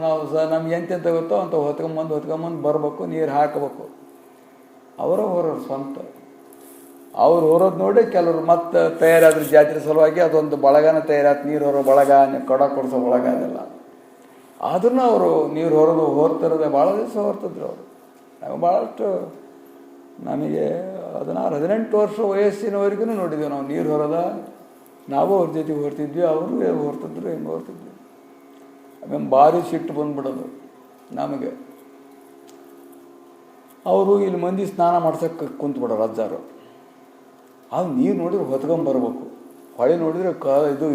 ನಾವು ನಮ್ಗೆ ಎಂತೆಂತ ಗೊತ್ತೋ ಅಂತ ಹೊತ್ಕೊಂಬಂದು ಬರಬೇಕು, ನೀರು ಹಾಕಬೇಕು. ಅವರ ಹೊರೋರು ಸ್ವಂತ. ಅವ್ರು ಹೊರೋದು ನೋಡಿ ಕೆಲವರು ಮತ್ತೆ ತಯಾರಾದ್ರು ಜಾತ್ರೆ ಸಲುವಾಗಿ. ಅದೊಂದು ಬಳಗನ ತಯಾರಾಯ್ತು, ನೀರು ಹೊರೋ ಬಳಗ, ಕೊಡ ಕೊಡಿಸೋ ಬಳಗ ಅದೆಲ್ಲ. ಅದನ್ನು ಅವರು ನೀರು ಹೊರ್ತಿರೋದೆ ಭಾಳ ದಿವಸ ಹೊರ್ತಿದ್ರು ಅವರು. ನಾವು ಭಾಳಷ್ಟು, ನಮಗೆ 16-18 ವರ್ಷ ವಯಸ್ಸಿನವರೆಗೂ ನೋಡಿದ್ದೇವೆ ನಾವು ನೀರು ಹೊರದ. ನಾವು ಅವ್ರ ಜೊತೆಗೆ ಹೊರ್ತಿದ್ವಿ, ಅವರು ಹೊರ್ತಿದ್ರು, ಹೆಂಗೆ ಹೊರ್ತಿದ್ವಿ. ಆಮೇಲೆ ಭಾರಿ ಸಿಟ್ಟು ಬಂದ್ಬಿಡೋದು ನಮಗೆ. ಅವರು ಇಲ್ಲಿ ಮಂದಿ ಸ್ನಾನ ಮಾಡ್ಸೋಕ್ಕೆ ಕುಂತ್ಬಿಡೋರು ಅಜ್ಜಾರು. ಅದು ನೀರು ನೋಡಿದ್ರೆ ಹೊತ್ಕೊಂಬರ್ಬೇಕು. ಹೊಳೆ ನೋಡಿದ್ರೆ ಇದು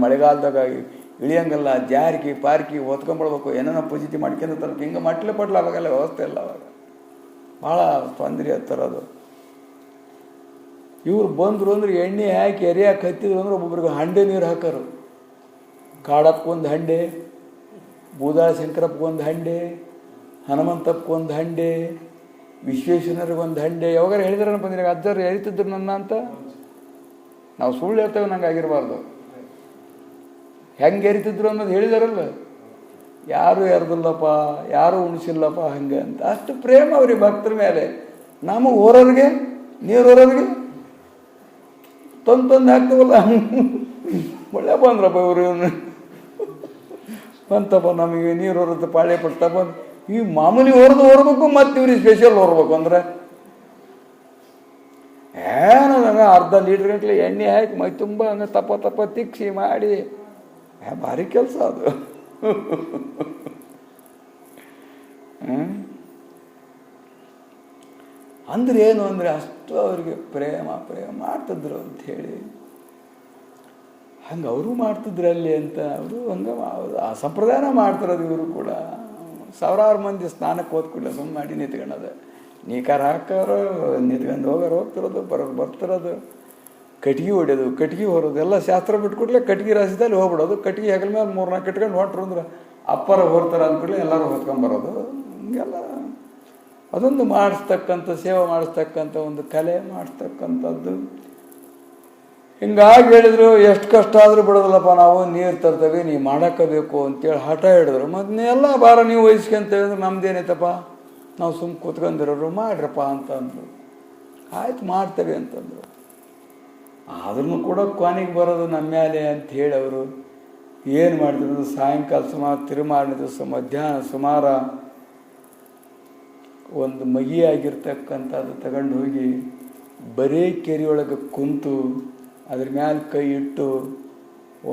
ಮಳೆಗಾಲದಾಗ ಇಳಿಯಂಗಲ್ಲ, ಜಾರಿಗೆ ಪಾರ್ಕಿ ಹೊತ್ಕೊಂಡ್ಬಿಡ್ಬೇಕು. ಏನೇನೋ ಪೂಜಿತಿ ಮಾಡ್ಕೊಂಡು ತರಬೇಕು. ಹಿಂಗೆ ಮಟ್ಲೆ ಪಟ್ಲ ಅವಾಗೆಲ್ಲ ವ್ಯವಸ್ಥೆ ಇಲ್ಲ. ಅವಾಗ ಭಾಳ ತೊಂದರೆ ತರೋದು. ಇವ್ರು ಬಂದರು ಅಂದ್ರೆ ಎಣ್ಣೆ ಹಾಕಿ ಎರಿಯಾಕೆ ಹತ್ತಿದ್ರು ಅಂದ್ರೆ ಒಬ್ಬೊಬ್ರಿಗೆ ಹಂಡೆ ನೀರು ಹಾಕೋರು. ಕಾಡಪ್ಪಗೊಂದು ಹಂಡೆ, ಬೂದಾಳ ಶಂಕರಪ್ಪಗೊಂದು ಹಂಡೆ, ಹನುಮಂತಪ್ಪಗೊಂದು ಹಂಡೆ, ವಿಶ್ವೇಶ್ವರನಿಗೊಂದು ಹಂಡೆ. ಯಾವಾಗಾರು ಹೇಳಿದ್ರೆ ಬಂದಿರ ಅಜ್ಜರು ಹೇಳ್ತಿದ್ರು ನನ್ನ ಅಂತ. ನಾವು ಸುಳ್ಳು ಹೇಳ್ತೇವೆ, ನಂಗೆ ಆಗಿರಬಾರ್ದು. ಹೆಂಗೆ ಎರಿತಿದ್ರು ಅನ್ನೋದು ಹೇಳಿದಾರಲ್ಲ. ಯಾರು ಎರ್ದಿಲ್ಲಪ್ಪ, ಯಾರು ಉಣಿಸಿಲ್ಲಪ್ಪ ಹಂಗೆ ಅಂತ. ಅಷ್ಟು ಪ್ರೇಮ ಅವ್ರಿಗೆ ಭಕ್ತರ ಮೇಲೆ. ನಮಗೆ ಹೊರೋರಿಗೆ, ನೀರು ಹೊರೋರಿಗೆ ತಂದು ಹಾಕ್ತವಲ್ಲ. ಒಳ್ಳೆ ಬಂದ್ರಪ್ಪ ಇವರು, ಬಂತಪ್ಪ ನಮಗೆ ನೀರು ಹೊರದು ಪಾಳೆ ಪಡ್ತಪ್ಪ. ಈ ಮಾಮೂಲಿ ಹೊರಬೇಕು, ಮತ್ತು ಇವ್ರಿಗೆ ಸ್ಪೆಷಲ್ ಹೊರಬೇಕು ಅಂದರೆ ಏನೋ ಅರ್ಧ ಲೀಟ್ರ್ ಗಂಟ್ಲೆ ಎಣ್ಣೆ ಹಾಕಿ ಮೈ ತುಂಬ ಹಂಗೆ ತಪ್ಪ ತಿಕ್ಸಿ ಮಾಡಿ ಭಾರಿ ಕೆಲಸ ಅದು. ಅಂದ್ರೆ ಏನು ಅಂದರೆ ಅಷ್ಟು ಅವ್ರಿಗೆ ಪ್ರೇಮ ಮಾಡ್ತಿದ್ರು ಅಂಥೇಳಿ. ಹಂಗೆ ಅವರು ಮಾಡ್ತಿದ್ರಲ್ಲಿ ಅಂತ ಅವರು ಹಂಗೆ ಆ ಸಂಪ್ರದಾಯನ ಮಾಡ್ತಿರೋದು. ಇವರು ಕೂಡ ಸಾವಿರಾರು ಮಂದಿ ಸ್ನಾನಕ್ಕೆ ಹೋದ್ಕೂಡಲೇ ಸುಮ್ಮನೆ ಮಾಡಿ ನಿಂತ್ಕೊಳ್ಳೋದು. ನೀಕಾರ ಹಾಕೋರು ನಿಂತ್ಕೊಂಡು ಹೋಗ್ತಿರೋದು, ಬರ್ತಿರೋದು. ಕಟ್ಗೆ ಹೊಡ್ಯೋದು, ಕಟ್ಗೆ ಹೊರೋದು ಎಲ್ಲ ಶಾಸ್ತ್ರ ಬಿಟ್ಕೊಡ್ಲೆ ಕಟ್ಗೆ ರಾಸಿದಲ್ಲಿ ಹೋಗ್ಬಿಡೋದು. ಕಟ್ಗೆ ಹೆಗಲ ಮೇಲೆ 3-4 ಇಟ್ಕೊಂಡು ಹೊಂಟ್ರು ಅಂದ್ರೆ ಅಪ್ಪರ ಹೊರ್ತಾರೆ ಅಂದ್ಕೊಳ್ಳಿ ಎಲ್ಲರೂ ಹೊತ್ಕೊಂಬರೋದು. ಹಿಂಗೆಲ್ಲ ಅದೊಂದು ಮಾಡಿಸ್ತಕ್ಕಂಥ, ಸೇವೆ ಮಾಡಿಸ್ತಕ್ಕಂಥ ಒಂದು ಕಲೆ ಮಾಡಿಸ್ತಕ್ಕಂಥದ್ದು. ಹಿಂಗಾಗಿ ಹೇಳಿದ್ರು, ಎಷ್ಟು ಕಷ್ಟ ಆದರೂ ಬಿಡೋದಿಲ್ಲಪ್ಪ ನಾವು, ನೀರು ತರ್ತೇವೆ, ನೀವು ಮಾಡೋಕ್ಕಬೇಕು ಅಂತೇಳಿ ಹಠ ಹಿಡಿದ್ರು. ಮತ್ತು ಎಲ್ಲ ಭಾರ ನೀವು ವಹಿಸ್ಕೊಂತೇವೆ ಅಂದ್ರೆ ನಮ್ದೇನೈತಪ್ಪ, ನಾವು ಸುಮ್ಮನೆ ಕೂತ್ಕೊಂಡಿರೋರು, ಮಾಡ್ರಪ್ಪ ಅಂತಂದ್ರು. ಆಯ್ತು ಮಾಡ್ತೇವೆ ಅಂತಂದರು. ಆದ್ರೂ ಕೂಡ ಕೊನೆಗೆ ಬರೋದು ನಮ್ಮ ಮೇಲೆ ಅಂತ ಹೇಳಿ ಅವರು ಏನು ಮಾಡಿದ್ರು, ಸಾಯಂಕಾಲ ಸುಮಾರು ತಿರುಮಾರನೇ ದಿವಸ ಮಧ್ಯಾಹ್ನ ಸುಮಾರು ಒಂದು ಮಗಿಯಾಗಿರ್ತಕ್ಕಂಥದ್ದು ತಗೊಂಡು ಹೋಗಿ ಬರೀ ಕೆರೆಯೊಳಗೆ ಕುಂತು ಅದ್ರ ಮ್ಯಾಲೆ ಕೈ ಇಟ್ಟು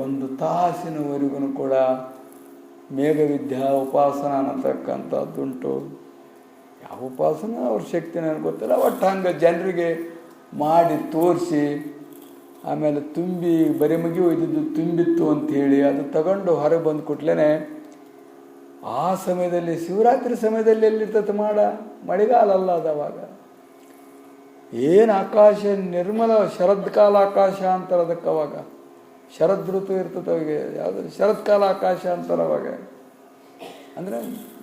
1 ತಾಸಿನವರೆಗೂ ಕೂಡ ಮೇಘವಿದ್ಯಾ ಉಪಾಸನ ಅನ್ನತಕ್ಕಂಥದ್ದುಂಟು. ಯಾವ ಉಪವಾಸನ ಅವ್ರ ಶಕ್ತಿ ನನಗೆ ಗೊತ್ತಿಲ್ಲ. ಒಟ್ಟು ಹಂಗೆ ಜನರಿಗೆ ಮಾಡಿ ತೋರಿಸಿ, ಆಮೇಲೆ ತುಂಬಿ ಬರೀ ಮುಗಿ ಒಯ್ದಿದ್ದು ತುಂಬಿತ್ತು ಅಂಥೇಳಿ ಅದು ತಗೊಂಡು ಹೊರಗೆ ಬಂದು ಕೂಡ್ಲೇ ಆ ಸಮಯದಲ್ಲಿ ಶಿವರಾತ್ರಿ ಸಮಯದಲ್ಲಿ ಎಲ್ಲಿರ್ತದೆ ಮಳೆಗಾಲ ಅಲ್ಲ ಅದು. ಅವಾಗ ಏನು ಆಕಾಶ ನಿರ್ಮಲ ಶರತ್ಕಾಲ ಆಕಾಶ ಅಂತಾರೆ ಅದಕ್ಕೆ. ಅವಾಗ ಶರದ್ ಋತು ಇರ್ತದೆ ಅವಾಗ, ಯಾವುದು ಶರತ್ಕಾಲ ಆಕಾಶ ಅಂತಾರೆ ಅವಾಗ. ಅಂದರೆ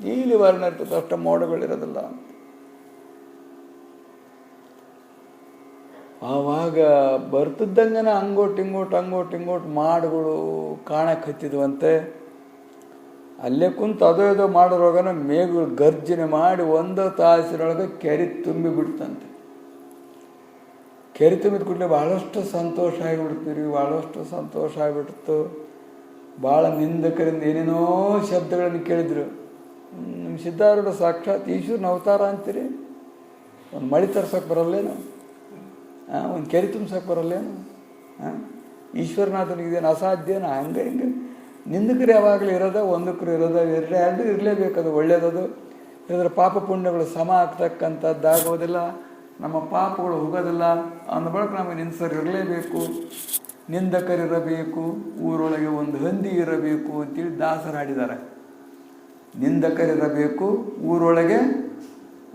ನೀಲಿ ವರ್ಣ ಇರ್ತದೆ, ಅಷ್ಟು ಮೋಡಗಳಿರೋದಿಲ್ಲ. ಆವಾಗ ಬರ್ತಿದ್ದಂಗನ ಹಂಗೋಟ್ ಮಾಡುಗಳು ಕಾಣಕ್ಕೆ ಹತ್ತಿದ್ವಂತೆ. ಅಲ್ಲೇ ಕುಂತು ಅದೋ ಮಾಡೋರೋಗನ ಮೇಘಗಳು ಗರ್ಜನೆ ಮಾಡಿ 1 ತಾಸಿನೊಳಗೆ ಕೆರೆ ತುಂಬಿ ಬಿಡ್ತಂತೆ. ಕೆರೆ ತುಂಬಿದ ಕೂಡಲೇ ಭಾಳಷ್ಟು ಸಂತೋಷ ಆಗಿಬಿಡ್ತೀವಿ, ಭಾಳಷ್ಟು ಸಂತೋಷ ಆಗಿಬಿಡ್ತು. ಭಾಳ ನಿಂದಕರಿಂದ ಏನೇನೋ ಶಬ್ದಗಳನ್ನು ಕೇಳಿದ್ರು. ನಿಮ್ಮ ಸಿದ್ಧಾರೂಢ ಸಾಕ್ಷಾತ್ ಈಶ್ವರನ ಅವತಾರ ಅಂತೀರಿ, ಒಂದು ಮಳೆ ತರ್ಸೋಕೆ ಬರಲ್ಲೇನು, ಒಂದು ಕೆರೆ ತುಂಬ್ಸೋಕೆ ಬರಲ್ಲೇನು, ಈಶ್ವರನಾಥನಿಗಿದೇನು ಅಸಾಧ್ಯನ? ಹಂಗೆ ಹಿಂಗೆ ನಿಂದಕರು ಯಾವಾಗಲೂ ಇರೋದ, ಒಂದಕ್ಕರು ಇರೋದ, ಎರಡು ಇರಲೇಬೇಕದು, ಒಳ್ಳೆಯದದು. ಇದ್ರ ಪಾಪ ಪುಣ್ಯಗಳು ಸಮ ಆಗ್ತಕ್ಕಂಥದ್ದಾಗೋದಿಲ್ಲ, ನಮ್ಮ ಪಾಪಗಳು ಹೋಗೋದಿಲ್ಲ. ಅಂದ ಬಳಿಕ ನಮಗೆ ನಿಂದಕರು ಇರಲೇಬೇಕು, ನಿಂದಕರಿರಬೇಕು, ಊರೊಳಗೆ ಒಂದು ಹಂದಿ ಇರಬೇಕು ಅಂತೇಳಿ ದಾಸರು ಹಾಡಿದ್ದಾರೆ. ನಿಂದಕರಿರಬೇಕು, ಊರೊಳಗೆ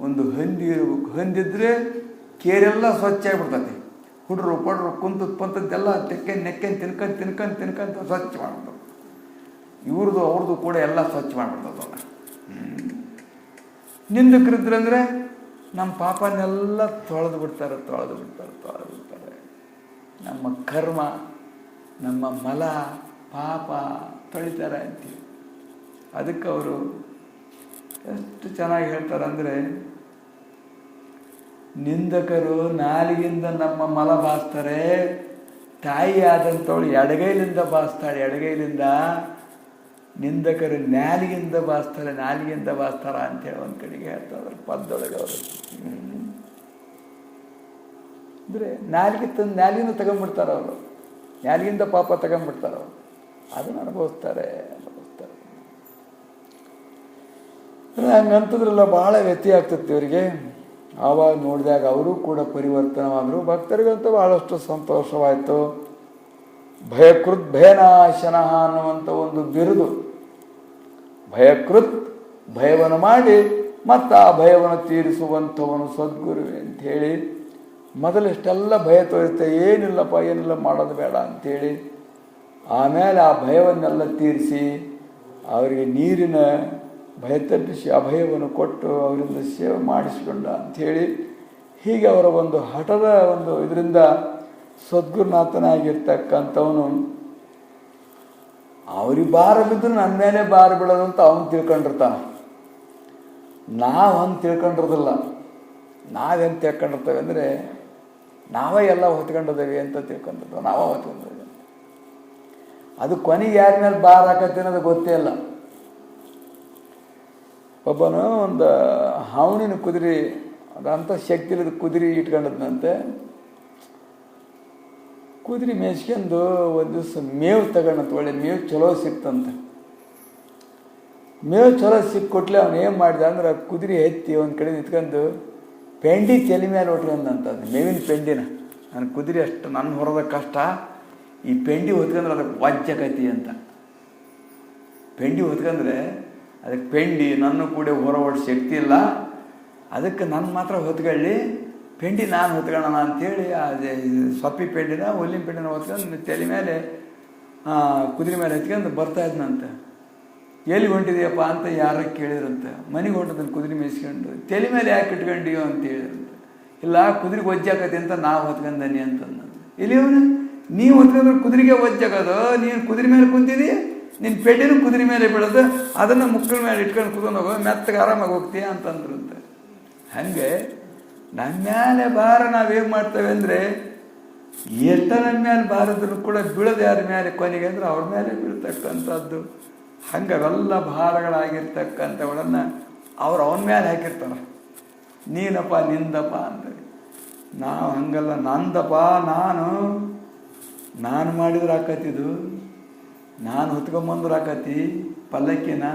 ಒಂದು ಹಂದಿ ಇರಬೇಕು. ಹಂದಿದ್ರೆ ಕೇರೆಲ್ಲ ಸ್ವಚ್ಛ ಆಗಿಬಿಡ್ತದೆ. ಹುಡ್ರು ಪಡ್ರು ಕುಂತದ್ದೆಲ್ಲ ನೆಕ್ಕನ್ ತಿನ್ಕೊಂತ ಸ್ವಚ್ಛ ಮಾಡ್ಬಿಡ್ತದೆ. ಇವ್ರದ್ದು ಅವ್ರದ್ದು ಕೂಡ ಎಲ್ಲ ಸ್ವಚ್ಛ ಮಾಡಿಬಿಡ್ತದಲ್ಲ. ನಿಂದಕರಿದ್ರಂದರೆ ನಮ್ಮ ಪಾಪನೆಲ್ಲ ತೊಳೆದು ಬಿಡ್ತಾರೆ. ನಮ್ಮ ಕರ್ಮ, ನಮ್ಮ ಮಲ ಪಾಪ ತೊಳಿತಾರೆ ಅಂತೀವಿ. ಅದಕ್ಕೆ ಅವರು ಎಷ್ಟು ಚೆನ್ನಾಗಿ ಹೇಳ್ತಾರೆ ಅಂದರೆ, ನಿಂದಕರು ನಾಲಿಗಿಂದ ನಮ್ಮ ಮಲ ಬಾಸ್ತಾರೆ, ತಾಯಿ ಆದಂಥವಳು ಎಡಗೈಲಿಂದ ಬಾಸ್ತಾಳೆ, ಎಡಗೈಲಿಂದ. ನಿಂದಕರು ನಾಲಿಗಿಂದ ಬಾಸ್ತಾರೆ ಅಂತೇಳಿ ಒಂದು ಕಡೆಗೆ ಹೇಳ್ತಾರೆ ಪದದೊಳಗೆ ಅವರು. ಅಂದರೆ ನಾಲಿಗಿಂದ ತಗೊಂಡ್ಬಿಡ್ತಾರೆ ಅವರು, ನಾಲಿಗಿಂದ ಪಾಪ ತಗೊಂಡ್ಬಿಡ್ತಾರೆ ಅವರು, ಅದನ್ನು ಅನುಭವಿಸ್ತಾರೆ. ಹಂಗಂತದ್ರೆಲ್ಲ ಭಾಳ ವ್ಯತ್ಯ ಆಗ್ತದೆ ಇವರಿಗೆ. ಆವಾಗ ನೋಡಿದಾಗ ಅವರು ಕೂಡ ಪರಿವರ್ತನವಾದರು. ಭಕ್ತರಿಗಂತೂ ಭಾಳಷ್ಟು ಸಂತೋಷವಾಯಿತು. ಭಯಕೃತ್ ಭಯನಾಶನ ಅನ್ನುವಂಥ ಒಂದು ಬಿರುದು. ಭಯಕೃತ್ ಭಯವನ್ನು ಮಾಡಿ ಮತ್ತು ಆ ಭಯವನ್ನು ತೀರಿಸುವಂಥವನು ಸದ್ಗುರುವೆ ಅಂಥೇಳಿ. ಮೊದಲಿಷ್ಟೆಲ್ಲ ಭಯ ತೋರಿಸ್ತೆ, ಏನಿಲ್ಲ ಮಾಡೋದು ಬೇಡ ಅಂಥೇಳಿ. ಆಮೇಲೆ ಆ ಭಯವನ್ನೆಲ್ಲ ತೀರಿಸಿ ಅವರಿಗೆ ನೀರಿನ ಭಯ ತಪ್ಪಿಸಿ ಅಭಯವನ್ನು ಕೊಟ್ಟು ಅವರಿಂದ ಸೇವೆ ಮಾಡಿಸಿಕೊಂಡ ಅಂಥೇಳಿ. ಹೀಗೆ ಅವರ ಒಂದು ಹಠದ ಒಂದು ಇದರಿಂದ ಸದ್ಗುರುನಾಥನಾಗಿರ್ತಕ್ಕಂಥವನು ಅವ್ರಿಗೆ ಭಾರ ಬಿದ್ದು ನನ್ನ ಮೇಲೆ ಭಾರ ಬೀಳೋದು ಅಂತ ಅವನು ತಿಳ್ಕೊಂಡಿರ್ತಾನೆ. ನಾವು ಹಂಗೆ ತಿಳ್ಕೊಂಡಿರೋದಿಲ್ಲ. ನಾವೇನು ತಿಳ್ಕೊಂಡಿರ್ತೇವೆ ಅಂದರೆ ನಾವೇ ಎಲ್ಲ ಹೊತ್ಕೊಂಡಿದ್ದೇವೆ ಅಂತ ತಿಳ್ಕೊಂಡಿರ್ತೇವೆ, ನಾವೇ ಹೊತ್ಕೊಂಡಿದ್ದೇವೆ. ಅದು ಕೊನೆಗೆ ಯಾರ ಮೇಲೆ ಭಾರ ಹಾಕತ್ತೆ ಅನ್ನೋದು ಗೊತ್ತೇ ಇಲ್ಲ. ಒಬ್ಬನು ಒಂದು ಹಾವಣಿನ ಕುದುರೆ, ಅದಂಥ ಶಕ್ತಿ ಇಲ್ಲದ ಕುದುರೆ ಇಟ್ಕೊಂಡದ್ನಂತೆ. ಕುದುರೆ ಮೇಯ್ಸ್ಕೊಂಡು ಒಂದು ದಿವಸ ಮೇವು ತಗೊಂಡಂತ, ಒಳ್ಳೆ ಮೇವು ಚಲೋ ಸಿಕ್ತಂತೆ. ಮೇವು ಚಲೋ ಸಿಕ್ಕೊಟ್ಲೆ ಅವನು ಏನು ಮಾಡಿದ ಅಂದ್ರೆ ಕುದುರೆ ಎತ್ತಿ ಒಂದು ಕಡೆ ನಿಂತ್ಕೊಂಡು ಪೆಂಡಿ ತಲೆ ಮೇಲೆ ಹೊಟ್ಕೊಂಡಂಥದ್ದು, ಮೇವಿನ ಪೆಂಡಿನ. ನನ್ನ ಕುದುರೆ ಅಷ್ಟು ನನ್ನ ಹೊರದ ಕಷ್ಟ, ಈ ಪೆಂಡಿ ಹೊತ್ಕೊಂಡ್ರೆ ಅದಕ್ಕೆ ವಾಜ್ಯಕತಿ ಅಂತ. ಪೆಂಡಿ ಹೊತ್ಕೊಂಡ್ರೆ ಅದಕ್ಕೆ ಪೆಂಡಿ ನನ್ನ ಕೂಡ ಹೊರವಡ ಶಕ್ತಿ ಇಲ್ಲ, ಅದಕ್ಕೆ ನನ್ನ ಮಾತ್ರ ಹೊತ್ಕೊಳ್ಳಿ, ಪೆಂಡಿ ನಾನು ಹೊತ್ಕೊಳ್ಳೋಣ ಅಂಥೇಳಿ ಅದೇ ಸೊಪ್ಪಿ ಪೆಂಡಿನ ಹುಲ್ಲಿನ ಪೆಂಡಿನ ಹೊತ್ಕೊಂಡು ತಲೆ ಮೇಲೆ ಕುದುರೆ ಮೇಲೆ ಎತ್ಕೊಂಡು ಬರ್ತಾ ಇದ್ನಂತೆ. ಎಲ್ಲಿ ಹೊಂಟಿದೆಯಪ್ಪ ಅಂತ ಯಾರ ಕೇಳಿದ್ರಂತೆ. ಮನೆಗೆ ಹೊಂಟದನ್ನು ಕುದುರೆ ಮೇಯಿಸ್ಕೊಂಡು. ತಲೆ ಮೇಲೆ ಯಾಕೆ ಇಟ್ಕೊಂಡಿಯೋ ಅಂತ ಹೇಳಿದ್ರಂತೆ. ಇಲ್ಲ ಕುದುರೆಗೆ ಒಜ್ಜಾಕತಿ ಅಂತ ನಾವು ಹೊತ್ಕೊಂಡನಿ ಅಂತಂದಂತೆ. ಇಲ್ಲಿ ಅವನು ನೀವು ಹೊತ್ಕೊಂಡ್ರೆ ಕುದುರೆಗೆ ಒಜ್ಜಾಕೋದು, ನೀನು ಕುದುರೆ ಮೇಲೆ ಕುಂತಿದ್ದೀಯ, ನಿನ್ನ ಪೆಂಡಿನೂ ಕುದುರೆ ಮೇಲೆ ಬೀಳೋದು, ಅದನ್ನು ಮುಕ್ಕಳ ಮೇಲೆ ಇಟ್ಕೊಂಡು ಕುತ್ಕೊಂಡು ಹೋಗೋ, ಮೆತ್ತಗೆ ಆರಾಮಾಗಿ ಹೋಗ್ತೀಯ ಅಂತಂದ್ರಂತೆ. ಹಾಗೆ ನಮ್ಮ ಮೇಲೆ ಭಾರ ನಾವು ಹೇಗೆ ಮಾಡ್ತೇವೆ ಅಂದರೆ, ಎಷ್ಟ ನಮ್ಮ ಮೇಲೆ ಭಾರದ್ರು ಕೂಡ ಬೀಳೋದು ಯಾರ ಮೇಲೆ ಕೊನೆಗೆ ಅಂದರೆ ಅವ್ರ ಮೇಲೆ ಬೀಳ್ತಕ್ಕಂಥದ್ದು. ಹಂಗೆ ಅವೆಲ್ಲ ಭಾರಗಳಾಗಿರ್ತಕ್ಕಂಥವುಗಳನ್ನು ಅವನ ಮೇಲೆ ಹಾಕಿರ್ತಾರೆ. ನೀನಪ್ಪ ನಿಂದಪ್ಪ ಅಂತೇಳಿ. ನಾವು ಹಂಗಲ್ಲ, ನಂದಪ್ಪ, ನಾನು ಮಾಡಿದ್ರೆ ಆಕತ್ತಿದ್ದು, ನಾನು ಹೊತ್ಕೊಂಬಂದ್ರೆ ಆಕತಿ ಪಲ್ಲಕ್ಕಿನ,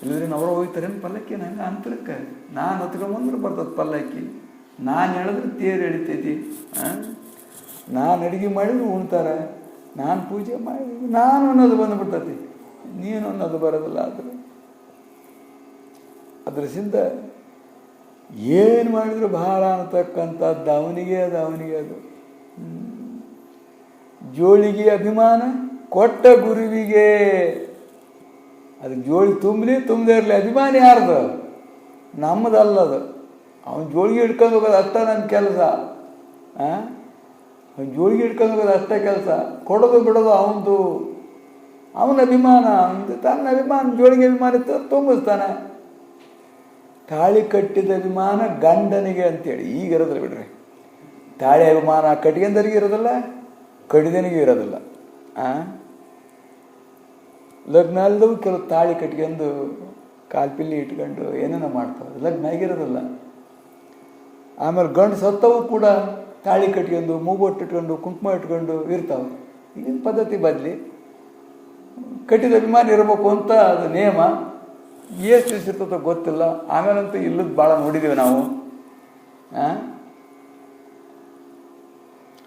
ಇಲ್ಲದ್ರೆ ಅವ್ರು ಹೋಗ್ತಾರೇನು ಪಲ್ಲಕ್ಕಿ ನಂಗೆ ಅಂತರಕ್ಕೆ ನಾನು ಹತ್ಕೊಂಬಂದ್ರೆ ಬರ್ತದೆ ಪಲ್ಲಕ್ಕಿ, ನಾನು ಹೇಳಿದ್ರೆ ತೇರು ಎಳಿತೈತಿ, ನಾನು ಅಡುಗೆ ಮಾಡಿದ್ರೆ ಉಣ್ತಾರೆ, ನಾನು ಪೂಜೆ ಮಾಡಿ ನಾನು ಅನ್ನೋದು ಬಂದುಬಿಡ್ತೈತಿ, ನೀನು ಅನ್ನೋದು ಬರೋದಿಲ್ಲ. ಅದ್ರಸಿಂದ ಏನು ಮಾಡಿದ್ರು ಭಾಳ ಅನ್ನತಕ್ಕಂಥದ್ದು ಅವನಿಗೆ ಅದು. ಜೋಳಿಗೆ ಅಭಿಮಾನ ಕೊಟ್ಟ ಗುರುವಿಗೆ. ಅದು ಜೋಳಿ ತುಂಬದೇ ಇರಲಿ, ಅಭಿಮಾನಿ ಯಾರ್ದು? ನಮ್ಮದಲ್ಲದು. ಅವನು ಜೋಳಿಗೆ ಹಿಡ್ಕೊಂಡು ಹೋಗೋದು ಅಷ್ಟ ನನ್ನ ಕೆಲಸ. ಅವ್ನು ಜೋಳಿಗೆ ಹಿಡ್ಕೊಂಡು ಹೋಗೋದು ಅಷ್ಟೇ ಕೆಲಸ, ಕೊಡೋದು ಬಿಡೋದು ಅವನದು. ಅವನ ಅಭಿಮಾನ, ತನ್ನ ಅಭಿಮಾನ ಜೋಳಿಗೆ ಅಭಿಮಾನ ತುಂಬಿಸ್ತಾನೆ. ತಾಳಿ ಕಟ್ಟಿದ ಅಭಿಮಾನ ಗಂಡನಿಗೆ ಅಂತೇಳಿ ಈಗ ಇರೋದಿಲ್ಲ ಬಿಡ್ರಿ. ತಾಳಿ ಅಭಿಮಾನ ಕಟ್ಗೆಂದರಿಗೆ ಇರೋದಿಲ್ಲ, ಕಡಿದನಿಗೆ ಇರೋದಿಲ್ಲ. ಲಗ್ನ ಅಲ್ದವು ಕೆಲವು ತಾಳಿ ಕಟ್ಕೊಂಡು ಕಾಲ್ಪಿಲ್ಲಿ ಇಟ್ಕೊಂಡು ಏನೇನೋ ಮಾಡ್ತಾವೆ, ಲಗ್ನ ಆಗಿರೋದಿಲ್ಲ. ಆಮೇಲೆ ಗಂಡು ಸತ್ತವು ಕೂಡ ತಾಳಿ ಕಟ್ಕೊಂಡು ಮೂಗೊಟ್ಟು ಇಟ್ಕೊಂಡು ಕುಂಕುಮ ಇಟ್ಕೊಂಡು ಇರ್ತಾವೆ. ಈಗಿನ ಪದ್ಧತಿ ಬದಲಿ ಕಟ್ಟಿದ ಅಭಿಮಾನ ಇರಬೇಕು ಅಂತ ಅದು ನೇಮ. ಎಷ್ಟು ದಿವಸ ಇರ್ತದೋ ಗೊತ್ತಿಲ್ಲ. ಆಮೇಲಂತೂ ಇಲ್ಲದ ಭಾಳ ನೋಡಿದ್ದೀವಿ ನಾವು.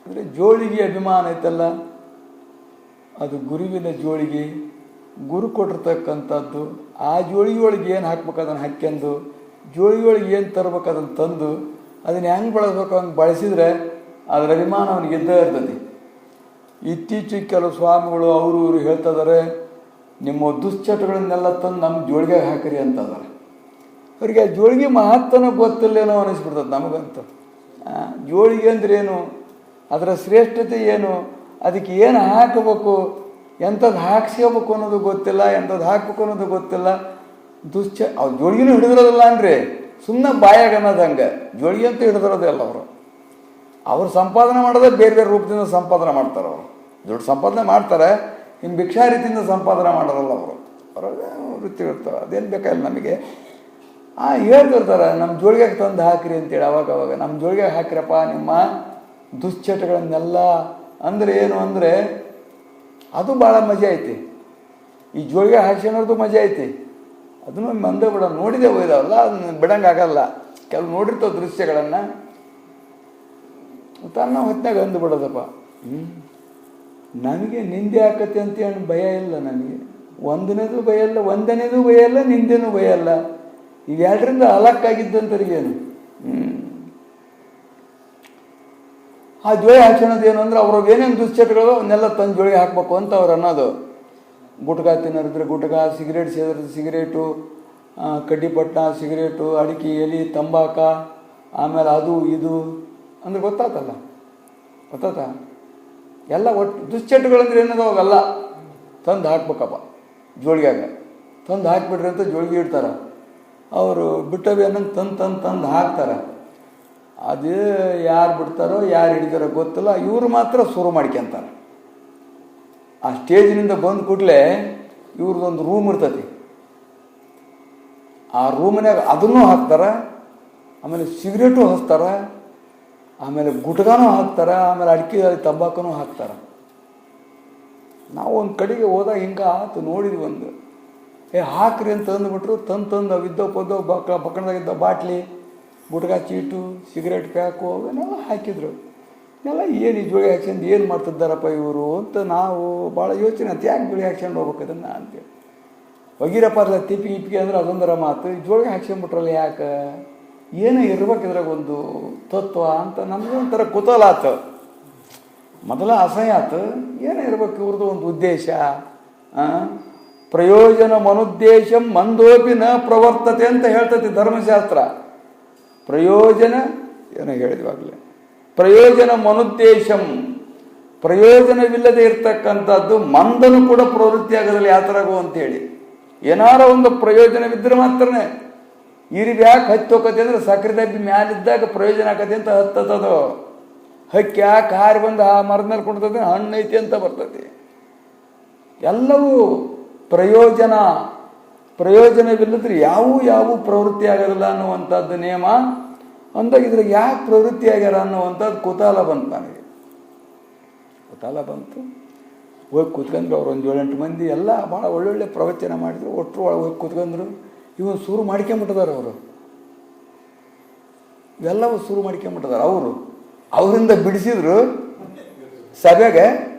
ಅಂದರೆ ಜೋಳಿಗೆ ಅಭಿಮಾನ ಐತಲ್ಲ, ಅದು ಗುರುವಿನ ಜೋಳಿಗೆ, ಗುರು ಕೊಟ್ಟಿರ್ತಕ್ಕಂಥದ್ದು. ಆ ಜೋಳಿಗೆ ಒಳಗೆ ಏನು ಹಾಕ್ಬೇಕು ಅದನ್ನು ಹಾಕ್ಯಂದು, ಜೋಳಿಗೆ ಒಳಗೆ ಏನು ತರ್ಬೇಕು ಅದನ್ನು ತಂದು ಅದನ್ನು ಹೆಂಗೆ ಬಳಸ್ಬೇಕು ಹಂಗೆ ಬಳಸಿದರೆ ಅದರ ಅಭಿಮಾನ ಅವನಿಗೆ ಇದ್ದೇ ಇರ್ತದೆ. ಇತ್ತೀಚೆಗೆ ಕೆಲವು ಸ್ವಾಮಿಗಳು ಅವರು ಇವರು ಹೇಳ್ತಾ ಇದ್ದಾರೆ, ನಿಮ್ಮ ದುಶ್ಚಟಗಳನ್ನೆಲ್ಲ ತಂದು ನಮ್ಮ ಜೋಳಿಗೆ ಹಾಕಿರಿ ಅಂತಂದರೆ. ಅವರಿಗೆ ಆ ಜೋಳಿಗೆ ಮಹತ್ವನ ಗೊತ್ತಿಲ್ಲೇನೋ ಅನ್ನಿಸ್ಬಿಡ್ತದೆ ನಮಗಂತೂ. ಜೋಳಿಗೆ ಅಂದ್ರೆ ಏನು, ಅದರ ಶ್ರೇಷ್ಠತೆ ಏನು, ಅದಕ್ಕೆ ಏನು ಹಾಕಬೇಕು, ಎಂಥದ್ದು ಹಾಕ್ಸ್ಕೋಬೇಕು ಅನ್ನೋದು ಗೊತ್ತಿಲ್ಲ, ಎಂಥದ್ದು ಹಾಕ್ಬೇಕು ಅನ್ನೋದು ಗೊತ್ತಿಲ್ಲ. ಅವ್ರು ಜೋಳಿಗೆನೂ ಹಿಡಿದಿರೋದಿಲ್ಲ ಅಂದರೆ ಸುಮ್ಮನೆ ಬಾಯಾಗ ಅನ್ನೋದು ಹಂಗೆ. ಜೋಳಿಗೆ ಅಂತ ಹಿಡಿದಿರೋದೇ ಅಲ್ಲ ಅವರು ಸಂಪಾದನೆ ಮಾಡೋದೇ ಬೇರೆ ಬೇರೆ ರೂಪದಿಂದ ಸಂಪಾದನೆ ಮಾಡ್ತಾರೆ. ಅವರು ದೊಡ್ಡ ಸಂಪಾದನೆ ಮಾಡ್ತಾರೆ, ಇನ್ನು ಭಿಕ್ಷಾ ರೀತಿಯಿಂದ ಸಂಪಾದನೆ ಮಾಡೋರಲ್ಲ ಅವ್ರಿಗೆ ವೃತ್ತಿ ಇರ್ತಾರೆ. ಅದೇನು ಬೇಕಾಗಿಲ್ಲ ನಮಗೆ. ಹೇಳ್ತಿರ್ತಾರೆ ನಮ್ಮ ಜೋಳಿಗೆ ತಂದು ಹಾಕಿರಿ ಅಂತೇಳಿ. ಅವಾಗ ನಮ್ಮ ಜೋಳಿಗೆ ಹಾಕಿರಪ್ಪ ನಿಮ್ಮ ದುಶ್ಚಟಗಳನ್ನೆಲ್ಲ. ಅಂದರೆ ಏನು ಅಂದರೆ ಅದು ಭಾಳ ಮಜಾ ಐತಿ. ಈ ಜೋಳಿಗೆ ಹಾಕ್ಸೋದು ಮಜಾ ಐತಿ. ಅದನ್ನು ಮಂದೆ ಬಿಡ ನೋಡಿದೆ ಹೋಯ್ದಾವಲ್ಲ, ಅದನ್ನ ಬಿಡಂಗಾಗಲ್ಲ. ಕೆಲವು ನೋಡಿರ್ತಾವೆ ದೃಶ್ಯಗಳನ್ನು, ತನ್ನ ಹೊತ್ತಿನಾಗ ಅಂದುಬಿಡೋದಪ್ಪ. ನನಗೆ ನಿಂದೆ ಆಕತ್ತೆ ಅಂತೇಳಿ ಭಯ ಇಲ್ಲ. ನನಗೆ ಒಂದನೇದು ಭಯ ಇಲ್ಲ, ನಿಂದೇನೂ ಭಯ ಇಲ್ಲ. ಇವೆರಡರಿಂದ ಅಲಕ್ಕಾಗಿದ್ದಂಥವ್ರಿಗೇನು. ಆ ಜೋಳಿ ಹಾಕ್ಸೋದು ಏನು ಅಂದ್ರೆ ಅವ್ರಿಗೆ ಏನೇನು ದುಶ್ಚಟಗಳು ಅವನ್ನೆಲ್ಲ ತಂದು ಜೋಳಿಗೆ ಹಾಕಬೇಕು ಅಂತ ಅವ್ರು ಅನ್ನೋದು. ಗುಟ್ಕಾ ತಿನ್ನೋರಿದ್ರೆ ಗುಟ್ಕಾ, ಸಿಗರೇಟ್ ಸೇದಿದ್ರೆ ಸಿಗರೇಟು, ಕಡ್ಡಿಪಟ್ಟ, ಸಿಗರೇಟು, ಅಡಿಕೆ, ಎಲೆ, ತಂಬಾಕ, ಆಮೇಲೆ ಅದು ಇದು ಅಂದ್ರೆ ಗೊತ್ತಾತಲ್ಲ, ಎಲ್ಲ ಒಟ್ಟು ದುಶ್ಚಟಗಳಂದ್ರೆ ಏನದು ಅವೆಲ್ಲ ತಂದು ಹಾಕ್ಬೇಕಪ್ಪ ಜೋಳಿಗ್ಯಾಗ. ತಂದು ಹಾಕಿಬಿಡ್ರಿ ಅಂತ ಜೋಳಿಗೆ ಇಡ್ತಾರೆ. ಅವರು ಬಿಟ್ಟವಿ ಅನ್ನಂಗೆ ತಂದು ಹಾಕ್ತಾರೆ. ಅದು ಯಾರು ಬಿಡ್ತಾರೋ ಯಾರು ಹಿಡಿತಾರೋ ಗೊತ್ತಿಲ್ಲ. ಇವರು ಮಾತ್ರ ಶುರು ಮಾಡ್ಕೊಂತಾರೆ. ಆ ಸ್ಟೇಜಿನಿಂದ ಬಂದ ಕೂಡಲೇ ಇವ್ರದ್ದೊಂದು ರೂಮ್ ಇರ್ತೈತಿ. ಆ ರೂಮ್ನಾಗ ಅದನ್ನೂ ಹಾಕ್ತಾರೆ, ಆಮೇಲೆ ಸಿಗರೇಟು ಹಚ್ತಾರೆ, ಆಮೇಲೆ ಗುಟ್ಕಾನೂ ಹಾಕ್ತಾರೆ, ಆಮೇಲೆ ಅಡಿಕೆ ತಂಬಾಕೂ ಹಾಕ್ತಾರೆ. ನಾವು ಒಂದು ಕಡೆಗೆ ಹೋದಾಗ ಹಿಂಗೆ ಆತು ನೋಡಿದ್ವಿ. ಒಂದು ಹಾಕ್ರಿ ಅಂತ ತಂದುಬಿಟ್ರು. ತಂದು ಅವಿದ್ದೋ ಪದ್ದೋ ಬಕ್ಕಣದಾಗಿದ್ದ ಬಾಟ್ಲಿ, ಗುಟ್ಕಾ ಚೀಟು, ಸಿಗರೇಟ್ ಪ್ಯಾಕು ಅವನ್ನೆಲ್ಲ ಹಾಕಿದ್ರು. ಎಲ್ಲ ಏನು ಈ ಜೋಳಿ ಹಾಕ್ಸ್ಕೊಂಡು ಏನು ಮಾಡ್ತಿದ್ದಾರಪ್ಪ ಇವರು ಅಂತ ನಾವು ಭಾಳ ಯೋಚನೆ ಆಯ್ತು. ಯಾಕೆ ಜೋಳಿ ಹಾಕ್ಸ್ಕೊಂಡು ಹೋಗ್ಬೇಕು ಅದನ್ನು ಅಂತೇಳಿ. ಒಗಿರಪ್ಪ ಅಲ್ಲ ತಿಪ್ಪಿಗೆ ಅಂದ್ರೆ ಅದೊಂದರ ಮಾತು. ಈ ಜೋಳಿಗೆ ಹಾಕ್ಸ್ಕೊಂಡ್ಬಿಟ್ರಲ್ಲ ಯಾಕೆ, ಏನೋ ಇರ್ಬೇಕಿದ್ರಾಗ ಒಂದು ತತ್ವ ಅಂತ ನಮಗೂ ಒಂಥರ ಕುತೂಹಲ ಆಯ್ತು. ಮೊದಲ ಅಸಹ್ಯ ಆಯ್ತು. ಏನೋ ಇರ್ಬೇಕು ಇವ್ರದ್ದು ಒಂದು ಉದ್ದೇಶ. ಪ್ರಯೋಜನ ಮನುದ್ದೇಶಂ ಮಂದೋಪಿ ನ ಪ್ರವರ್ತತೆ ಅಂತ ಹೇಳ್ತೈತಿ ಧರ್ಮಶಾಸ್ತ್ರ. ಪ್ರಯೋಜನ ಏನೋ ಹೇಳಿದ್ವಾಗಲೇ, ಪ್ರಯೋಜನ ಮನುದ್ದೇಶಂ, ಪ್ರಯೋಜನವಿಲ್ಲದೆ ಇರ್ತಕ್ಕಂಥದ್ದು ಮಂದನು ಕೂಡ ಪ್ರವೃತ್ತಿ ಆಗೋದಿಲ್ಲ ಯಾತರಾಗು ಅಂತೇಳಿ. ಏನಾರ ಒಂದು ಪ್ರಯೋಜನವಿದ್ದರೆ ಮಾತ್ರನೇ. ಇರಿವಿ ಯಾಕೆ ಹತ್ತೋಕತಿ ಅಂದ್ರೆ ಸಕ್ಕರೆ ದಬ್ಬಿ ಮ್ಯಾಲಿದ್ದಾಗ ಪ್ರಯೋಜನ ಆಕತಿ ಅಂತ ಹತ್ತದು. ಹಕ್ಕಿ ಯಾಕೆ ಹಾರಿ ಬಂದು ಆ ಮರದ ಮೇಲೆ ಕೊಡ್ತದೆ, ಹಣ್ಣು ಐತಿ ಅಂತ ಬರ್ತೈತಿ. ಎಲ್ಲವೂ ಪ್ರಯೋಜನವಿಲ್ಲದ್ರೆ ಯಾವ ಪ್ರವೃತ್ತಿ ಆಗೋದಿಲ್ಲ ಅನ್ನುವಂಥದ್ದು ನಿಯಮ. ಅಂದಾಗ ಇದ್ರಾಗ ಯಾಕೆ ಪ್ರವೃತ್ತಿ ಆಗ್ಯಾರ ಅನ್ನುವಂಥದ್ದು ಕುತೂಹಲ ಬಂತು ನನಗೆ. ಹೋಗಿ ಕೂತ್ಕೊಂಡ್ರು. ಅವ್ರು ಒಂದು 7-8 ಮಂದಿ ಎಲ್ಲ ಭಾಳ ಒಳ್ಳೊಳ್ಳೆ ಪ್ರವಚನ ಮಾಡಿದ್ರು. ಒಟ್ಟರು ಒಳಗೆ ಹೋಗಿ ಕೂತ್ಕೊಂಡ್ರು. ಇವನು ಶುರು ಮಾಡ್ಕೊಂಬಿಟ್ಟಿದ್ದಾರೆ ಅವರು, ಇವೆಲ್ಲವೂ ಶುರು ಮಾಡ್ಕೊಂಬಿಟ್ಟಿದ್ದಾರೆ. ಅವರಿಂದ ಬಿಡಿಸಿದ್ರು ಸಭೆಗೆ,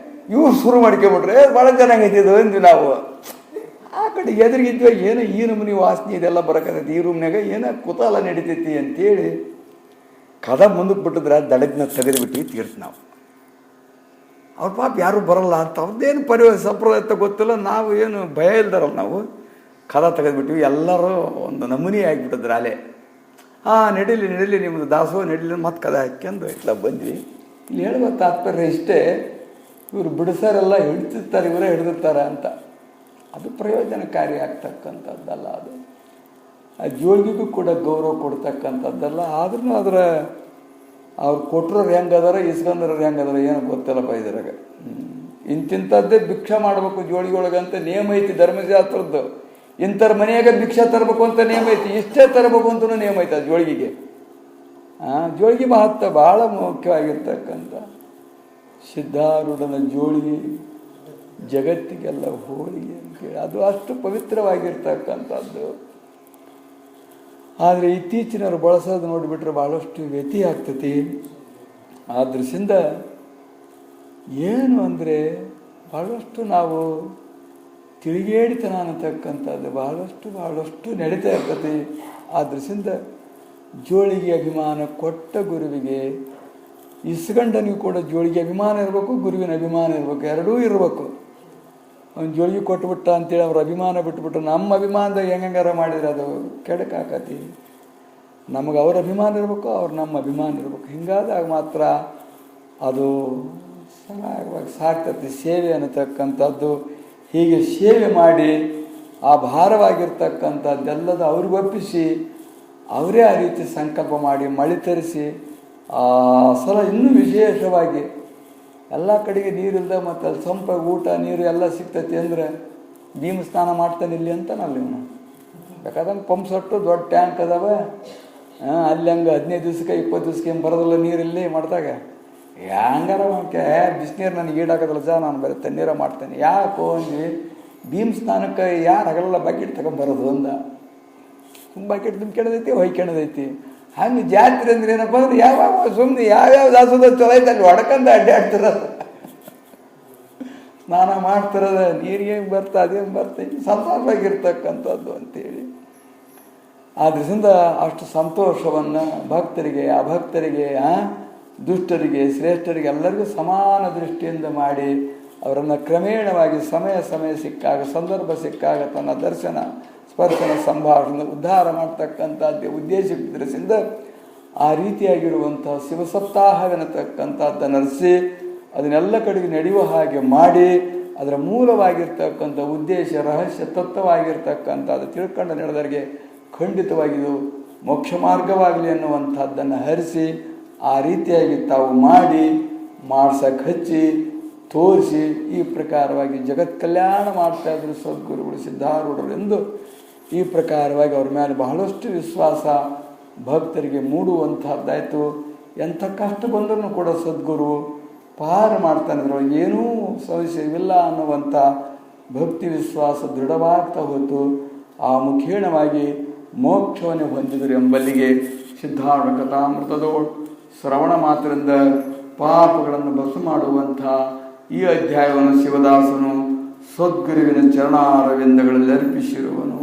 ಇವ್ರು ಶುರು ಮಾಡ್ಕೊಂಬಿಟ್ರೆ ಭಾಳ ಚೆನ್ನಾಗೈತಿದ್ದು ಅಂದ್ವಿ ನಾವು. ಆ ಕಡೆ ಎದುರಿಗಿದ್ವಿ, ಏನೋ ಈ ನಮೂನಿ ವಾಸನೆ ಇದೆಲ್ಲ ಬರಕತ್ತೈತಿ ಈ ರೂಮ್ನಾಗ, ಏನೋ ಕುತೂಹಲ ನಡೀತೈತಿ ಅಂತೇಳಿ ಕದ ಮುಂದಕ್ಕೆ ಬಿಟ್ಟಿದ್ರೆ ದಡಗ್ನ ತೆಗೆದುಬಿಟ್ಟು ತೀರ್ತು ನಾವು. ಅವ್ರ ಪಾಪ ಯಾರೂ ಬರಲ್ಲ ಅಂತ ಅವ್ರದ್ದೇನು ಸಂಪ್ರದಾಯ ಗೊತ್ತಿಲ್ಲ. ನಾವು ಏನು ಭಯ ಇಲ್ದಾರಲ್ಲ, ನಾವು ಕದ ತೆಗೆದುಬಿಟ್ವಿ. ಎಲ್ಲರೂ ಒಂದು ನಮೂನಿ ಆಗಿಬಿಟ್ಟಿದ್ರು ಅಲೆ. ನಡೀಲಿ ನಿಮ್ಮದು ದಾಸೋ ನಡೀಲಿ ಮತ್ತೆ ಕದ ಹಾಕ್ಯಂದು ಇಟ್ಲ ಬಂದ್ವಿ. ಇಲ್ಲಿ ಹೇಳುವ ತಾತ್ಪರ್ಯ ಇಷ್ಟೇ, ಇವರು ಬಿಡಿಸೋರೆಲ್ಲ ಹಿಡ್ತಿರ್ತಾರೆ, ಇವರೇ ಹಿಡಿದಿರ್ತಾರೆ ಅಂತ. ಅದು ಪ್ರಯೋಜನಕಾರಿ ಆಗ್ತಕ್ಕಂಥದ್ದಲ್ಲ. ಅದು ಆ ಜೋಳಿಗೆಗೂ ಕೂಡ ಗೌರವ ಕೊಡ್ತಕ್ಕಂಥದ್ದಲ್ಲ. ಆದ್ರೂ ಅವ್ರು ಕೊಟ್ಟರೋರು ಹೆಂಗದಾರ, ಇಸ್ಕೊಂಡ್ರವ್ರು ಹೆಂಗದಾರ ಏನೋ ಗೊತ್ತಿಲ್ಲಪ್ಪ ಇದ್ರಾಗ. ಇಂತಿಂಥದ್ದೇ ಭಿಕ್ಷೆ ಮಾಡಬೇಕು ಜೋಳಿಗೆಯೊಳಗಂತ ನೇಮ ಐತಿ ಧರ್ಮಶಾಸ್ತ್ರದ್ದು. ಇಂಥರ ಮನೆಯಾಗ ಭಿಕ್ಷೆ ತರಬೇಕು ಅಂತ ನೇಮ ಐತಿ, ಇಷ್ಟೇ ತರಬೇಕು ಅಂತಲೂ ನೇಮ ಐತೆ ಆ ಜೋಳಿಗೆಗೆ. ಜೋಳಿಗೆ ಮಹತ್ವ ಭಾಳ ಮುಖ್ಯವಾಗಿರ್ತಕ್ಕಂಥ ಸಿದ್ಧಾರೂಢನ ಜೋಳಿಗೆ ಜಗತ್ತಿಗೆಲ್ಲ ಹೋಳಿಗೆ ಅಂತೇಳಿ ಅದು ಅಷ್ಟು ಪವಿತ್ರವಾಗಿರ್ತಕ್ಕಂಥದ್ದು. ಆದರೆ ಇತ್ತೀಚಿನವರು ಬಳಸೋದು ನೋಡಿಬಿಟ್ರೆ ಭಾಳಷ್ಟು ವ್ಯತಿ ಆಗ್ತತಿ. ಆ ದೃಷ್ಟಿಯಿಂದ ಏನು ಅಂದರೆ ಭಾಳಷ್ಟು ನಾವು ತಿಳಿಗೇಡಿತನ ಅನ್ನತಕ್ಕಂಥದ್ದು ಭಾಳಷ್ಟು ನಡೀತಾ ಇರ್ತತಿ. ಆ ದೃಷ್ಟಿಯಿಂದ ಜೋಳಿಗೆ ಅಭಿಮಾನ ಕೊಟ್ಟ ಗುರುವಿಗೆ ಇಸ್ಗಂಡನಿಗೂ ಕೂಡ ಜೋಳಿಗೆ ಅಭಿಮಾನ ಇರಬೇಕು, ಗುರುವಿನ ಅಭಿಮಾನ ಇರಬೇಕು, ಎರಡೂ ಇರಬೇಕು. ಅವ್ನು ಜೋಳಿಗೆ ಕೊಟ್ಬಿಟ್ಟ ಅಂತೇಳಿ ಅವ್ರ ಅಭಿಮಾನ ಬಿಟ್ಬಿಟ್ಟು ನಮ್ಮ ಅಭಿಮಾನದಾಗ ಹೆಂಗಾರ ಮಾಡಿದ್ರೆ ಅದು ಕೆಡಕಾಕತಿ. ನಮಗೆ ಅವ್ರ ಅಭಿಮಾನ ಇರಬೇಕು, ಅವ್ರು ನಮ್ಮ ಅಭಿಮಾನ ಇರಬೇಕು. ಹಿಂಗಾದಾಗ ಮಾತ್ರ ಅದು ಸರಾಗವಾಗಿ ಸಾಕ್ತತಿ ಸೇವೆ ಅನ್ನತಕ್ಕಂಥದ್ದು. ಹೀಗೆ ಸೇವೆ ಮಾಡಿ ಆ ಭಾರವಾಗಿರ್ತಕ್ಕಂಥದ್ದೆಲ್ಲದ ಅವ್ರಿಗೊಪ್ಪಿಸಿ ಅವರೇ ಆ ರೀತಿ ಸಂಕಲ್ಪ ಮಾಡಿ ಮಳೆ ತರಿಸಿ ಆ ಸಲ ಇನ್ನೂ ವಿಶೇಷವಾಗಿ ಎಲ್ಲ ಕಡೆಗೆ ನೀರಿಲ್ದ ಮತ್ತು ಅಲ್ಲಿ ಸಂಪಾಗಿ ಊಟ ನೀರು ಎಲ್ಲ ಸಿಗ್ತೈತಿ ಅಂದರೆ ಭೀಮ ಸ್ನಾನ ಮಾಡ್ತಾನೆ ಇಲ್ಲಿ ಅಂತಾನಲ್ಲ ಇವನು. ಬೇಕಾದಂಗೆ ಪಂಪ್ ಸೆಟ್ಟು ದೊಡ್ಡ ಟ್ಯಾಂಕ್ ಅದಾವ, ಅಲ್ಲಿ ಹಂಗೆ 15 ದಿವ್ಸಕ್ಕೆ 20 ದಿವ್ಸಕ್ಕೆ ಏನು ಬರೋದಿಲ್ಲ ನೀರಿಲ್ಲಿ ಮಾಡಿದಾಗ ಹೆಂಗಾರ ಮಾಡ್ಕೆ ಬಿಸಿನೀರು ನನಗೆ ಈಡಾಗೋದಿಲ್ಲ ಸಹ ನಾನು ಬರೀ ತಣ್ಣೀರ ಮಾಡ್ತೇನೆ. ಯಾಕೋ ಅಂದ್ವಿ ಭೀಮ್ ಸ್ನಾನಕ್ಕೆ ಯಾರು ಹಗಲೆಲ್ಲ ಬಕೆಟ್ ತಗೊಂಬರೋದು ಅಂದ. ಬಕೆಟ್ ತುಂಬ್ಕೆಣದೈತಿ ಹೊಯ್ಕೆಣದೈತಿ. ಹಂಗೆ ಜಾತ್ರೆ ಅಂದ್ರೆ ಏನಪ್ಪ ಅಂದ್ರೆ ಯಾವ್ಯಾವ ದಾಸೋದ ಚಲೋ ಐತೆ ಅಲ್ಲಿ ಹೊಡ್ಕಂದು ಅಡ್ಡಾಡ್ತಿರೋದು, ಸ್ನಾನ ಮಾಡ್ತಿರೋದು, ನೀರಿಗೆ ಹೆಂಗೆ ಬರ್ತಾ ಅದೇನು ಬರ್ತಾ ಸಂತೋಷವಾಗಿರ್ತಕ್ಕಂಥದ್ದು ಅಂತೇಳಿ. ಆದ್ರಿಂದ ಅಷ್ಟು ಸಂತೋಷವನ್ನು ಭಕ್ತರಿಗೆ ಅಭಕ್ತರಿಗೆ ದುಷ್ಟರಿಗೆ ಶ್ರೇಷ್ಠರಿಗೆ ಎಲ್ಲರಿಗೂ ಸಮಾನ ದೃಷ್ಟಿಯಿಂದ ಮಾಡಿ ಅವರನ್ನು ಕ್ರಮೇಣವಾಗಿ ಸಮಯ ಸಿಕ್ಕಾಗ ಸಂದರ್ಭ ಸಿಕ್ಕಾಗ ತನ್ನ ದರ್ಶನ ಸ್ಪರ್ಶನ ಸಂಭಾಷಣೆ ಉದ್ಧಾರ ಮಾಡ್ತಕ್ಕಂಥದ್ದು ಉದ್ದೇಶದಿಂದ ಆ ರೀತಿಯಾಗಿರುವಂಥ ಶಿವಸಪ್ತಾಹವೆನ್ನತಕ್ಕಂಥದ್ದನ್ನು ನಡೆಸಿ ಅದನ್ನೆಲ್ಲ ಕಡೆಗೆ ನಡೆಯುವ ಹಾಗೆ ಮಾಡಿ ಅದರ ಮೂಲವಾಗಿರ್ತಕ್ಕಂಥ ಉದ್ದೇಶ ರಹಸ್ಯ ತತ್ವವಾಗಿರ್ತಕ್ಕಂಥದ್ದು ತಿಳ್ಕೊಂಡು ನಡೆದವರಿಗೆ ಖಂಡಿತವಾಗಿದು ಮೋಕ್ಷ ಮಾರ್ಗವಾಗಲಿ ಅನ್ನುವಂಥದ್ದನ್ನು ಹರಿಸಿ ಆ ರೀತಿಯಾಗಿ ತಾವು ಮಾಡಿ ಮಾಡ್ಸಕ್ಕೆ ಹಚ್ಚಿ ತೋರಿಸಿ ಈ ಪ್ರಕಾರವಾಗಿ ಜಗತ್ ಕಲ್ಯಾಣ ಮಾಡ್ತಾ ಇದ್ರು ಸದ್ಗುರುಗಳು ಸಿದ್ಧಾರೂಢರು ಎಂದು ಈ ಪ್ರಕಾರವಾಗಿ ಅವ್ರ ಮೇಲೆ ಬಹಳಷ್ಟು ವಿಶ್ವಾಸ ಭಕ್ತರಿಗೆ ಮೂಡುವಂಥದ್ದಾಯಿತು. ಎಂಥ ಕಷ್ಟ ಬಂದರೂ ಕೂಡ ಸದ್ಗುರು ಪಾರ ಮಾಡ್ತಾನಿದ್ರು, ಏನೂ ಸಮಸ್ಯೆವಿಲ್ಲ ಅನ್ನುವಂಥ ಭಕ್ತಿ ವಿಶ್ವಾಸ ದೃಢವಾಗ್ತಾ ಹೋಯಿತು. ಆ ಮುಖೇಣವಾಗಿ ಮೋಕ್ಷವನ್ನು ಹೊಂದಿದರು ಎಂಬಲ್ಲಿಗೆ ಸಿದ್ಧಾರೂಢ ಕಥಾಮೃತದೋಳು ಶ್ರವಣ ಮಾತ್ರದಿಂದ ಪಾಪಗಳನ್ನು ಬಸು ಮಾಡುವಂಥ ಈ ಅಧ್ಯಾಯವನ್ನು ಶಿವದಾಸನು ಸದ್ಗುರುವಿನ ಚರಣಾರವಿಂದಗಳಲ್ಲಿ ಅರ್ಪಿಸಿರುವನು.